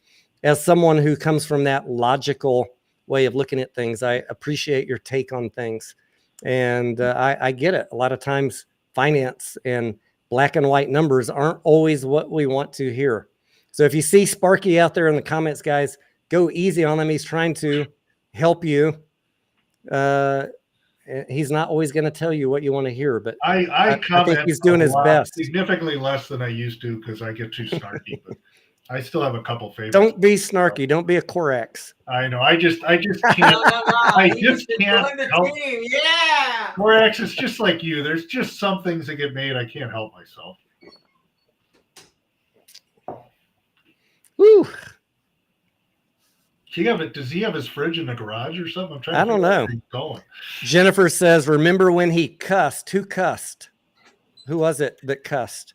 As someone who comes from that logical way of looking at things, I appreciate your take on things. And I get it. A lot of times finance and black and white numbers aren't always what we want to hear. So if you see Sparky out there in the comments, guys, go easy on him. He's trying to help you. He's not always going to tell you what you want to hear, but I think he's doing his best. Significantly less than I used to, because I get too snarky. But I still have a couple favorites. Don't be snarky. Don't be a Corax. I know. I just can't. I just can't help. Yeah. Corax is just like you. There's just some things that get made. I can't help myself. Woo. Does he have his fridge in the garage or something? I don't know. Going. Jennifer says, remember when he cussed? Who cussed? Who was it that cussed?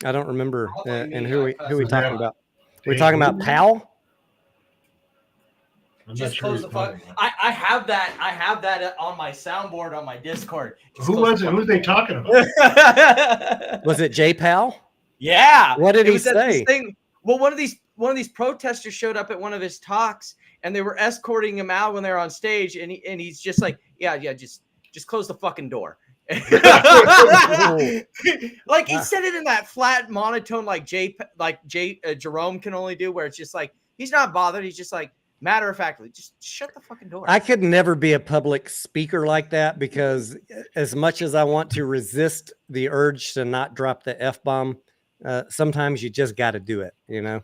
I don't remember. And who are we talking about? We're talking about Powell? Just close the fuck. I have that. I have that on my soundboard on my Discord. Who was it? Who are they talking about? Was it J-Pal? Yeah. What did he At say? this thing. Well, one of these protesters showed up at one of his talks, and they were escorting him out when they were on stage, and he's just like, yeah, just close the fucking door. Like he said it in that flat monotone, like Jerome can only do, where it's just like he's not bothered. He's just like matter of factly, just shut the fucking door. I could never be a public speaker like that, because as much as I want to resist the urge to not drop the F-bomb, sometimes you just got to do it. You know,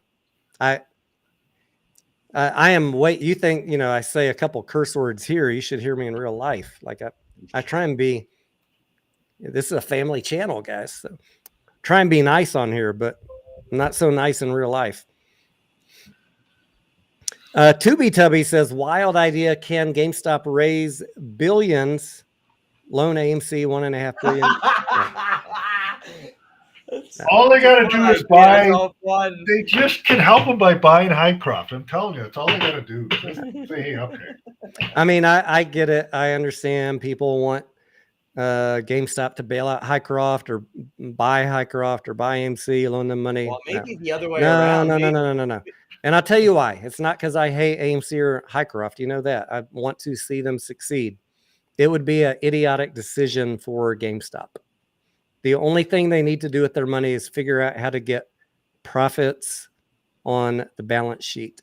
I am you think, I say a couple curse words here, you should hear me in real life. Like I try and be, this is a family channel, guys. So try and be nice on here, but I'm not so nice in real life. Tubby Tubby says, wild idea. Can GameStop raise billions? Loan AMC $1.5 billion. All they got to do is buy. They just can help them by buying Hycroft. I'm telling you, that's all they got to do. Just say, hey, okay. I mean, I get it. I understand people want GameStop to bail out Hycroft or buy Hycroft or buy AMC, loan them money. Well, maybe the other way around. No. And I'll tell you why. It's not because I hate AMC or Hycroft. You know that. I want to see them succeed. It would be an idiotic decision for GameStop. The only thing they need to do with their money is figure out how to get profits on the balance sheet,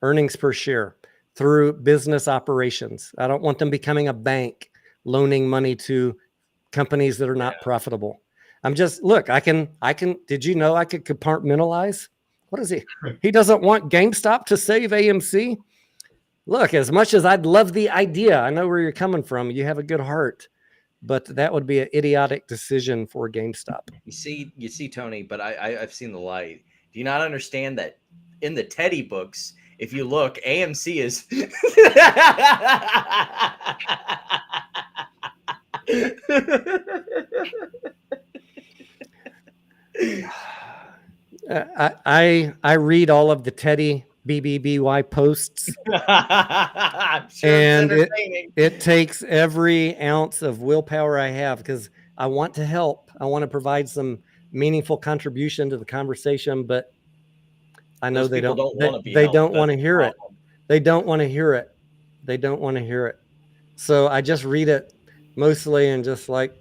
earnings per share through business operations. I don't want them becoming a bank, loaning money to companies that are not profitable. I'm just, look, I can, did you know I could compartmentalize? What is he? He doesn't want GameStop to save AMC. Look, as much as I'd love the idea, I know where you're coming from. You have a good heart, but that would be an idiotic decision for GameStop. You see, Tony, but I've seen the light. Do you not understand that in the Teddy books, if you look, AMC is I read all of the Teddy BBBY posts, and it takes every ounce of willpower I have, because I want to help. I want to provide some meaningful contribution to the conversation, but I know they don't want to hear it. They don't want to hear it. They don't want to hear it. So I just read it mostly and just like,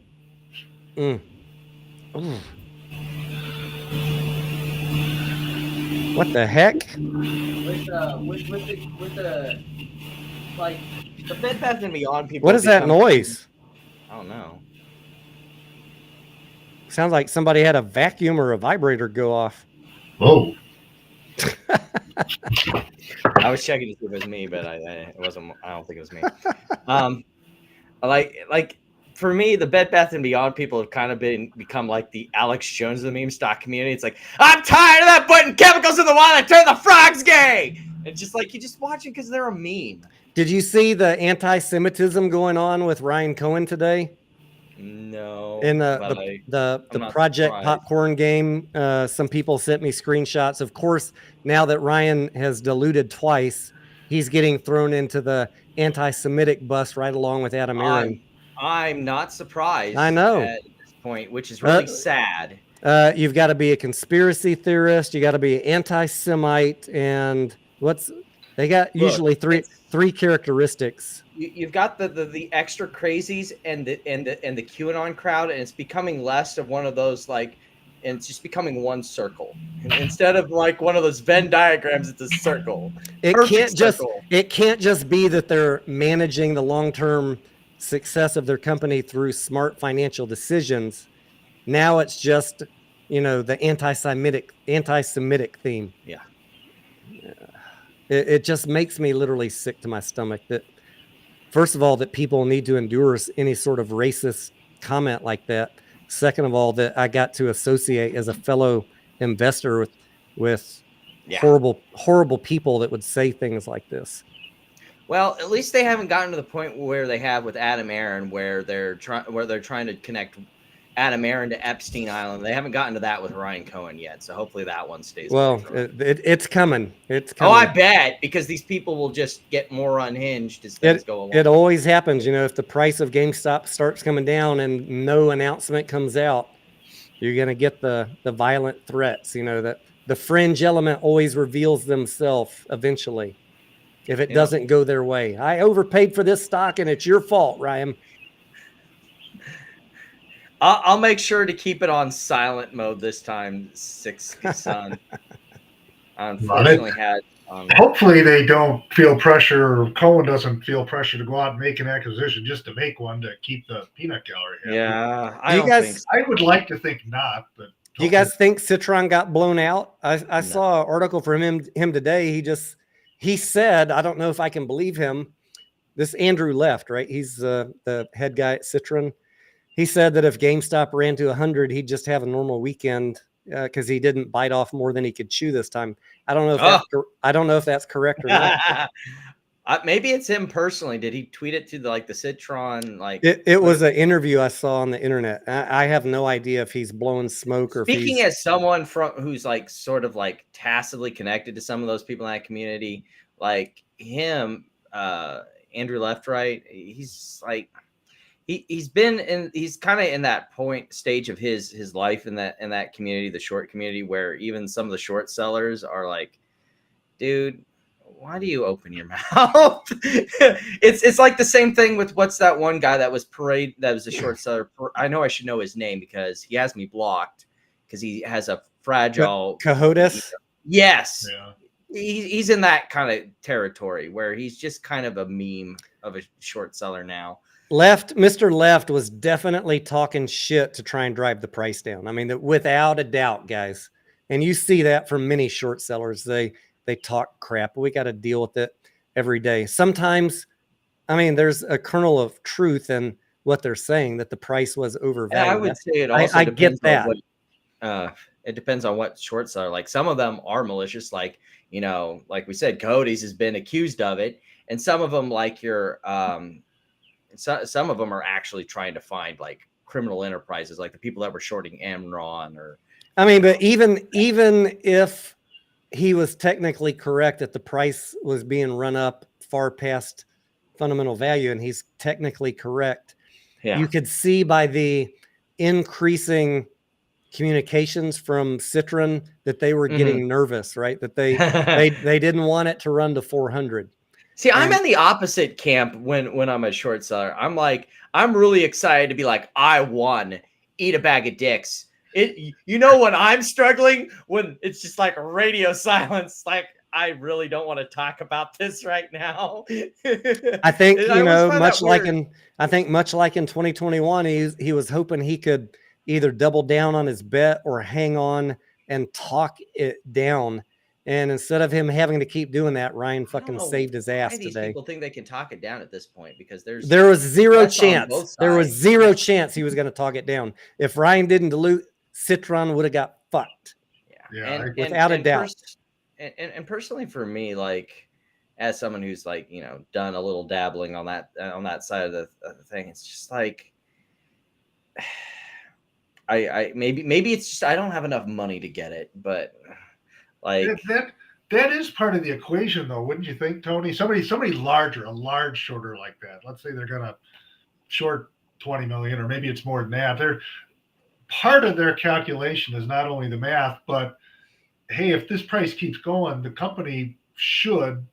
what the heck? With the like the Bed Bath & Beyond people. What is that noise? I don't know. Sounds like somebody had a vacuum or a vibrator go off. Whoa. I was checking to see if it was me, but it wasn't. I don't think it was me. Like for me, the Bed Bath & Beyond people have kind of become like the Alex Jones of the meme stock community. It's like, I'm tired of that putting chemicals in the water that turn the frogs gay. It's just like, you just watch it because they're a meme. Did you see the anti-Semitism going on with Ryan Cohen today? No. In the Project Popcorn game, some people sent me screenshots. Of course, now that Ryan has diluted twice, he's getting thrown into the anti-Semitic bus right along with Adam Aaron. I'm not surprised. I know at this point, which is really sad. You've got to be a conspiracy theorist. You got to be an anti-Semite, and they got usually three characteristics. You've got the extra crazies and the QAnon crowd, and it's becoming less of one of those and it's just becoming one circle. And instead of like one of those Venn diagrams, it's a circle. It can't just be that they're managing the long-term success of their company through smart financial decisions. Now it's just, the anti-Semitic theme. Yeah. It just makes me literally sick to my stomach that, first of all, that people need to endure any sort of racist comment like that. Second of all, that I got to associate as a fellow investor with horrible people that would say things like this. Well, at least they haven't gotten to the point where they have with Adam Aaron, where they're trying to connect Adam Aaron to Epstein Island. They haven't gotten to that with Ryan Cohen yet, so hopefully that one stays. Well, it's coming. It's coming. Oh, I coming. bet, because these people will just get more unhinged as things go along. It always happens. You know, if the price of GameStop starts coming down and no announcement comes out, you're going to get the violent threats. You know, that the fringe element always reveals themselves eventually if it doesn't go their way. I overpaid for this stock and it's your fault, Ryan. I'll make sure to keep it on silent mode this time, Six Son. Unfortunately, hopefully they don't feel pressure, or Cohen doesn't feel pressure to go out and make an acquisition just to make one to keep the peanut gallery happy. Yeah, I would like to think not, but do you guys think Citron got blown out? I saw an article from him today. He said, I don't know if I can believe him. This Andrew Left, right? He's the head guy at Citron. He said that if GameStop ran to 100, he'd just have a normal weekend because he didn't bite off more than he could chew this time. I don't know if that's correct or not. Maybe it's him personally. Did he tweet it to the Citron? It was an interview I saw on the internet. I have no idea if he's blowing smoke or. Speaking as someone who's sort of tacitly connected to some of those people in that community, like him, Andrew Leftright, he's he's kind of in that stage of his life in that community, the short community, where even some of the short sellers are like, dude, why do you open your mouth? it's like the same thing with what's that one guy that was a short seller. I know I should know his name because he has me blocked because he has a fragile Cojones. Yes. Yeah. He's in that kind of territory where he's just kind of a meme of a short seller now. Mr. Left was definitely talking shit to try and drive the price down. I mean, without a doubt, guys. And you see that from many short sellers. They talk crap. We got to deal with it every day. Sometimes, I mean, there's a kernel of truth in what they're saying, that the price was overvalued. Yeah, I would say it also I get that. It depends on what short seller. Like some of them are malicious. Like we said, Cody's has been accused of it. And some of them, like some of them are actually trying to find criminal enterprises, like the people that were shorting Amron but even if he was technically correct that the price was being run up far past fundamental value, and he's technically correct, you could see by the increasing communications from Citron that they were getting nervous, right? That they didn't want it to run to 400. See, I'm in the opposite camp when I'm a short seller. I'm really excited to be like, I won, eat a bag of dicks. When I'm struggling, when it's just like radio silence, I really don't want to talk about this right now. I think, much like in 2021, he was hoping he could either double down on his bet or hang on and talk it down. And instead of him having to keep doing that, Ryan fucking saved his ass today. People think they can talk it down at this point because there was zero chance. There was zero chance he was going to talk it down. If Ryan didn't dilute, Citron would have got fucked. Yeah, without a doubt. And personally, for me, as someone who's done a little dabbling on that side of the thing, it's just I maybe it's just I don't have enough money to get it, but that is part of the equation, though, wouldn't you think, Tony? Somebody larger, a large shorter like that. Let's say they're gonna short 20 million, or maybe it's more than that. They're part of their calculation is not only the math, but hey, if this price keeps going, the company should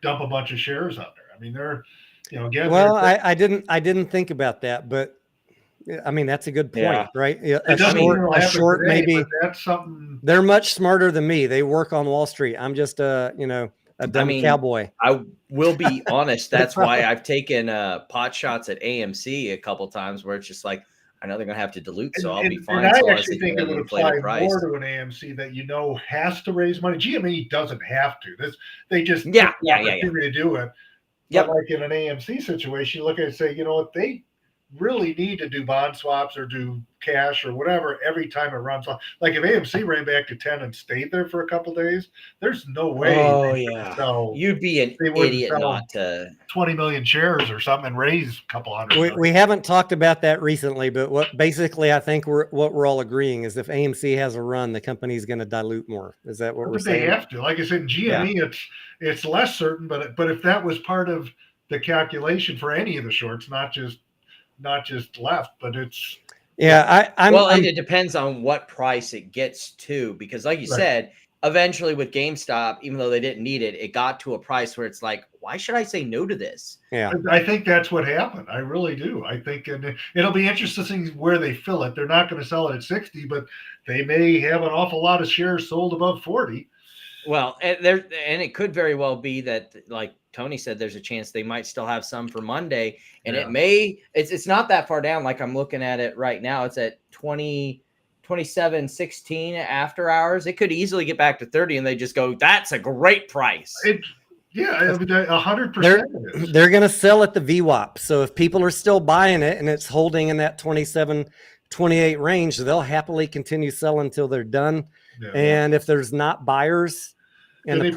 dump a bunch of shares out there. I mean, they're again. Well, I didn't think about that, but I mean, that's a good point, right? A short today, maybe. That's something. They're much smarter than me. They work on Wall Street. I'm just a dumb cowboy. I will be honest. That's why I've taken pot shots at AMC a couple times where it's just I know they're going to have to dilute, so I'll be fine. And I actually think it would apply more to an AMC that has to raise money. GME doesn't have to. They just opportunity to do it. But like in an AMC situation, you look at it and say, what, they really need to do bond swaps or do cash or whatever every time it runs off. Like if AMC ran back to 10 and stayed there for a couple days, there's no way Oh yeah, you'd be an idiot not to 20 million shares or something and raise a couple hundred million. We haven't talked about that recently, but what basically I think what we're all agreeing is if AMC has a run, the company's going to dilute more. Is that what we're saying? They have to. Like I said, in GME, it's less certain, but if that was part of the calculation for any of the shorts, not just left, but it's it depends on what price it gets to, because like you said, eventually with GameStop, even though they didn't need it, it got to a price where it's like, why should I say no to this? Yeah, I think that's what happened. I really do. I think, and it'll be interesting where they fill it. They're not going to sell it at 60, but they may have an awful lot of shares sold above 40. Well, and it could very well be that, like Tony said, there's a chance they might still have some for Monday, and it's not that far down. Like I'm looking at it right now, it's at 27.16 after hours. It could easily get back to 30, and they just go, that's a great price. 100%. They're going to sell at the VWAP. So if people are still buying it and it's holding in that 27, 28 range, they'll happily continue selling until they're done. Yeah. And if there's not buyers and the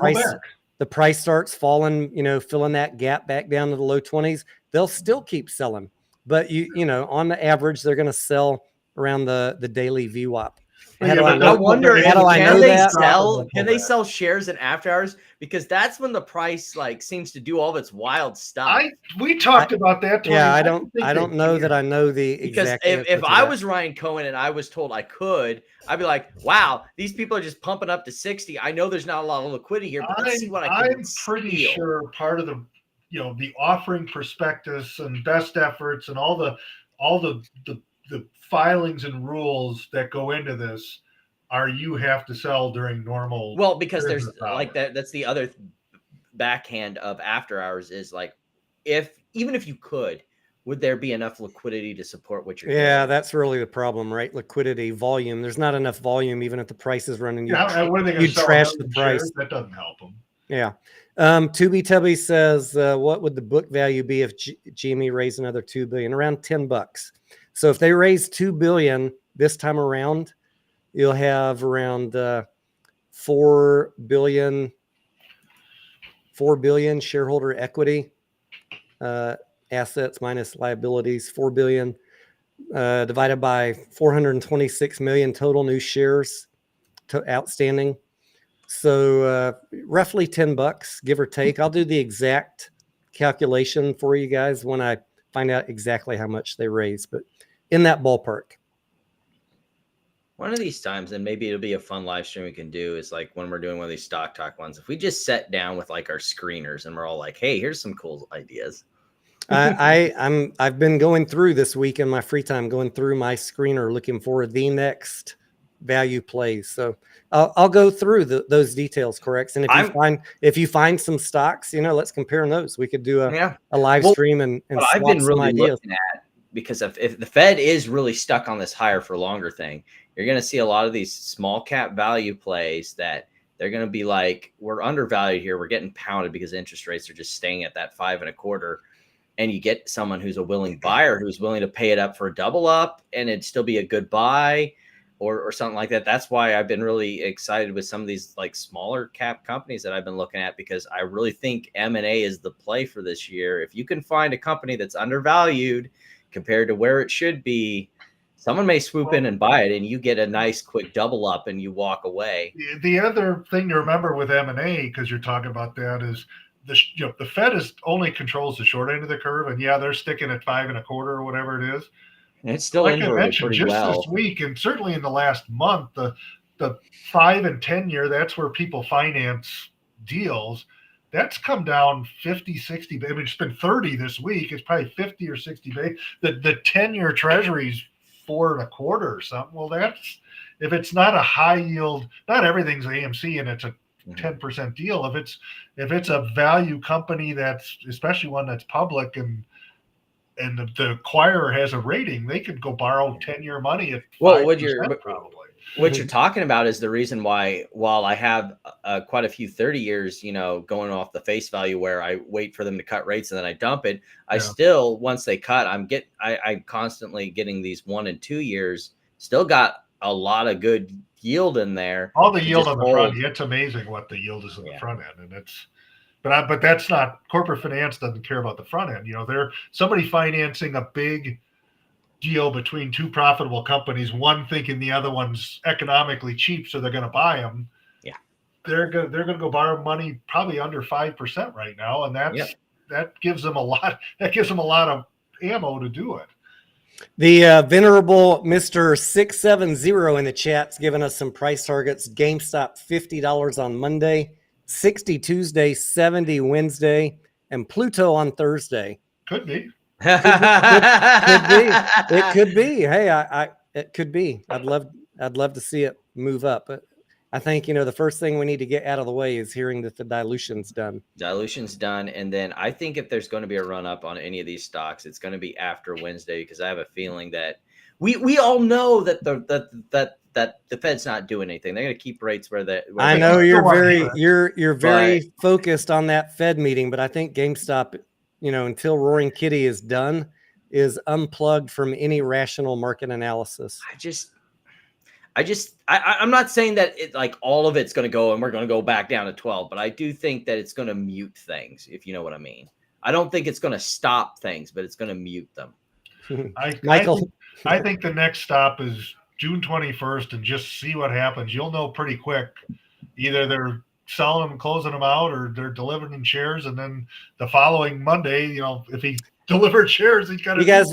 price starts falling, filling that gap back down to the low 20s, they'll still keep selling. But on the average, they're going to sell around the daily VWAP. I wonder, can they sell shares in after hours? Because that's when the price seems to do all of its wild stuff. We talked about that. Tony. Yeah, I don't know that I know the exact. Because if I was Ryan Cohen and I was told I could, I'd be like, wow, these people are just pumping up to 60. I know there's not a lot of liquidity here, but let's see what I can pretty sure part of the the offering prospectus and best efforts and all the filings and rules that go into this are you have to sell during normal. Well, because there's that's the other backhand of after hours is even if you could, would there be enough liquidity to support what you're doing? That's really the problem, right? Liquidity, volume. There's not enough volume, even if the price is running. What are they going to trash the price? Shares? That doesn't help them. Yeah. Tubby Tubby says, what would the book value be if GME raised another $2 billion? Around $10. So if they raise $2 billion this time around, you'll have around $4 billion shareholder equity, assets minus liabilities, $4 billion divided by 426 million total new shares outstanding. So roughly $10, give or take. I'll do the exact calculation for you guys when I find out exactly how much they raise, but in that ballpark. One of these times, and maybe it'll be a fun live stream we can do, is when we're doing one of these stock talk ones, if we just sat down with our screeners and we're all like, hey, here's some cool ideas. I've been going through this week in my free time, going through my screener, looking for the next value plays. So I'll go through those details, correct? And if you find some stocks, let's compare those. We could do a live stream and I've been really looking at, because if the Fed is really stuck on this higher for longer thing, you're going to see a lot of these small cap value plays that they're going to be like, we're undervalued here. We're getting pounded because interest rates are just staying at that 5.25. And you get someone who's a willing buyer who's willing to pay it up for a double up and it'd still be a good buy or something like that. That's why I've been really excited with some of these smaller cap companies that I've been looking at, because I really think M&A is the play for this year. If you can find a company that's undervalued compared to where it should be, someone may swoop in and buy it and you get a nice quick double up and you walk away. The other thing to remember with M&A, because you're talking about that, is the Fed only controls the short end of the curve, and they're sticking at 5.25 or whatever it is. And it's still inverted pretty well. This week, and certainly in the last month, the 5 and 10 year, that's where people finance deals. That's come down 50, 60. I mean, it's been 30 this week. It's probably 50 or 60 days. The 10-year Treasury's 4.25 or something. Well, that's, if it's not a high yield, not everything's AMC and it's a 10% deal. If it's a value company, that's especially one that's public and the acquirer has a rating, they could go borrow 10-year money at 5%, probably. What you're talking about is the reason why, while I have quite a few 30 years, going off the face value where I wait for them to cut rates and then I dump it, I still, once they cut, I'm constantly getting these 1 and 2 years, still got a lot of good yield in there. All the yield on the front, it's amazing what the yield is in the front end. And but that's not, corporate finance doesn't care about the front end. They're somebody financing a big deal between two profitable companies, one thinking the other one's economically cheap, so they're going to buy them. Yeah, they're going to go borrow money probably under 5% right now, and that gives them a lot. That gives them a lot of ammo to do it. The venerable Mr. 670 in the chat's given us some price targets. GameStop $50 on Monday, 60 Tuesday, 70 Wednesday, and Pluto on Thursday. Could be. Could be. It could be. Hey, it could be. I'd love to see it move up. But I think, the first thing we need to get out of the way is hearing that the dilution's done. Dilution's done. And then I think if there's going to be a run up on any of these stocks, it's going to be after Wednesday, because I have a feeling that we all know that the Fed's not doing anything. They're going to keep rates where they. I know you're very focused on that Fed meeting, but I think GameStop, until Roaring Kitty is done, is unplugged from any rational market analysis. I'm not saying that all of it's going to go and we're going to go back down to 12, but I do think that it's going to mute things, if you know what I mean. I don't think it's going to stop things, but it's going to mute them. Michael, I think the next stop is June 21st, and just see what happens. You'll know pretty quick. Either they're selling them, closing them out, or they're delivering shares, and then the following Monday, if he delivered shares, he's got to. You guys,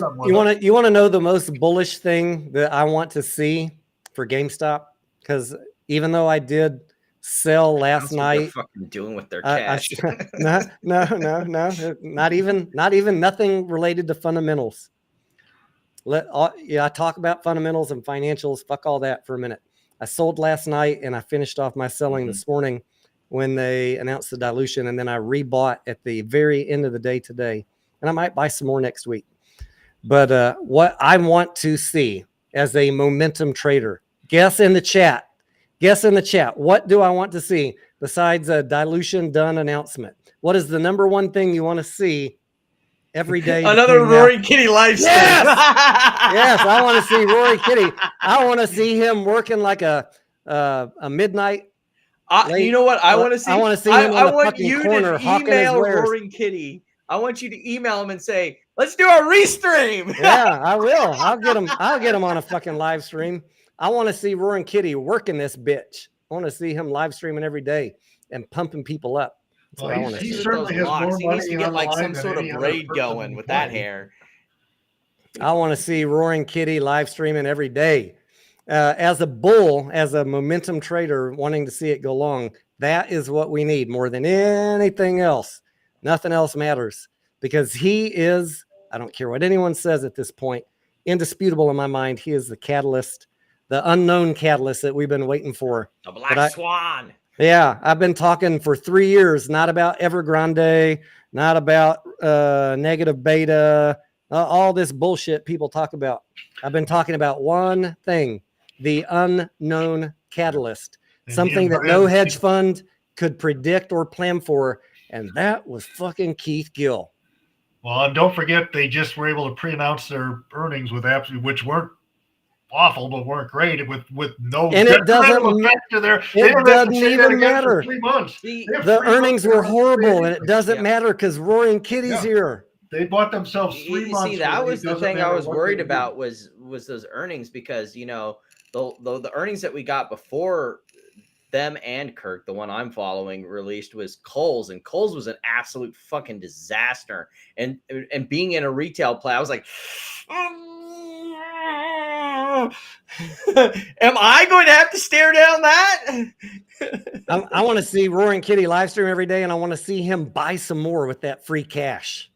you want to know the most bullish thing that I want to see for GameStop? Because even though I did sell last night, they're fucking doing with their cash. No, not even nothing related to fundamentals. I talk about fundamentals and financials. Fuck all that for a minute. I sold last night and I finished off my selling this morning when they announced the dilution, and then I rebought at the very end of the day today, and I might buy some more next week. But what I want to see as a momentum trader, guess in the chat. What do I want to see besides a dilution done announcement? What is the number one thing you want to see every day? Another Roaring Kitty live stream. Yes, I want to see Roaring Kitty. I want to see him working like a midnight. You know what I want to see? I want to see him on the fucking corner hawking his wares. Roaring Kitty. I want you to email him and say, "Let's do a restream." Yeah, I will. I'll get him on a fucking live stream. I want to see Roaring Kitty working this bitch. I want to see him live streaming every day and pumping people up. That's what I want to see. He certainly has more money. He needs to get some sort of braid going with that hair. I want to see Roaring Kitty live streaming every day. As a bull, as a momentum trader, wanting to see it go long, that is what we need more than anything else. Nothing else matters, because he is, I don't care what anyone says at this point, indisputable in my mind. He is the catalyst, the unknown catalyst that we've been waiting for. The black swan. Yeah, I've been talking for 3 years, not about Evergrande, not about negative beta, all this bullshit people talk about. I've been talking about one thing, the unknown catalyst, something that no hedge fund could predict or plan for, and that was fucking Keith Gill. Well, and don't forget, they just were able to pre-announce their earnings which weren't awful, but weren't great, with no. And it doesn't even matter. 3 months. The earnings were horrible, and it doesn't matter because Roaring Kitty's here. They bought themselves 3 months. See, that was the thing I was worried about was those earnings, because the earnings that we got before them and Kirk, the one I'm following, released was Kohl's, and Kohl's was an absolute fucking disaster. And being in a retail play, I was like, am I going to have to stare down that? I want to see Roaring Kitty live stream every day, and I want to see him buy some more with that free cash.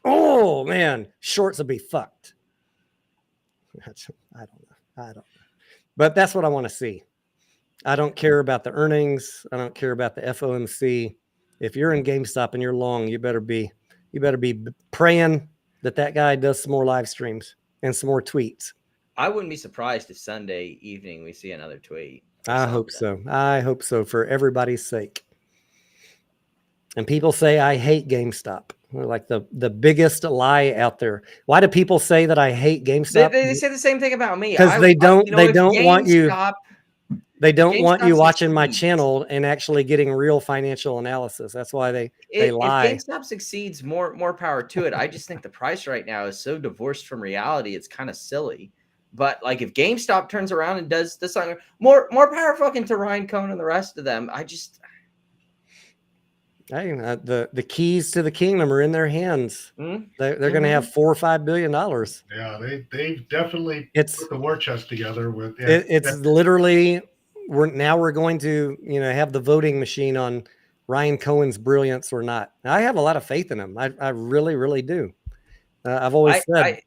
Oh man, shorts will be fucked. I don't know. But that's what I want to see. I don't care about the earnings. I don't care about the FOMC. If you're in GameStop and you're long, you better be praying that guy does some more live streams and some more tweets, I wouldn't be surprised if Sunday evening we see another tweet. I hope so. I hope so for everybody's sake. And people say I hate GameStop. They're like the biggest lie out there. Why do people say that I hate GameStop? They say the same thing about me. Because they don't want you. They don't want you watching my channel and actually getting real financial analysis. That's why they lie. If GameStop succeeds, more power to it. I just think the price right now is so divorced from reality. It's kind of silly. But like if GameStop turns around and does this, more power fucking to Ryan Cohen and the rest of them. The keys to the kingdom are in their hands. Mm-hmm. They're going to have $4 or $5 billion. Yeah, they've definitely put the war chest together with. Yeah, it's literally we're going to have the voting machine on Ryan Cohen's brilliance or not. Now, I have a lot of faith in him. I really, really do. I've always said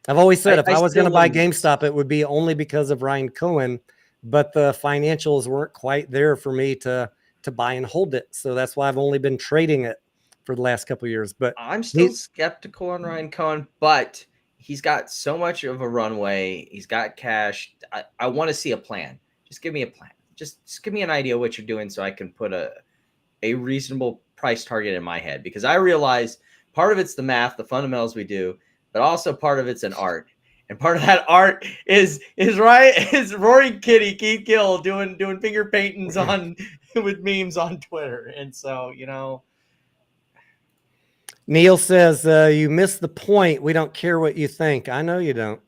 if I was going to buy GameStop, it would be only because of Ryan Cohen, but the financials weren't quite there for me to buy and hold it. So that's why I've only been trading it for the last couple of years. But I'm still skeptical on Ryan Cohen, but he's got so much of a runway. He's got cash. I want to see a plan. Just give me a plan. Just give me an idea what you're doing so I can put a reasonable price target in my head, because I realize part of it's the math, the fundamentals we do, but also part of it's an art. And part of that art is Rory Kitty, Keith Gill doing finger paintings on with memes on Twitter. And so, Neil says, you missed the point. We don't care what you think. I know you don't.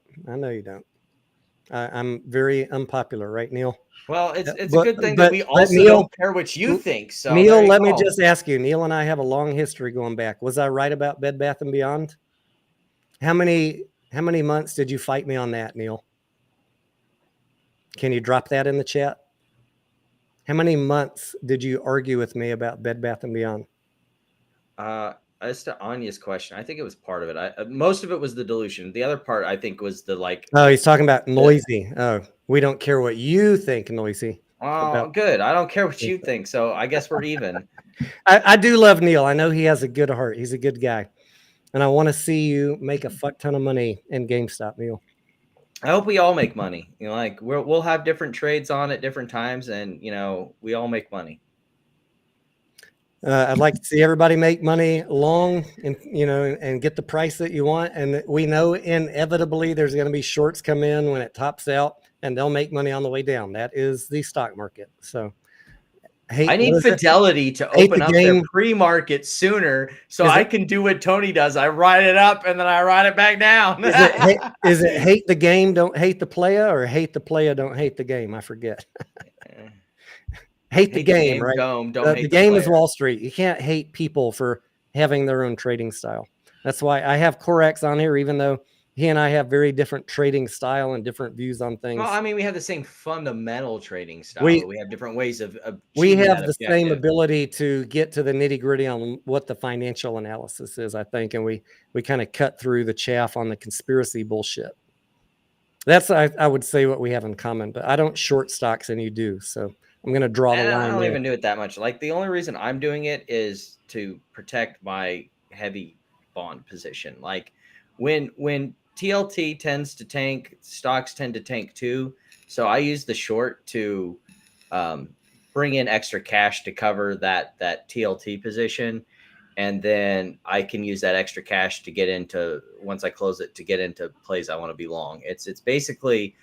I'm very unpopular, right, Neil? Well, it's a good thing that we also don't care what you think. So Neil, let me just ask you, Neil and I have a long history going back. Was I right about Bed Bath & Beyond? How many months did you fight me on that, Neil? Can you drop that in the chat? How many months did you argue with me about Bed Bath & Beyond? As to Anya's question, I think it was part of it. Most of it was the dilution. The other part, I think, was the like. Oh, he's talking about noisy. Oh, we don't care what you think, noisy. Oh, good. I don't care what you think. So I guess we're even. I do love Neil. I know he has a good heart. He's a good guy. And I want to see you make a fuck ton of money in GameStop, Neil. I hope we all make money. We'll have different trades on at different times, and we all make money. I'd like to see everybody make money long and get the price that you want. And we know inevitably there's going to be shorts come in when it tops out, and they'll make money on the way down. That is the stock market. So I need Fidelity to open up their pre-market sooner so I can do what Tony does. I ride it up and then I ride it back down. Is it hate the game, don't hate the player, or hate the player, don't hate the game? I forget. hate the game, right? The game is Wall Street. You can't hate people for having their own trading style. That's why I have Corex on here, even though he and I have very different trading style and different views on things. Well, I mean, we have the same fundamental trading style. We have different ways of we have the same ability to get to the nitty gritty on what the financial analysis is, I think. And we kind of cut through the chaff on the conspiracy bullshit. That's, I would say, what we have in common, but I don't short stocks and you do. So I'm going to draw the line. I don't even do it that much. Like the only reason I'm doing it is to protect my heavy bond position. Like when TLT tends to tank, stocks tend to tank too. So I use the short to bring in extra cash to cover that TLT position. And then I can use that extra cash to get into, once I close it, to get into plays I want to be long. It's basically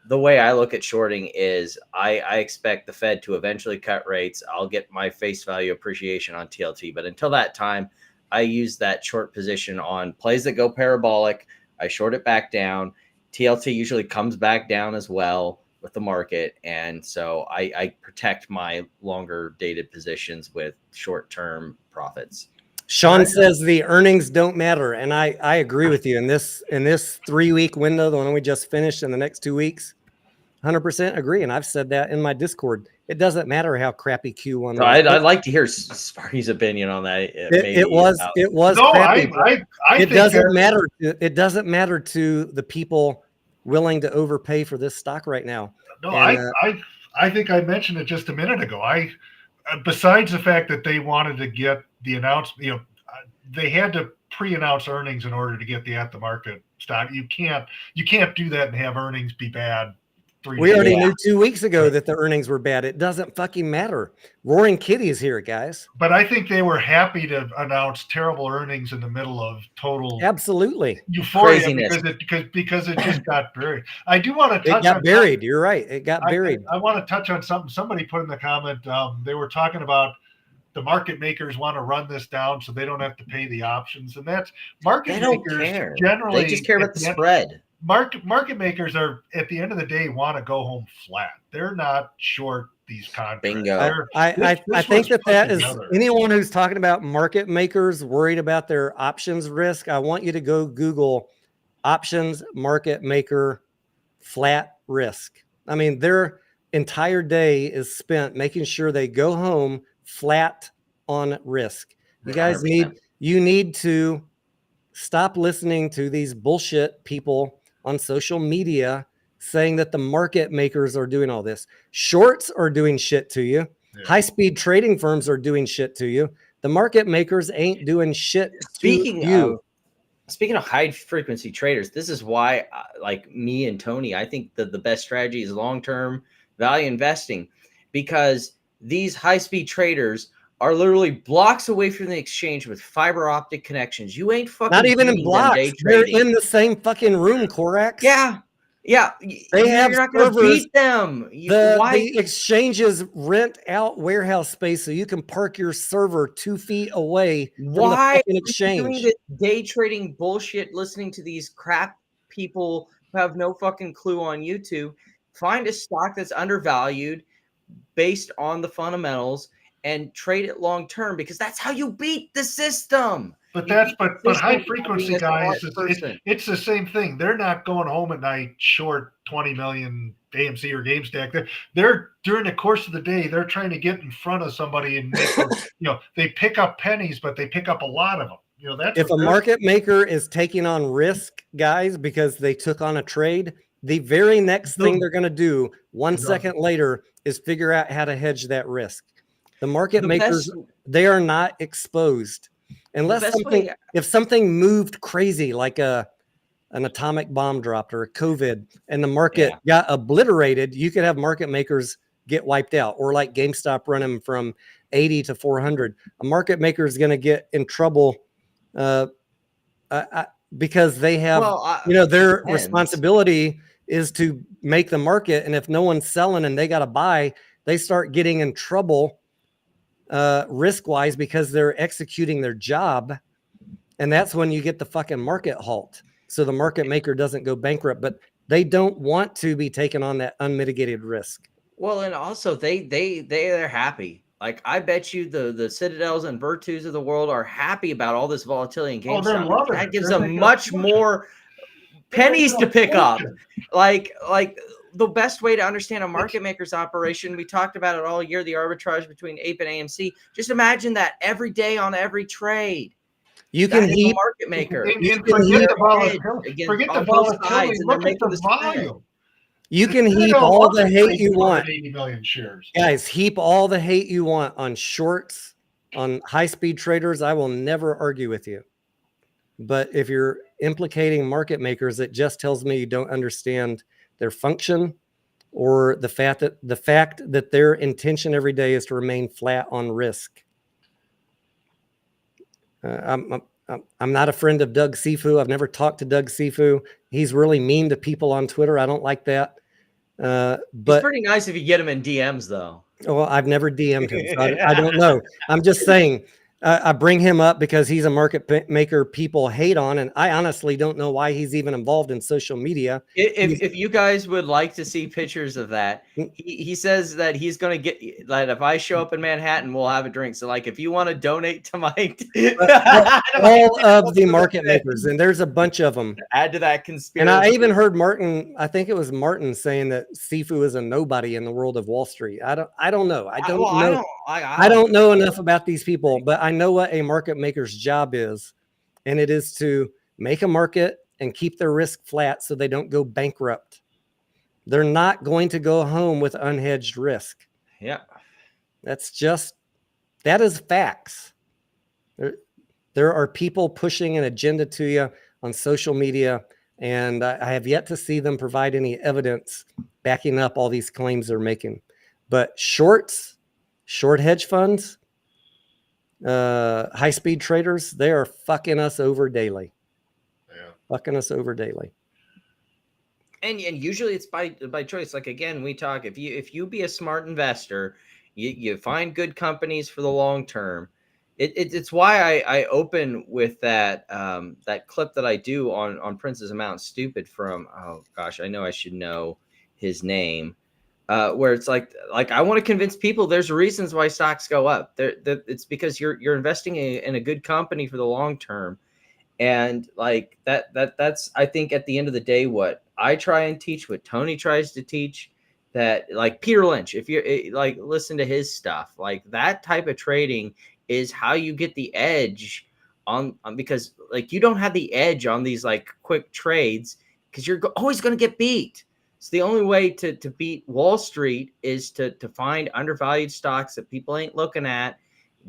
the way I look at shorting is I expect the Fed to eventually cut rates. I'll get my face value appreciation on TLT. But until that time, I use that short position on plays that go parabolic. I short it back down. TLT usually comes back down as well with the market. And so I protect my longer dated positions with short-term profits. Sean says the earnings don't matter. And I agree with you in this 3-week window, the one we just finished, in the next 2 weeks, 100% agree. And I've said that in my Discord. It doesn't matter how crappy Q1 so was. I'd like to hear Sparky's opinion on that. It was no, crappy. It doesn't matter. It doesn't matter to the people willing to overpay for this stock right now. No, I think I mentioned it just a minute ago. Besides the fact that they wanted to get the announcement, they had to pre-announce earnings in order to get the at the market stock. You can't do that and have earnings be bad. We already knew 2 weeks ago that the earnings were bad. It doesn't fucking matter. Roaring Kitty's here, guys. But I think they were happy to announce terrible earnings in the middle of total euphoria because it just got buried. I do want to touch on buried. You're right. It got buried. I want to touch on something somebody put in the comment. They were talking about the market makers want to run this down so they don't have to pay the options, and that's market makers generally they just care about the spread. Market makers are at the end of the day want to go home flat. They're not short these contracts. Bingo. I think that is anyone who's talking about market makers worried about their options risk. I want you to go Google options market maker flat risk. I mean, their entire day is spent making sure they go home flat on risk. You guys need to stop listening to these bullshit people on social media saying that the market makers are doing all this. Shorts are doing shit to you. Yeah. High-speed trading firms are doing shit to you. The market makers ain't doing shit to you. Speaking of high-frequency traders, this is why, like me and Tony, I think that the best strategy is long-term value investing, because these high-speed traders are literally blocks away from the exchange with fiber optic connections. You ain't fucking not even in blocks. They're in the same fucking room, Corax. Yeah. They have you're not going to beat them. The exchanges rent out warehouse space so you can park your server 2 feet away from the fucking exchange. Why are you doing this day trading bullshit, listening to these crap people who have no fucking clue on YouTube? Find a stock that's undervalued based on the fundamentals and trade it long term, because that's how you beat the system. But high frequency guys, it's the same thing. They're not going home at night short 20 million AMC or GameStop. They're during the course of the day, they're trying to get in front of somebody and make them, they pick up pennies, but they pick up a lot of them. That's if a market maker is taking on risk, guys, because they took on a trade, the very next thing they're going to do 1 second later is figure out how to hedge that risk. The market makers, they are not exposed. Unless if something moved crazy, like an atomic bomb dropped or a COVID, and the market got obliterated, you could have market makers get wiped out, or like GameStop running from 80 to 400. A market maker is going to get in trouble because they have, their responsibility is to make the market. And if no one's selling and they got to buy, they start getting in trouble risk-wise because they're executing their job. And that's when you get the fucking market halt. So the market maker doesn't go bankrupt, but they don't want to be taking on that unmitigated risk. Well, and also they're happy. Like, I bet you the Citadels and Virtus of the world are happy about all this volatility in GameStop. That gives them much more pennies to pick up. Like the best way to understand a market maker's operation, we talked about it all year, the arbitrage between APE and AMC. Just imagine that every day on every trade. You can heap market maker. Forget the volatility. Look at the volume. You can heap all the hate you want. 80 million shares. Guys, heap all the hate you want on shorts, on high-speed traders. I will never argue with you. But if you're implicating market makers, it just tells me you don't understand their function, or the fact that their intention every day is to remain flat on risk. I'm not a friend of Doug Sifu. I've never talked to Doug Sifu. He's really mean to people on Twitter. I don't like that. But it's pretty nice if you get him in DMs, though. Well, I've never DM'd him, so I don't know. I'm just saying. I bring him up because he's a market maker people hate on, and I honestly don't know why he's even involved in social media. If you guys would like to see pictures of that, he says that he's going to get that if I show up in Manhattan, we'll have a drink. So, like, if you want to donate to my all of the market makers, and there's a bunch of them. Add to that conspiracy. And I even heard Martin. I think it was Martin saying that Sifu is a nobody in the world of Wall Street. I don't know. I don't know enough about these people, but I know what a market maker's job is, and it is to make a market and keep their risk flat so they don't go bankrupt. They're not going to go home with unhedged risk. Yeah. That is facts. There are people pushing an agenda to you on social media, and I have yet to see them provide any evidence backing up all these claims they're making. But short hedge funds, high-speed traders, they are fucking us over daily. Yeah. Fucking us over daily. And usually it's by choice. Like, again, we talk, if you be a smart investor, you find good companies for the long term. It's why I open with that that clip that I do on Prince's Amount Stupid from, oh gosh, I know I should know his name, where it's like I want to convince people there's reasons why stocks go up. It's because you're investing in a good company for the long term. And like that's, I think, at the end of the day, what I try and teach, what Tony tries to teach, that like Peter Lynch, if you like listen to his stuff, like that type of trading is how you get the edge on because like you don't have the edge on these like quick trades because you're always going to get beat. So the only way to beat Wall Street is to find undervalued stocks that people ain't looking at,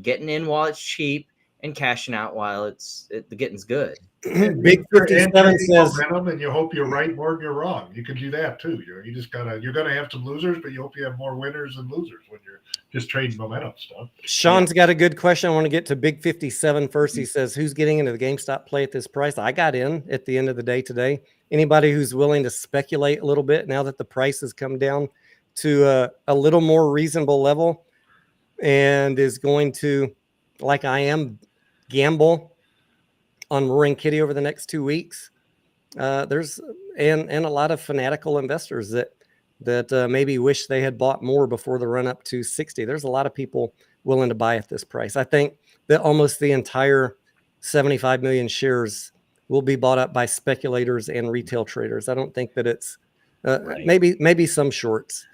getting in while it's cheap, and cashing out while the getting's good. Big 57 says momentum, and you hope you're right more than you're wrong. You can do that too. You just you're gonna have some losers, but you hope you have more winners than losers when you're just trading momentum stuff. Sean's got a good question. I want to get to Big 57 first. He says, who's getting into the GameStop play at this price? I got in at the end of the day today. Anybody who's willing to speculate a little bit now that the price has come down to a little more reasonable level and is going to, like I am, gamble on Roaring Kitty over the next 2 weeks. There's and a lot of fanatical investors that maybe wish they had bought more before the run up to 60. There's a lot of people willing to buy at this price. I think that almost the entire 75 million shares will be bought up by speculators and retail traders. I don't think that it's Right. maybe some shorts,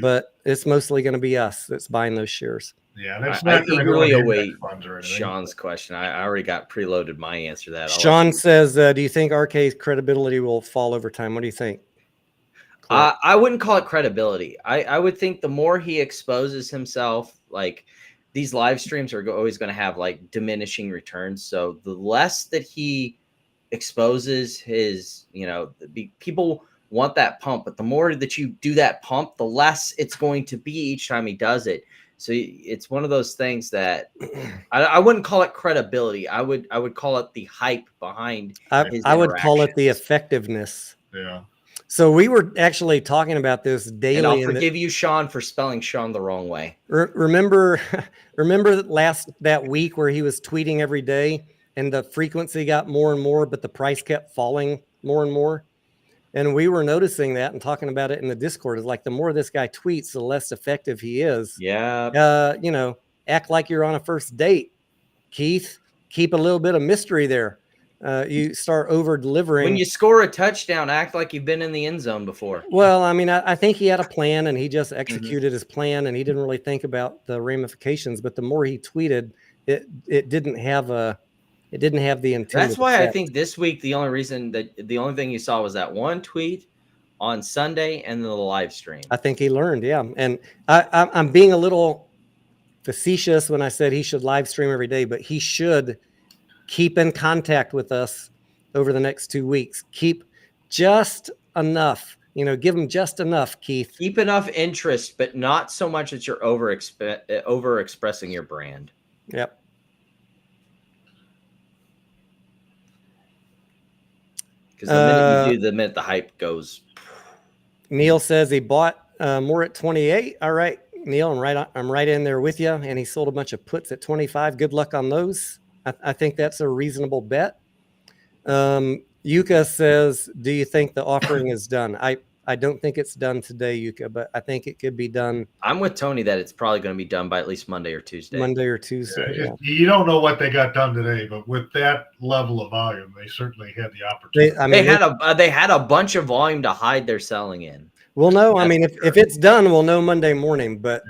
but it's mostly going to be us that's buying those shares. Yeah, that's I not going to eagerly go await funds or anything. Sean's question. I already got preloaded my answer to that. Sean says, do you think RK's credibility will fall over time? What do you think? I wouldn't call it credibility. I would think the more he exposes himself, like these live streams are always going to have like diminishing returns. So the less that he exposes his, people want that pump, but the more that you do that pump, the less it's going to be each time he does it. So it's one of those things that I wouldn't call it credibility. I would call it the hype behind his I would call it the effectiveness. Yeah. So we were actually talking about this daily. And I'll forgive you, Sean, for spelling Sean the wrong way. Remember that week where he was tweeting every day and the frequency got more and more, but the price kept falling more and more. And we were noticing that and talking about it in the Discord. Is like the more this guy tweets, the less effective he is. Yeah. Act like you're on a first date, Keith. Keep a little bit of mystery there. You start over delivering. When you score a touchdown, act like you've been in the end zone before. Well, I mean, I think he had a plan and he just executed his plan and he didn't really think about the ramifications. But the more he tweeted, it didn't have the intent. That's why I think this week the only thing you saw was that one tweet on Sunday and the live stream. I think he learned, yeah. And I'm being a little facetious when I said he should live stream every day, but he should keep in contact with us over the next 2 weeks. Keep just enough, give him just enough, Keith. Keep enough interest, but not so much that you're over expressing your brand. Yep. Because the minute the hype goes. Neil says he bought more at 28. All right, Neil, I'm right in there with you. And he sold a bunch of puts at 25. Good luck on those. I think that's a reasonable bet. Yuka says, do you think the offering is done? I don't think it's done today, Yuka, but I think it could be done. I'm with Tony that it's probably going to be done by at least Monday or Tuesday. Yeah. You don't know what they got done today, but with that level of volume, they certainly had the opportunity. They had a bunch of volume to hide their selling in. We'll know. I mean, if it's done, we'll know Monday morning, but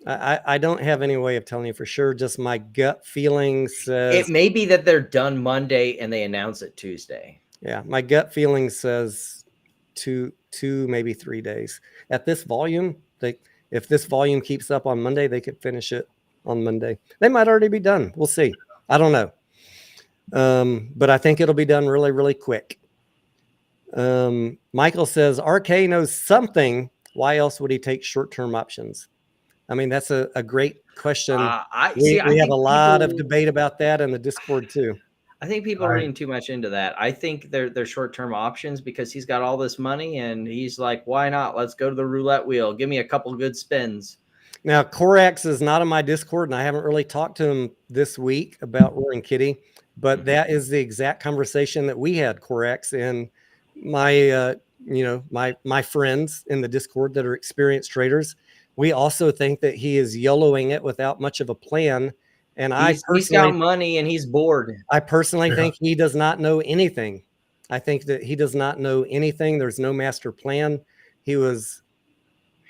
I don't have any way of telling you for sure. Just my gut feeling says it may be that they're done Monday and they announce it Tuesday. Yeah, my gut feeling says two, maybe 3 days. At this volume, if this volume keeps up on Monday, they could finish it on Monday. They might already be done. We'll see. I don't know. But I think it'll be done really, really quick. Michael says, RK knows something. Why else would he take short-term options? I mean, that's a great question. We have a lot of debate about that in the Discord too. I think people are reading too much into that. I think they're short-term options because he's got all this money and he's like, why not? Let's go to the roulette wheel. Give me a couple good spins. Now, Corax is not in my Discord, and I haven't really talked to him this week about Roaring Kitty, but that is the exact conversation that we had, Corax, and my my friends in the Discord that are experienced traders. We also think that he is YOLOing it without much of a plan. And he's got money and he's bored. I personally think he does not know anything. I think that he does not know anything. There's no master plan. He was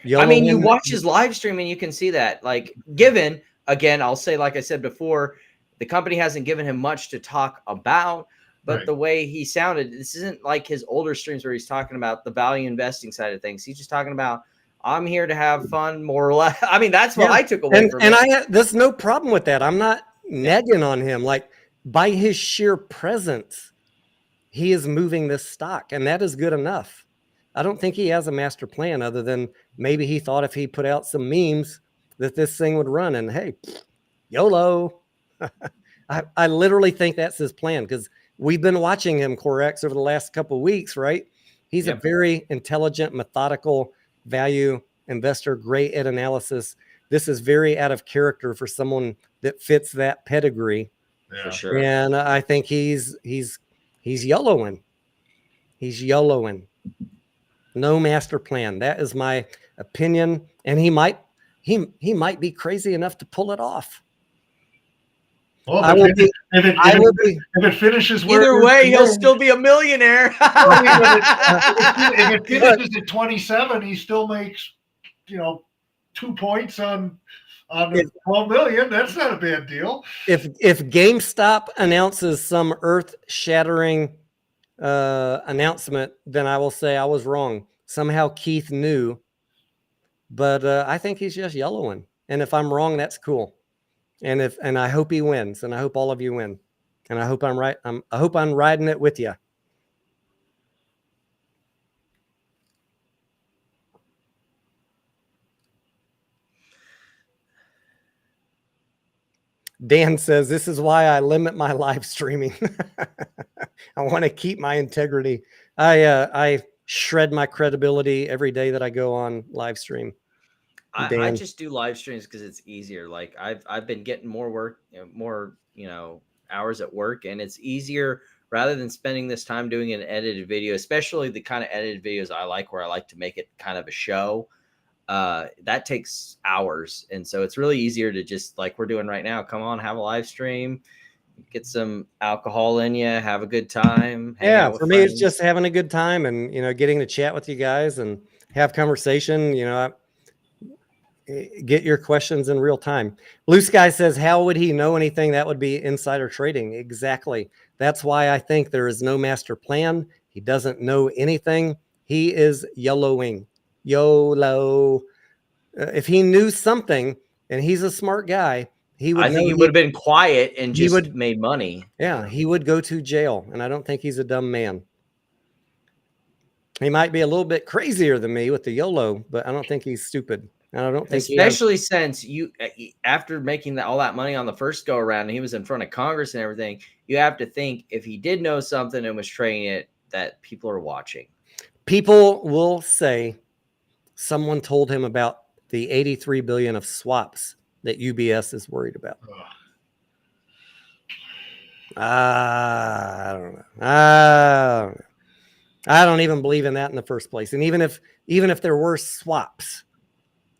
YOLOing. I mean, you watch his live stream and you can see that. Like, given, again, I'll say, like I said before, the company hasn't given him much to talk about, but the way he sounded, this isn't like his older streams where he's talking about the value investing side of things. He's just talking about, I'm here to have fun, more or less. I mean, that's what I took away from it. And there's no problem with that. I'm not negging on him. Like, by his sheer presence, he is moving this stock, and that is good enough. I don't think he has a master plan other than maybe he thought if he put out some memes that this thing would run, and hey, YOLO. I literally think that's his plan, because we've been watching him, Corex, over the last couple of weeks, right? He's a very intelligent, methodical value investor, great at analysis. This is very out of character for someone that fits that pedigree. For sure. And I think he's YOLOing. He's YOLOing. No master plan. That is my opinion. And he might be crazy enough to pull it off. Well, if it finishes either way, he'll still be a millionaire. If it finishes at 27, he still makes 2 points on the 12 million. That's not a bad deal. If GameStop announces some earth-shattering announcement, then I will say I was wrong. Somehow Keith knew, but I think he's just YOLOing. And if I'm wrong, that's cool. And I hope he wins, and I hope all of you win, and I hope I'm right. I hope I'm riding it with you. Dan says, this is why I limit my live streaming. I want to keep my integrity. I shred my credibility every day that I go on live stream. I just do live streams because it's easier. Like I've been getting more work, more hours at work, and it's easier rather than spending this time doing an edited video, especially the kind of edited videos I like, where I like to make it kind of a show. That takes hours, and so it's really easier to just, like we're doing right now, come on, have a live stream, get some alcohol in you, have a good time. Yeah, for me, it's just having a good time and getting to chat with you guys and have conversation. Get your questions in real time. Blue Sky says, how would he know anything? That would be insider trading. Exactly. That's why I think there is no master plan. He doesn't know anything. He is YOLOing. YOLO. If he knew something, and he's a smart guy, I think he would have been quiet and just made money. Yeah, he would go to jail, and I don't think he's a dumb man. He might be a little bit crazier than me with the YOLO, but I don't think he's stupid. And I don't think, especially since after making all that money on the first go around, and he was in front of Congress and everything, you have to think if he did know something and was trading it, that people are watching. People will say someone told him about the 83 billion of swaps that UBS is worried about. I don't know. I don't even believe in that in the first place. And even if there were swaps,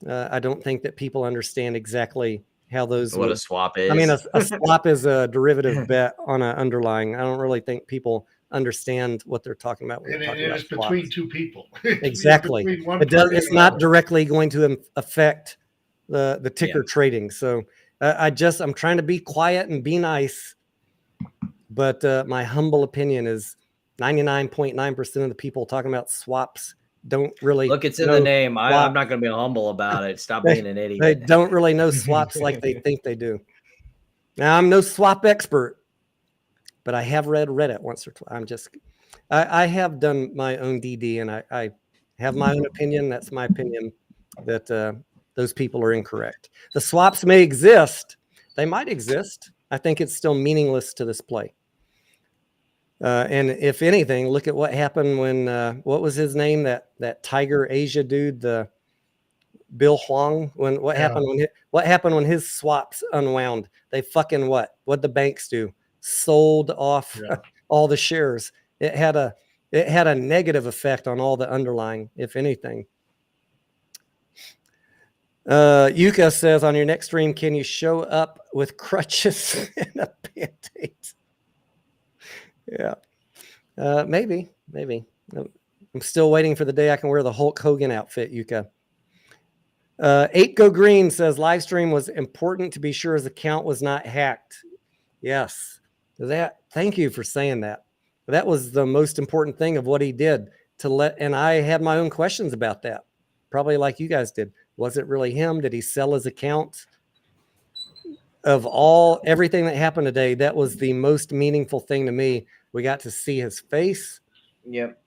I don't think that people understand exactly how those. What a swap is. I mean, a swap is a derivative bet on an underlying. I don't really think people understand what they're talking about. When and it's between two people. Exactly. It's not directly going to affect the ticker trading. So I'm trying to be quiet and be nice, but my humble opinion is 99.9% of the people talking about swaps don't really look. It's in the name. I'm not going to be humble about it. Stop being an idiot. They don't really know swaps like they think they do. Now, I'm no swap expert, but I have read Reddit once or twice. I have done my own DD, and I have my own opinion. That's my opinion, that those people are incorrect. The swaps may exist. They might exist. I think it's still meaningless to this play. And if anything, look at what happened when, what was his name? That Tiger Asia dude, the Bill Huang. What happened when his swaps unwound? They fucking what'd the banks do? Sold off all the shares. It had a negative effect on all the underlying, if anything. Yuka says, on your next stream, can you show up with crutches and a Band-Aid? Yeah. Maybe. I'm still waiting for the day I can wear the Hulk Hogan outfit, Yuka. 8 Go Green says, live stream was important to be sure his account was not hacked. Yes. Thank you for saying that. That was the most important thing of what he did, and I had my own questions about that. Probably like you guys did. Was it really him? Did he sell his account? Of everything that happened today, that was the most meaningful thing to me. We got to see his face. Yep.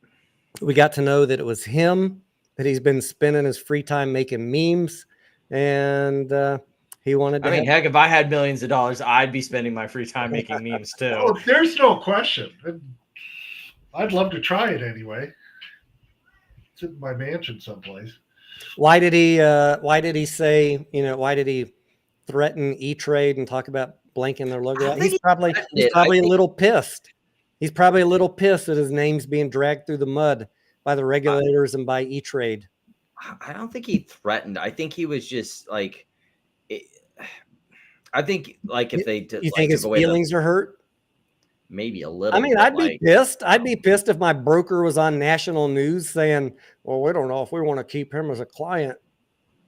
We got to know that it was him, that he's been spending his free time making memes, and he wanted to. Heck, if I had millions of dollars, I'd be spending my free time making memes too. Oh, there's no question. I'd love to try it anyway. It's in my mansion someplace. Why did he say, why did he threaten E-Trade and talk about blanking their logo out? He's probably a little pissed. He's probably a little pissed that his name's being dragged through the mud by the regulators and by E-Trade. I don't think he threatened. I think he was just like, I think like if they did, you think his feelings are hurt? Maybe a little. I mean, I'd be pissed. I'd be pissed if my broker was on national news saying, well, we don't know if we want to keep him as a client.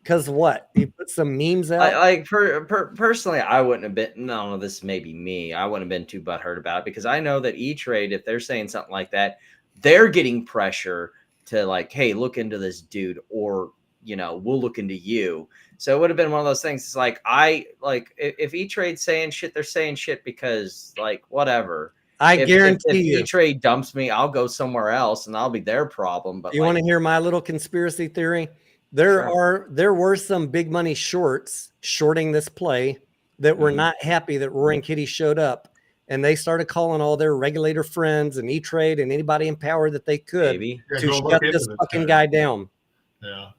Because what? You put some memes out? Personally, I wouldn't have been, no, this may be me. I wouldn't have been too butthurt about it, because I know that E-Trade, if they're saying something like that, they're getting pressure to like, hey, look into this dude, or, we'll look into you. So it would have been one of those things. It's like, if E-Trade's saying shit, they're saying shit because like, whatever. I guarantee you. If E-Trade dumps me, I'll go somewhere else and I'll be their problem. But you want to hear my little conspiracy theory? There were some big money shorting this play that were not happy that Roaring Kitty showed up, and they started calling all their regulator friends and E-Trade and anybody in power that they could to shut this fucking guy down. Yeah.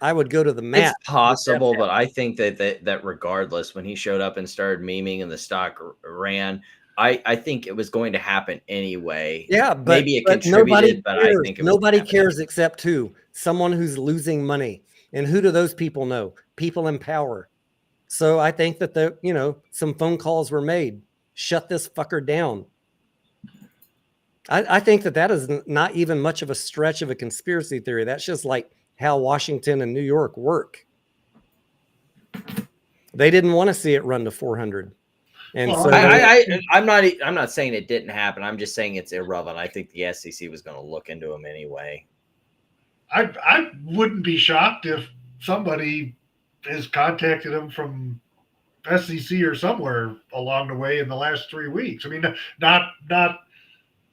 I would go to the mat. It's possible, but I think that regardless, when he showed up and started memeing and the stock ran, I think it was going to happen anyway. Yeah, but maybe it contributed, but I think nobody cares except someone who's losing money. And who do those people know? People in power. So I think that some phone calls were made. Shut this fucker down. I think that is not even much of a stretch of a conspiracy theory. That's just like how Washington and New York work. They didn't want to see it run to 400. And so I'm not saying it didn't happen. I'm just saying it's irrelevant. I think the SEC was going to look into him anyway. I wouldn't be shocked if somebody has contacted him from SEC or somewhere along the way in the last 3 weeks. I mean, not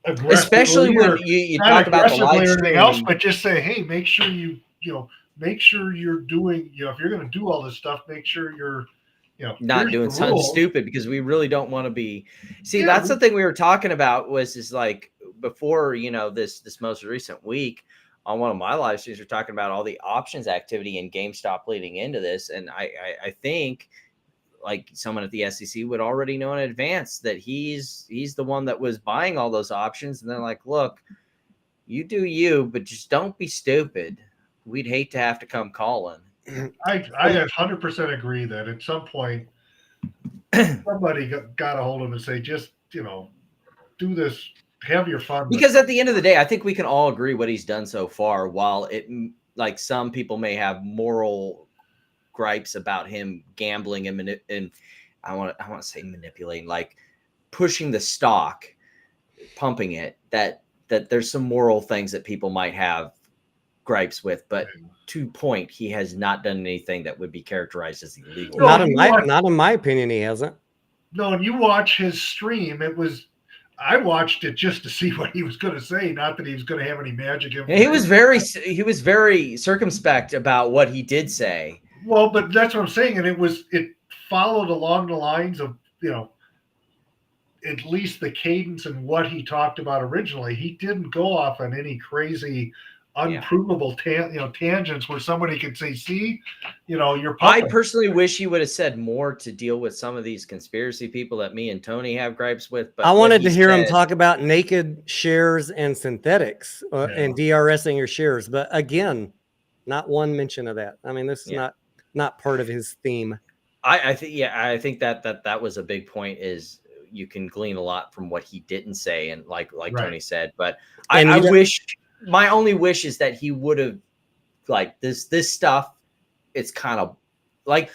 aggressively, especially when you talk about the live stream, else, but just say, hey, make sure make sure you're doing, if you're going to do all this stuff, make sure you're, not doing something stupid, because we really don't want to be. That's the thing we were talking about is like before, this most recent week on one of my live streams, we're talking about all the options activity in GameStop leading into this. And I think like someone at the SEC would already know in advance that he's the one that was buying all those options. And they're like, look, you do you, but just don't be stupid. We'd hate to have to come calling. I 100% agree that at some point somebody got a hold of him and say, just, do this, have your fun. Because at the end of the day, I think we can all agree what he's done so far. While it, like, some people may have moral gripes about him gambling and I want to say manipulating, like pushing the stock, pumping it, that there's some moral things that people might have gripes with, but to point, he has not done anything that would be characterized as illegal. Not in my opinion, he hasn't. No, and you watch his stream. I watched it just to see what he was going to say, not that he was going to have any magic information. He was very circumspect about what he did say. Well, but that's what I'm saying, and it followed along the lines of, at least the cadence and what he talked about originally. He didn't go off on any crazy, unprovable tangents where somebody could say, "See, you're." I personally wish he would have said more to deal with some of these conspiracy people that me and Tony have gripes with. But I wanted to hear him talk about naked shares and synthetics and DRSing your shares, but again, not one mention of that. I mean, this is not part of his theme. I think that was a big point. Is you can glean a lot from what he didn't say, and like Tony said. But I wish. My only wish is that he would have, like, this stuff. It's kind of like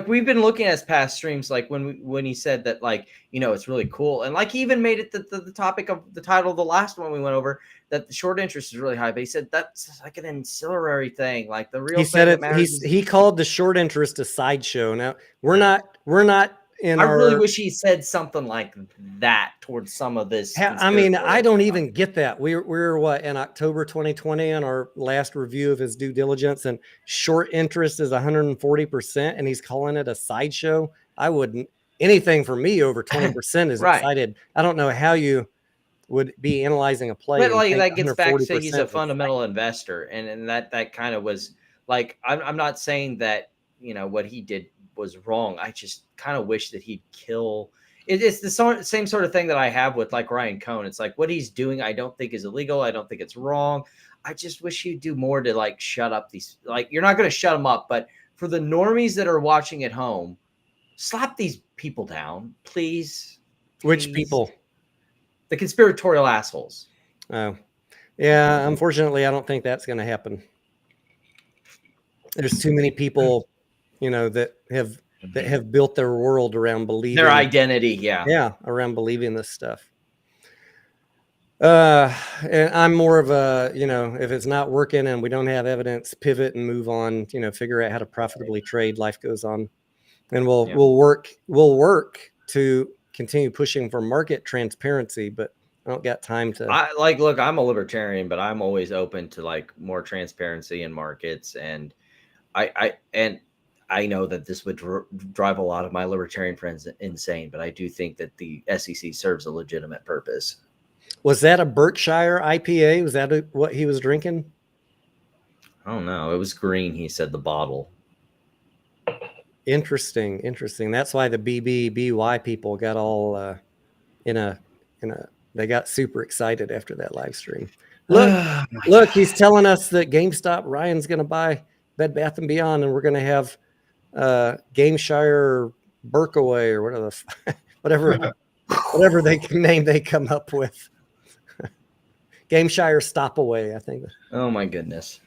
we've been looking at his past streams, like when he said that, like, it's really cool, and like he even made it the topic of the title of the last one we went over, that the short interest is really high. But he said that's like an ancillary thing, like the real. He said he called the short interest a sideshow. Now we're not. I really wish he said something like that towards some of this. I mean, I don't even get that. We're what, in October 2020 on our last review of his due diligence, and short interest is 140%, and he's calling it a sideshow. I wouldn't. Anything for me over 20% is excited. I don't know how you would be analyzing a play. But like that gets back to he's a fundamental investor, and that kind of was like, I'm not saying that what he did was wrong. I just kind of wish that he'd kill. It's the same sort of thing that I have with like Ryan Cohn. It's like what he's doing, I don't think is illegal. I don't think it's wrong. I just wish he'd do more to like shut up these. Like, you're not going to shut them up, but for the normies that are watching at home, slap these people down, please. Which people? The conspiratorial assholes. Oh, yeah. Unfortunately, I don't think that's going to happen. There's too many people, that have built their world around believing their identity. Around believing this stuff. And I'm more of a, if it's not working and we don't have evidence, pivot and move on, figure out how to profitably trade. Life goes on, and we'll work to continue pushing for market transparency, but I don't got time to look, I'm a libertarian, but I'm always open to like more transparency in markets. And I know that this would drive a lot of my libertarian friends insane, but I do think that the SEC serves a legitimate purpose. Was that a Berkshire IPA? Was that what he was drinking? I don't know. It was green. He said the bottle. Interesting. That's why the BBBY people got all they got super excited after that live stream. Look, he's telling us that GameStop, Ryan's going to buy Bed Bath & Beyond, and we're going to have Gameshire Berkaway or whatever name they come up with. Gameshire Stopaway, I think. Oh my goodness.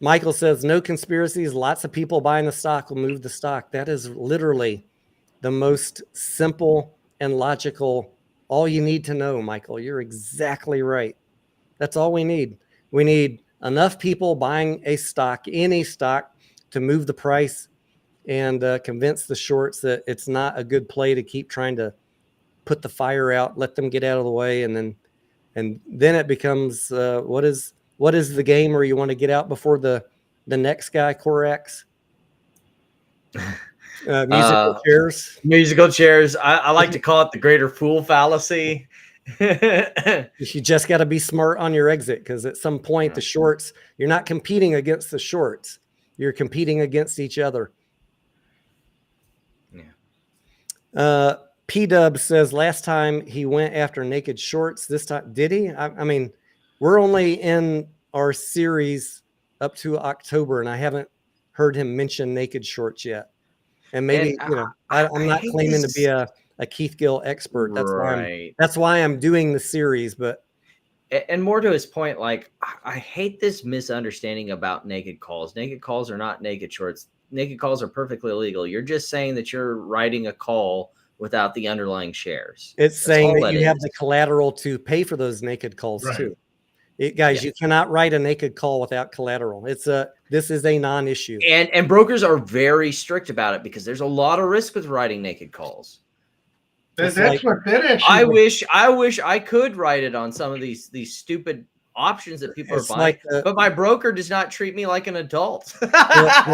Michael says no conspiracies. Lots of people buying the stock will move the stock. That is literally the most simple and logical. All you need to know, Michael. You're exactly right. That's all we need. We need enough people buying a stock, any stock, to move the price and convince the shorts that it's not a good play to keep trying to put the fire out, let them get out of the way, and then it becomes what is the game where you want to get out before the next guy, Corax? Musical chairs. I like to call it the greater fool fallacy. You just got to be smart on your exit, because at some point the shorts, you're not competing against the shorts, you're competing against each other. P-Dub says last time he went after naked shorts. This time, did he? I mean, we're only in our series up to October, and I haven't heard him mention naked shorts yet. And maybe, I'm not claiming to be a Keith Gill expert. That's why I'm doing the series. But and more to his point, like, I hate this misunderstanding about naked calls. Naked calls are not naked shorts. Naked calls are perfectly illegal. You're just saying that you're writing a call without the underlying shares. It's saying that you have the collateral to pay for those naked calls too. Guys, you cannot write a naked call without collateral. This is a non-issue. And brokers are very strict about it because there's a lot of risk with writing naked calls. That's what that issue. I wish I could write it on some of these stupid options that people are buying, but my broker does not treat me like an adult. That's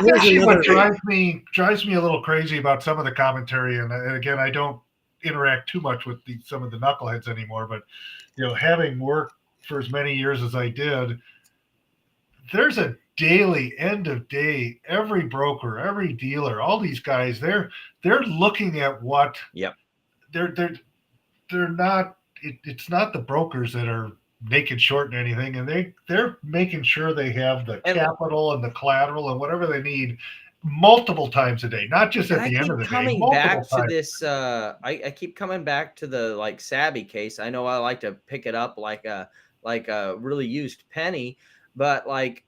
actually what drives me a little crazy about some of the commentary. And again, I don't interact too much with some of the knuckleheads anymore, but having worked for as many years as I did, there's a daily end of day, every broker, every dealer, all these guys, they're looking at what they're not, it's not the brokers that are naked shorting anything, and they're making sure they have the capital and the collateral and whatever they need multiple times a day, not just at the end of the day. Coming back to this, I keep coming back to the like Savvy case. I know I like to pick it up like a really used penny, but like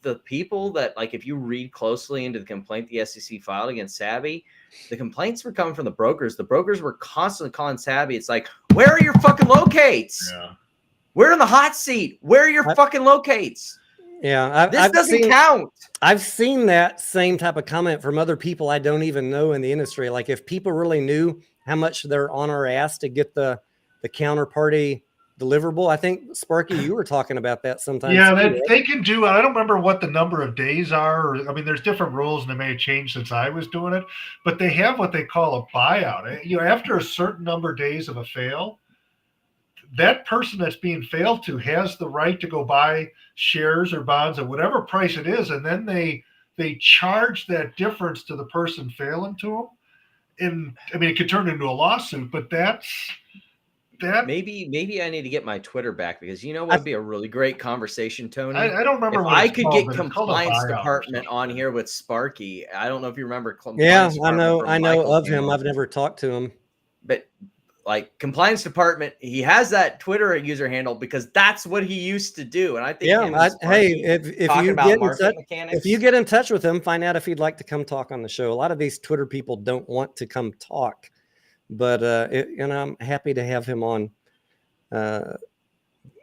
the people that, like, if you read closely into the complaint the SEC filed against Savvy, the complaints were coming from the brokers. The brokers were constantly calling Savvy. It's like, where are your fucking locates? Yeah. We're in the hot seat. Where are your fucking locates? Yeah, this doesn't count. I've seen that same type of comment from other people I don't even know in the industry. Like, if people really knew how much they're on our ass to get the counterparty deliverable. I think, Sparky, you were talking about that sometimes. Yeah, they can do. I don't remember what the number of days are. I mean, there's different rules, and they may have changed since I was doing it. But they have what they call a buyout. After a certain number of days of a fail, that person that's being failed to has the right to go buy shares or bonds at whatever price it is, and then they charge that difference to the person failing to them. And I mean, it could turn into a lawsuit, but that's. Maybe I need to get my Twitter back, because what would be a really great conversation, Tony? I don't remember if what I it's could called, get compliance department on here with Sparky. I don't know if you remember. Yeah, I know of him. I've never talked to him, but like compliance department, he has that Twitter user handle because that's what he used to do. And I think, if you get in touch with him, find out if he'd like to come talk on the show. A lot of these Twitter people don't want to come talk. But I'm happy to have him on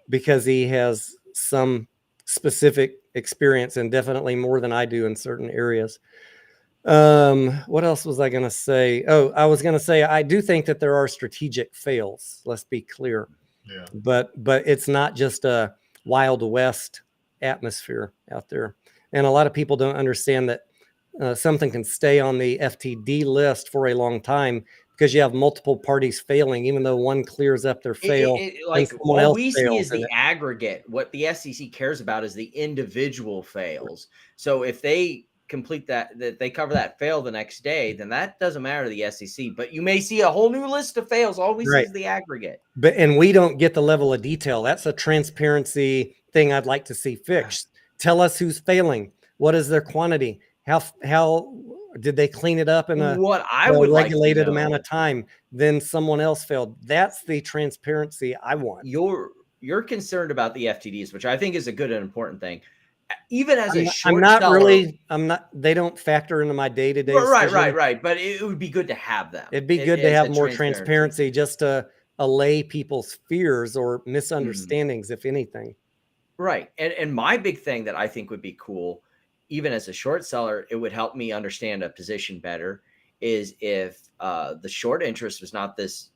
because he has some specific experience, and definitely more than I do in certain areas. What else was I going to say? Oh, I was going to say, I do think that there are strategic fails. Let's be clear. Yeah. But it's not just a Wild West atmosphere out there. And a lot of people don't understand that something can stay on the FTD list for a long time because you have multiple parties failing, even though one clears up their fail. What we see is the aggregate. What the SEC cares about is the individual fails. So if they complete that they cover that fail the next day, then that doesn't matter to the SEC. But you may see a whole new list of fails. All we see is the aggregate. And we don't get the level of detail. That's a transparency thing I'd like to see fixed. Tell us who's failing. What is their quantity? How did they clean it up in a regulated amount of time? Then someone else failed. That's the transparency I want. You're concerned about the FTDs, which I think is a good and important thing. Even as a short seller, they don't factor into my day-to-day. Right. But it would be good to have them. It'd be good to have more transparency just to allay people's fears or misunderstandings, if anything. Right. And my big thing that I think would be cool, even as a short seller, it would help me understand a position better, is if the short interest was not this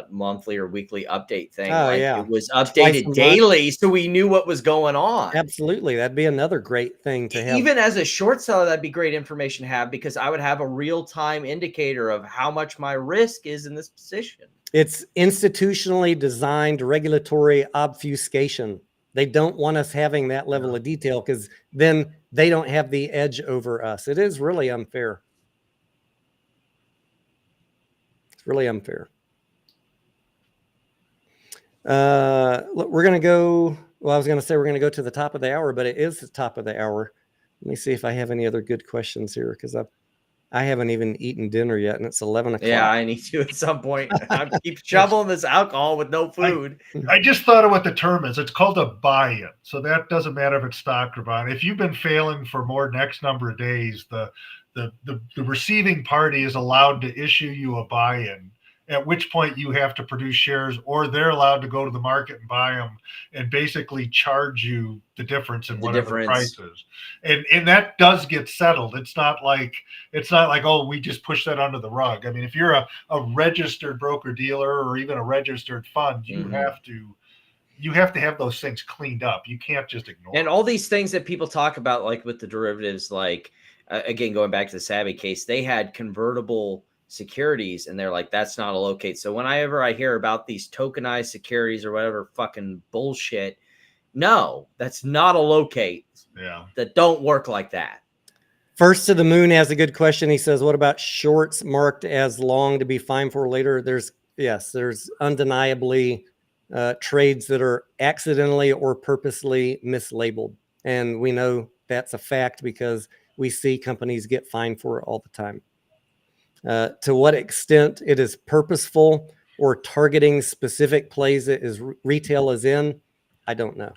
monthly or weekly update thing. It was updated daily, so we knew what was going on. Absolutely. That'd be another great thing to have. Even as a short seller, that'd be great information to have, because I would have a real-time indicator of how much my risk is in this position. It's institutionally designed regulatory obfuscation. They don't want us having that level of detail, because then they don't have the edge over us. It is really unfair. It's really unfair. We're going to go. Well, I was going to say we're going to go to the top of the hour, but it is the top of the hour. Let me see if I have any other good questions here, because I haven't even eaten dinner yet, and it's 11 o'clock. Yeah, I need to at some point. I keep shoveling this alcohol with no food. I just thought of what the term is. It's called a buy-in. So that doesn't matter if it's stock or bond. If you've been failing for more than X number of days, the receiving party is allowed to issue you a buy-in. at which point you have to produce shares, or they're allowed to go to the market and buy them and basically charge you the difference in whatever the price is. And that does get settled. It's not like, oh, we just push that under the rug. I mean, if you're a registered broker dealer or even a registered fund, you have to have those things cleaned up. You can't just ignore and them. all these things that people talk about, like with the derivatives, like again, going back to the Savvy case, they had convertible securities and they're like, that's not a locate. So whenever I hear about these tokenized securities or whatever fucking bullshit, no, that's not a locate. Yeah. That don't work like that. First to the Moon has a good question. He says, what about shorts marked as long to be fine for later? There's undeniably trades that are accidentally or purposely mislabeled. And we know that's a fact because we see companies get fined for it all the time. To what extent it is purposeful or targeting specific plays that is retail is in, I don't know.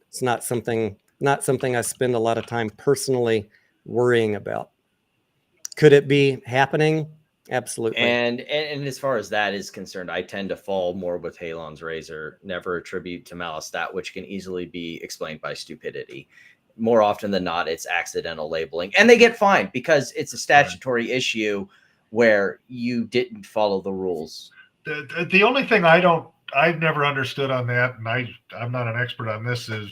It's not something I spend a lot of time personally worrying about. Could it be happening? Absolutely. And as far as that is concerned, I tend to fall more with Halon's razor, never attribute to malice that which can easily be explained by stupidity. More often than not, it's accidental labeling, and they get fined because it's a statutory issue where you didn't follow the rules. The only thing I've never understood on that, and I'm not an expert on this, is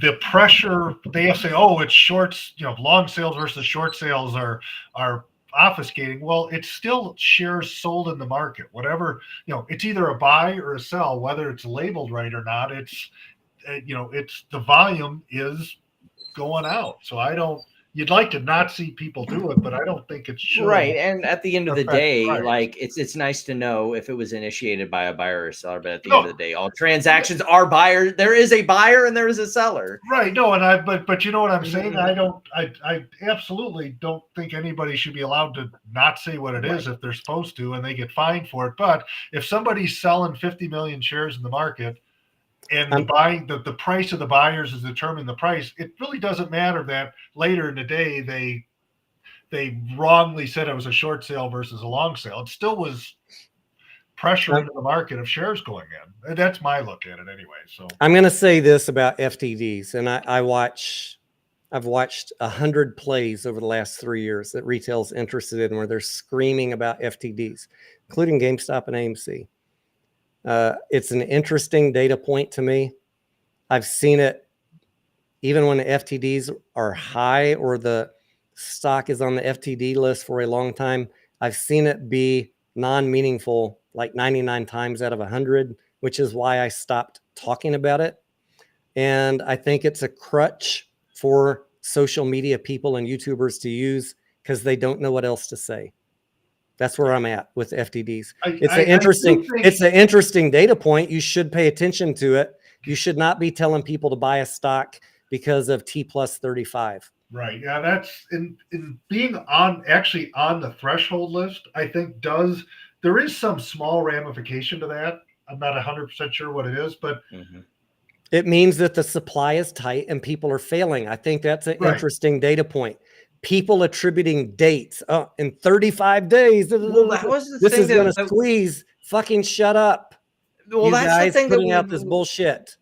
the pressure. They say, oh, it's shorts, long sales versus short sales are obfuscating. Well, it's still shares sold in the market. Whatever, it's either a buy or a sell, whether it's labeled right or not. It's, it's the volume is going out. So you'd like to not see people do it, but I don't think it should. Right. And at the end of the day, like it's nice to know if it was initiated by a buyer or a seller, but at the end of the day, all transactions are buyers. There is a buyer and there is a seller. Right. No, but you know what I'm saying? I absolutely don't think anybody should be allowed to not say what it is if they're supposed to, and they get fined for it. But if somebody's selling 50 million shares in the market, and the price of the buyers is determining the price, it really doesn't matter that later in the day they wrongly said it was a short sale versus a long sale. It still was pressure into the market of shares going in. And that's my look at it anyway. So I'm going to say this about FTDs, and I've watched 100 plays over the last 3 years that retail's interested in where they're screaming about FTDs, including GameStop and AMC. It's an interesting data point to me. I've seen it even when the FTDs are high or the stock is on the FTD list for a long time. I've seen it be non-meaningful like 99 times out of 100, which is why I stopped talking about it. And I think it's a crutch for social media people and YouTubers to use because they don't know what else to say. That's where I'm at with FTDs. It's an interesting data point. You should pay attention to it. You should not be telling people to buy a stock because of T plus 35. Right. Yeah, that's in being on the threshold list, I think there is some small ramification to that. I'm not 100% sure what it is, but it means that the supply is tight and people are failing. I think that's an interesting data point. People attributing dates in 35 days. Well, that was the this thing is going to squeeze. Fucking shut up. Well, you that's guys the thing putting out this bullshit.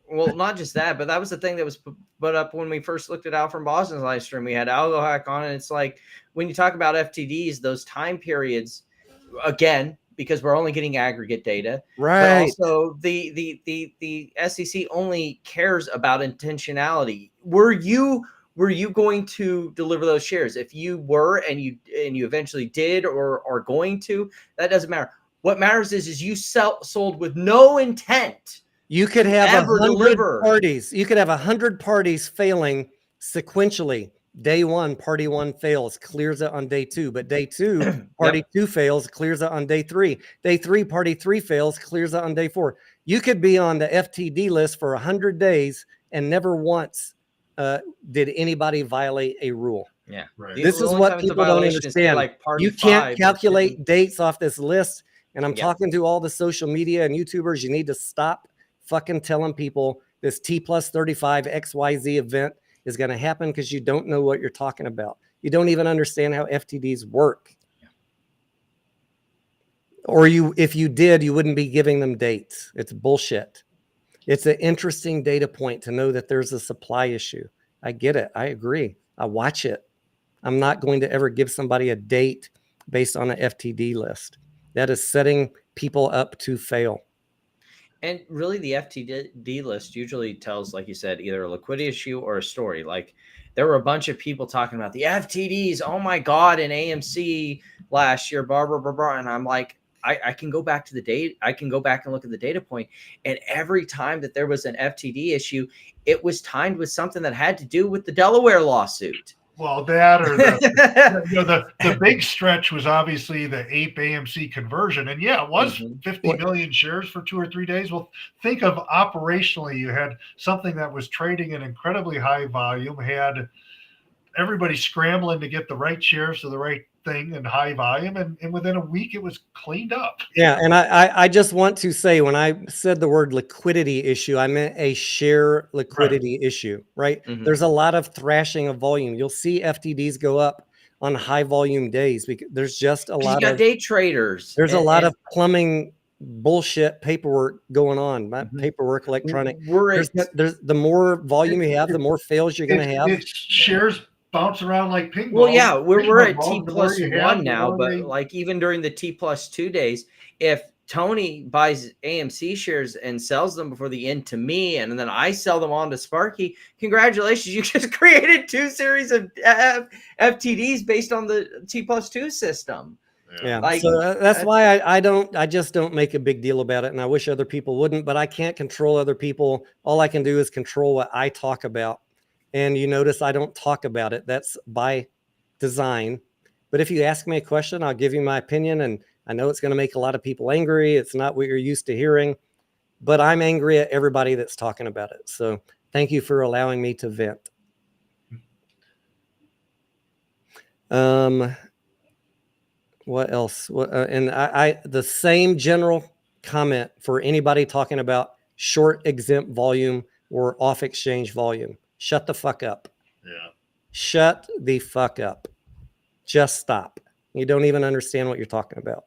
Well, not just that, but that was the thing that was put up when we first looked at Al from Boston's live stream. We had Algo Hack on, and it's like when you talk about FTDs, those time periods, again, because we're only getting aggregate data, right? But also, the SEC only cares about intentionality. Were you going to deliver those shares? If you were, and you eventually did, or are going to, that doesn't matter. What matters is you sold with no intent. You could have 100 parties. You could have 100 parties failing sequentially. Day one, party one fails, clears it on day two. But day two, party two fails, clears it on day three. Day three, party three fails, clears it on day four. You could be on the FTD list for 100 days and never once did anybody violate a rule. Yeah, right. This is what people don't understand. Like you can't calculate dates off this list. And I'm talking to all the social media and YouTubers. You need to stop fucking telling people this T plus 35 XYZ event is going to happen because you don't know what you're talking about. You don't even understand how FTDs work. Or if you did, you wouldn't be giving them dates. It's bullshit. It's an interesting data point to know that there's a supply issue. I get it. I agree. I watch it. I'm not going to ever give somebody a date based on an FTD list. That is setting people up to fail. And really, the FTD list usually tells, like you said, either a liquidity issue or a story. Like there were a bunch of people talking about the FTDs. Oh my God, in AMC last year, blah, blah, blah, blah. And I'm like, I can go back to the date. I can go back and look at the data point. And every time that there was an FTD issue, it was timed with something that had to do with the Delaware lawsuit. Well, that or the big stretch was obviously the APE AMC conversion. And yeah, it was 50 million shares for 2 or 3 days. Well, think of operationally, you had something that was trading at incredibly high volume, had everybody scrambling to get the right shares to the right thing and high volume. And within a week, it was cleaned up. Yeah. And I just want to say, when I said the word liquidity issue, I meant a share liquidity issue, right? There's a lot of thrashing of volume. You'll see FTDs go up on high volume days because there's just a lot of day traders. There's a lot of plumbing bullshit paperwork going on. Paperwork, electronic. There's the more volume you have, the more fails you're going to have. It's shares bounce around like ping pong. Well, yeah, we're at T+1 now, but like even during the T+2 days, if Tony buys AMC shares and sells them before the end to me, and then I sell them on to Sparky, congratulations, you just created 2 series of FTDs based on the T+2 system. Yeah, so that's why I just don't make a big deal about it, and I wish other people wouldn't, but I can't control other people. All I can do is control what I talk about. And you notice I don't talk about it. That's by design. But if you ask me a question, I'll give you my opinion. And I know it's going to make a lot of people angry. It's not what you're used to hearing. But I'm angry at everybody that's talking about it. So thank you for allowing me to vent. What else? And the same general comment for anybody talking about short exempt volume or off exchange volume. Shut the fuck up. Yeah. Shut the fuck up. Just stop. You don't even understand what you're talking about.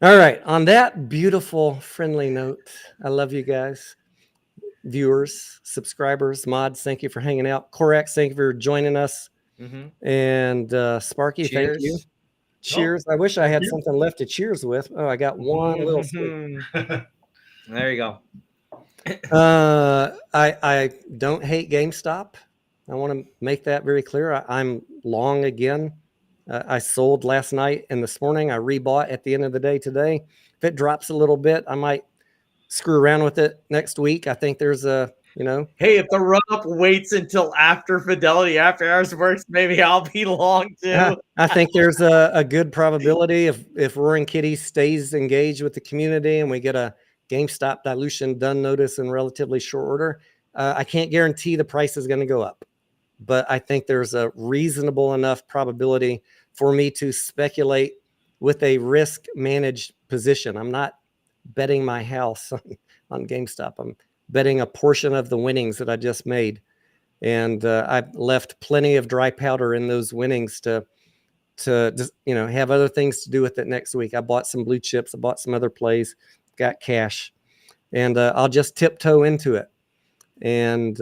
All right. On that beautiful, friendly note, I love you guys. Viewers, subscribers, mods, thank you for hanging out. Corex, thank you for joining us. And Sparky, thank you. Cheers. I wish I had something left to cheers with. Oh, I got one little scoop. There you go. I don't hate GameStop. I want to make that very clear. I'm long again. I sold last night and this morning. I rebought at the end of the day today. If it drops a little bit, I might screw around with it next week. I think there's a, hey, if the run up waits until after Fidelity after hours works, maybe I'll be long too. I think there's a good probability if Roaring Kitty stays engaged with the community and we get a GameStop dilution done notice in relatively short order. I can't guarantee the price is going to go up, but I think there's a reasonable enough probability for me to speculate with a risk managed position. I'm not betting my house on GameStop. I'm betting a portion of the winnings that I just made. And I've left plenty of dry powder in those winnings to just, have other things to do with it next week. I bought some blue chips. I bought some other plays. Got cash, and I'll just tiptoe into it. And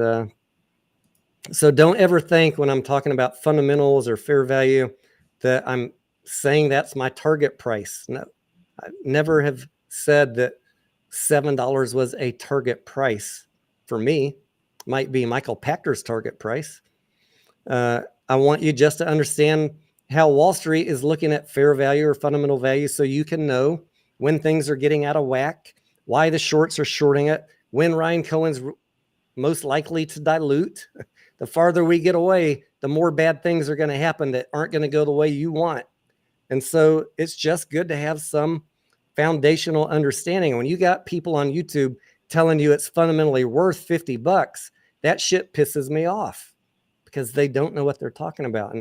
so don't ever think when I'm talking about fundamentals or fair value that I'm saying that's my target price. No, I never have said that $7 was a target price for me. Might be Michael Pachter's target price. I want you just to understand how Wall Street is looking at fair value or fundamental value so you can know when things are getting out of whack, why the shorts are shorting it, when Ryan Cohen's most likely to dilute. The farther we get away, the more bad things are going to happen that aren't going to go the way you want. And so it's just good to have some foundational understanding. When you got people on YouTube telling you it's fundamentally worth $50, that shit pisses me off because they don't know what they're talking about.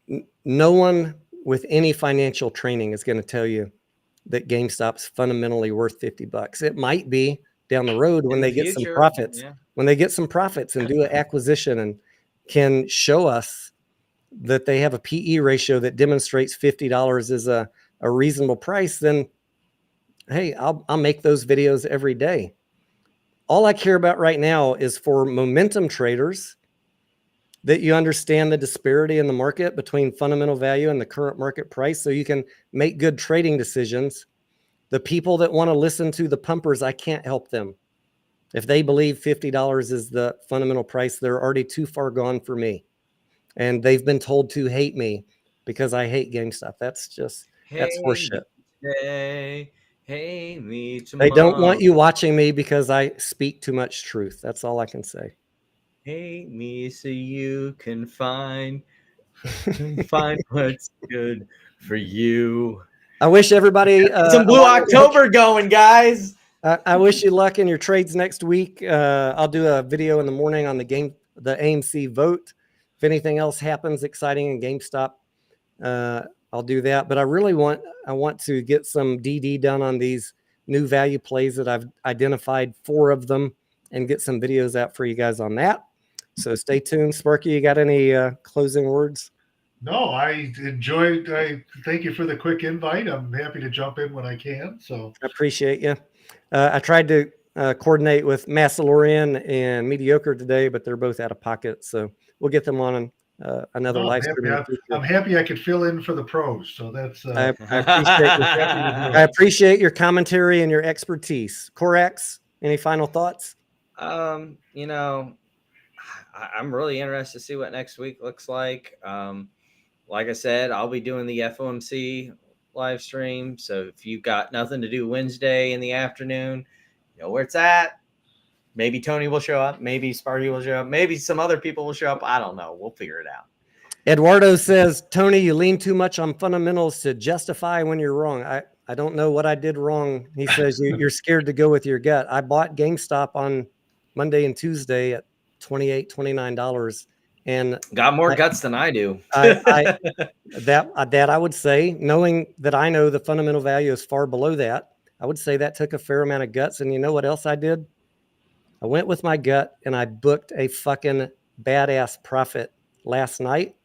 And no one with any financial training is going to tell you that GameStop's fundamentally worth $50. It might be down the road when they get some profits, when they get some profits and do an acquisition and can show us that they have a PE ratio that demonstrates $50 is a reasonable price, then hey, I'll make those videos every day. All I care about right now is for momentum traders that you understand the disparity in the market between fundamental value and the current market price so you can make good trading decisions. The people that want to listen to the pumpers, I can't help them. If they believe $50 is the fundamental price, they're already too far gone for me. And they've been told to hate me because I hate GameStop. That's horseshit. Hey me tomorrow. They don't want you watching me because I speak too much truth. That's all I can say. Hate me so you can find what's good for you. I wish everybody some Blue October going, guys. I wish you luck in your trades next week. I'll do a video in the morning on the AMC vote. If anything else happens exciting in GameStop, I'll do that. But I want to get some DD done on these new value plays that I've identified 4 of them and get some videos out for you guys on that. So stay tuned. Sparky, you got any closing words? No, I enjoyed. I thank you for the quick invite. I'm happy to jump in when I can. So I appreciate you. I tried to coordinate with Massalorian and Mediocre today, but they're both out of pocket. So we'll get them on another live stream. I'm happy I could fill in for the pros. So that's I appreciate your commentary and your expertise. Corax, any final thoughts? You know, I'm really interested to see what next week looks like. Like I said, I'll be doing the FOMC live stream. So if you've got nothing to do Wednesday in the afternoon, you know where it's at. Maybe Tony will show up. Maybe Sparky will show up. Maybe some other people will show up. I don't know. We'll figure it out. Eduardo says, Tony, you lean too much on fundamentals to justify when you're wrong. I don't know what I did wrong. He says you're scared to go with your gut. I bought GameStop on Monday and Tuesday at $28, $29. And got more guts than I do. That I would say, knowing that I know the fundamental value is far below that, I would say that took a fair amount of guts. And you know what else I did? I went with my gut and I booked a fucking badass profit last night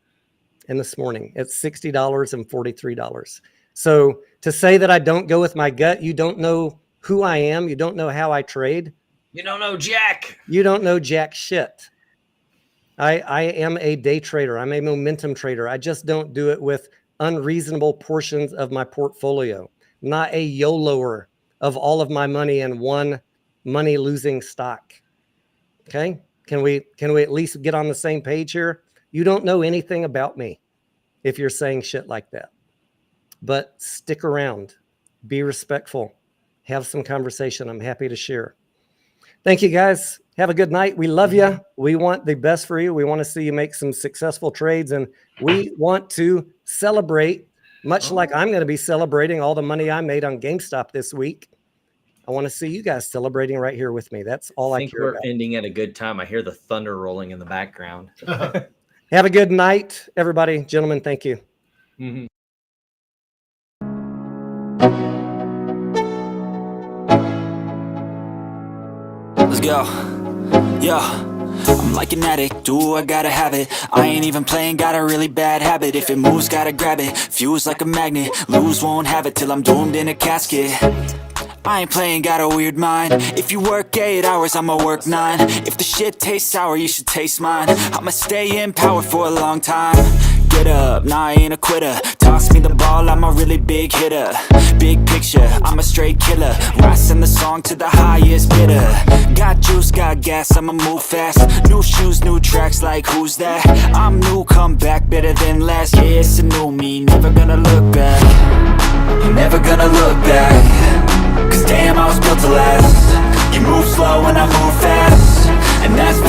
and this morning at $60 and $43. So to say that I don't go with my gut, you don't know who I am. You don't know how I trade. You don't know Jack. You don't know jack shit. I am a day trader. I'm a momentum trader. I just don't do it with unreasonable portions of my portfolio. Not a YOLOer of all of my money in one money losing stock. Okay? Can we at least get on the same page here? You don't know anything about me if you're saying shit like that. But stick around. Be respectful. Have some conversation. I'm happy to share. Thank you, guys. Have a good night. We love you. We want the best for you. We want to see you make some successful trades, and we want to celebrate, much like I'm going to be celebrating all the money I made on GameStop this week. I want to see you guys celebrating right here with me. That's all I care about. We're ending at a good time. I hear the thunder rolling in the background. Have a good night, everybody. Gentlemen, thank you. Mm-hmm. Let's go. Yo, I'm like an addict, do I gotta have it. I ain't even playing, got a really bad habit. If it moves, gotta grab it, fuse like a magnet. Lose, won't have it till I'm doomed in a casket. I ain't playing, got a weird mind. If you work 8 hours, I'ma work 9. If the shit tastes sour, you should taste mine. I'ma stay in power for a long time. Get up, nah, I ain't a quitter. Toss me the ball, I'm a really big hitter. Big picture, I'm a straight killer. Rising the song to the highest bidder. Got juice, got gas, I'ma move fast. New shoes, new tracks, like who's that? I'm new, come back, better than last. Yeah, it's a new me, never gonna look back. Never gonna look back. Cause damn, I was built to last. You move slow and I move fast, and that's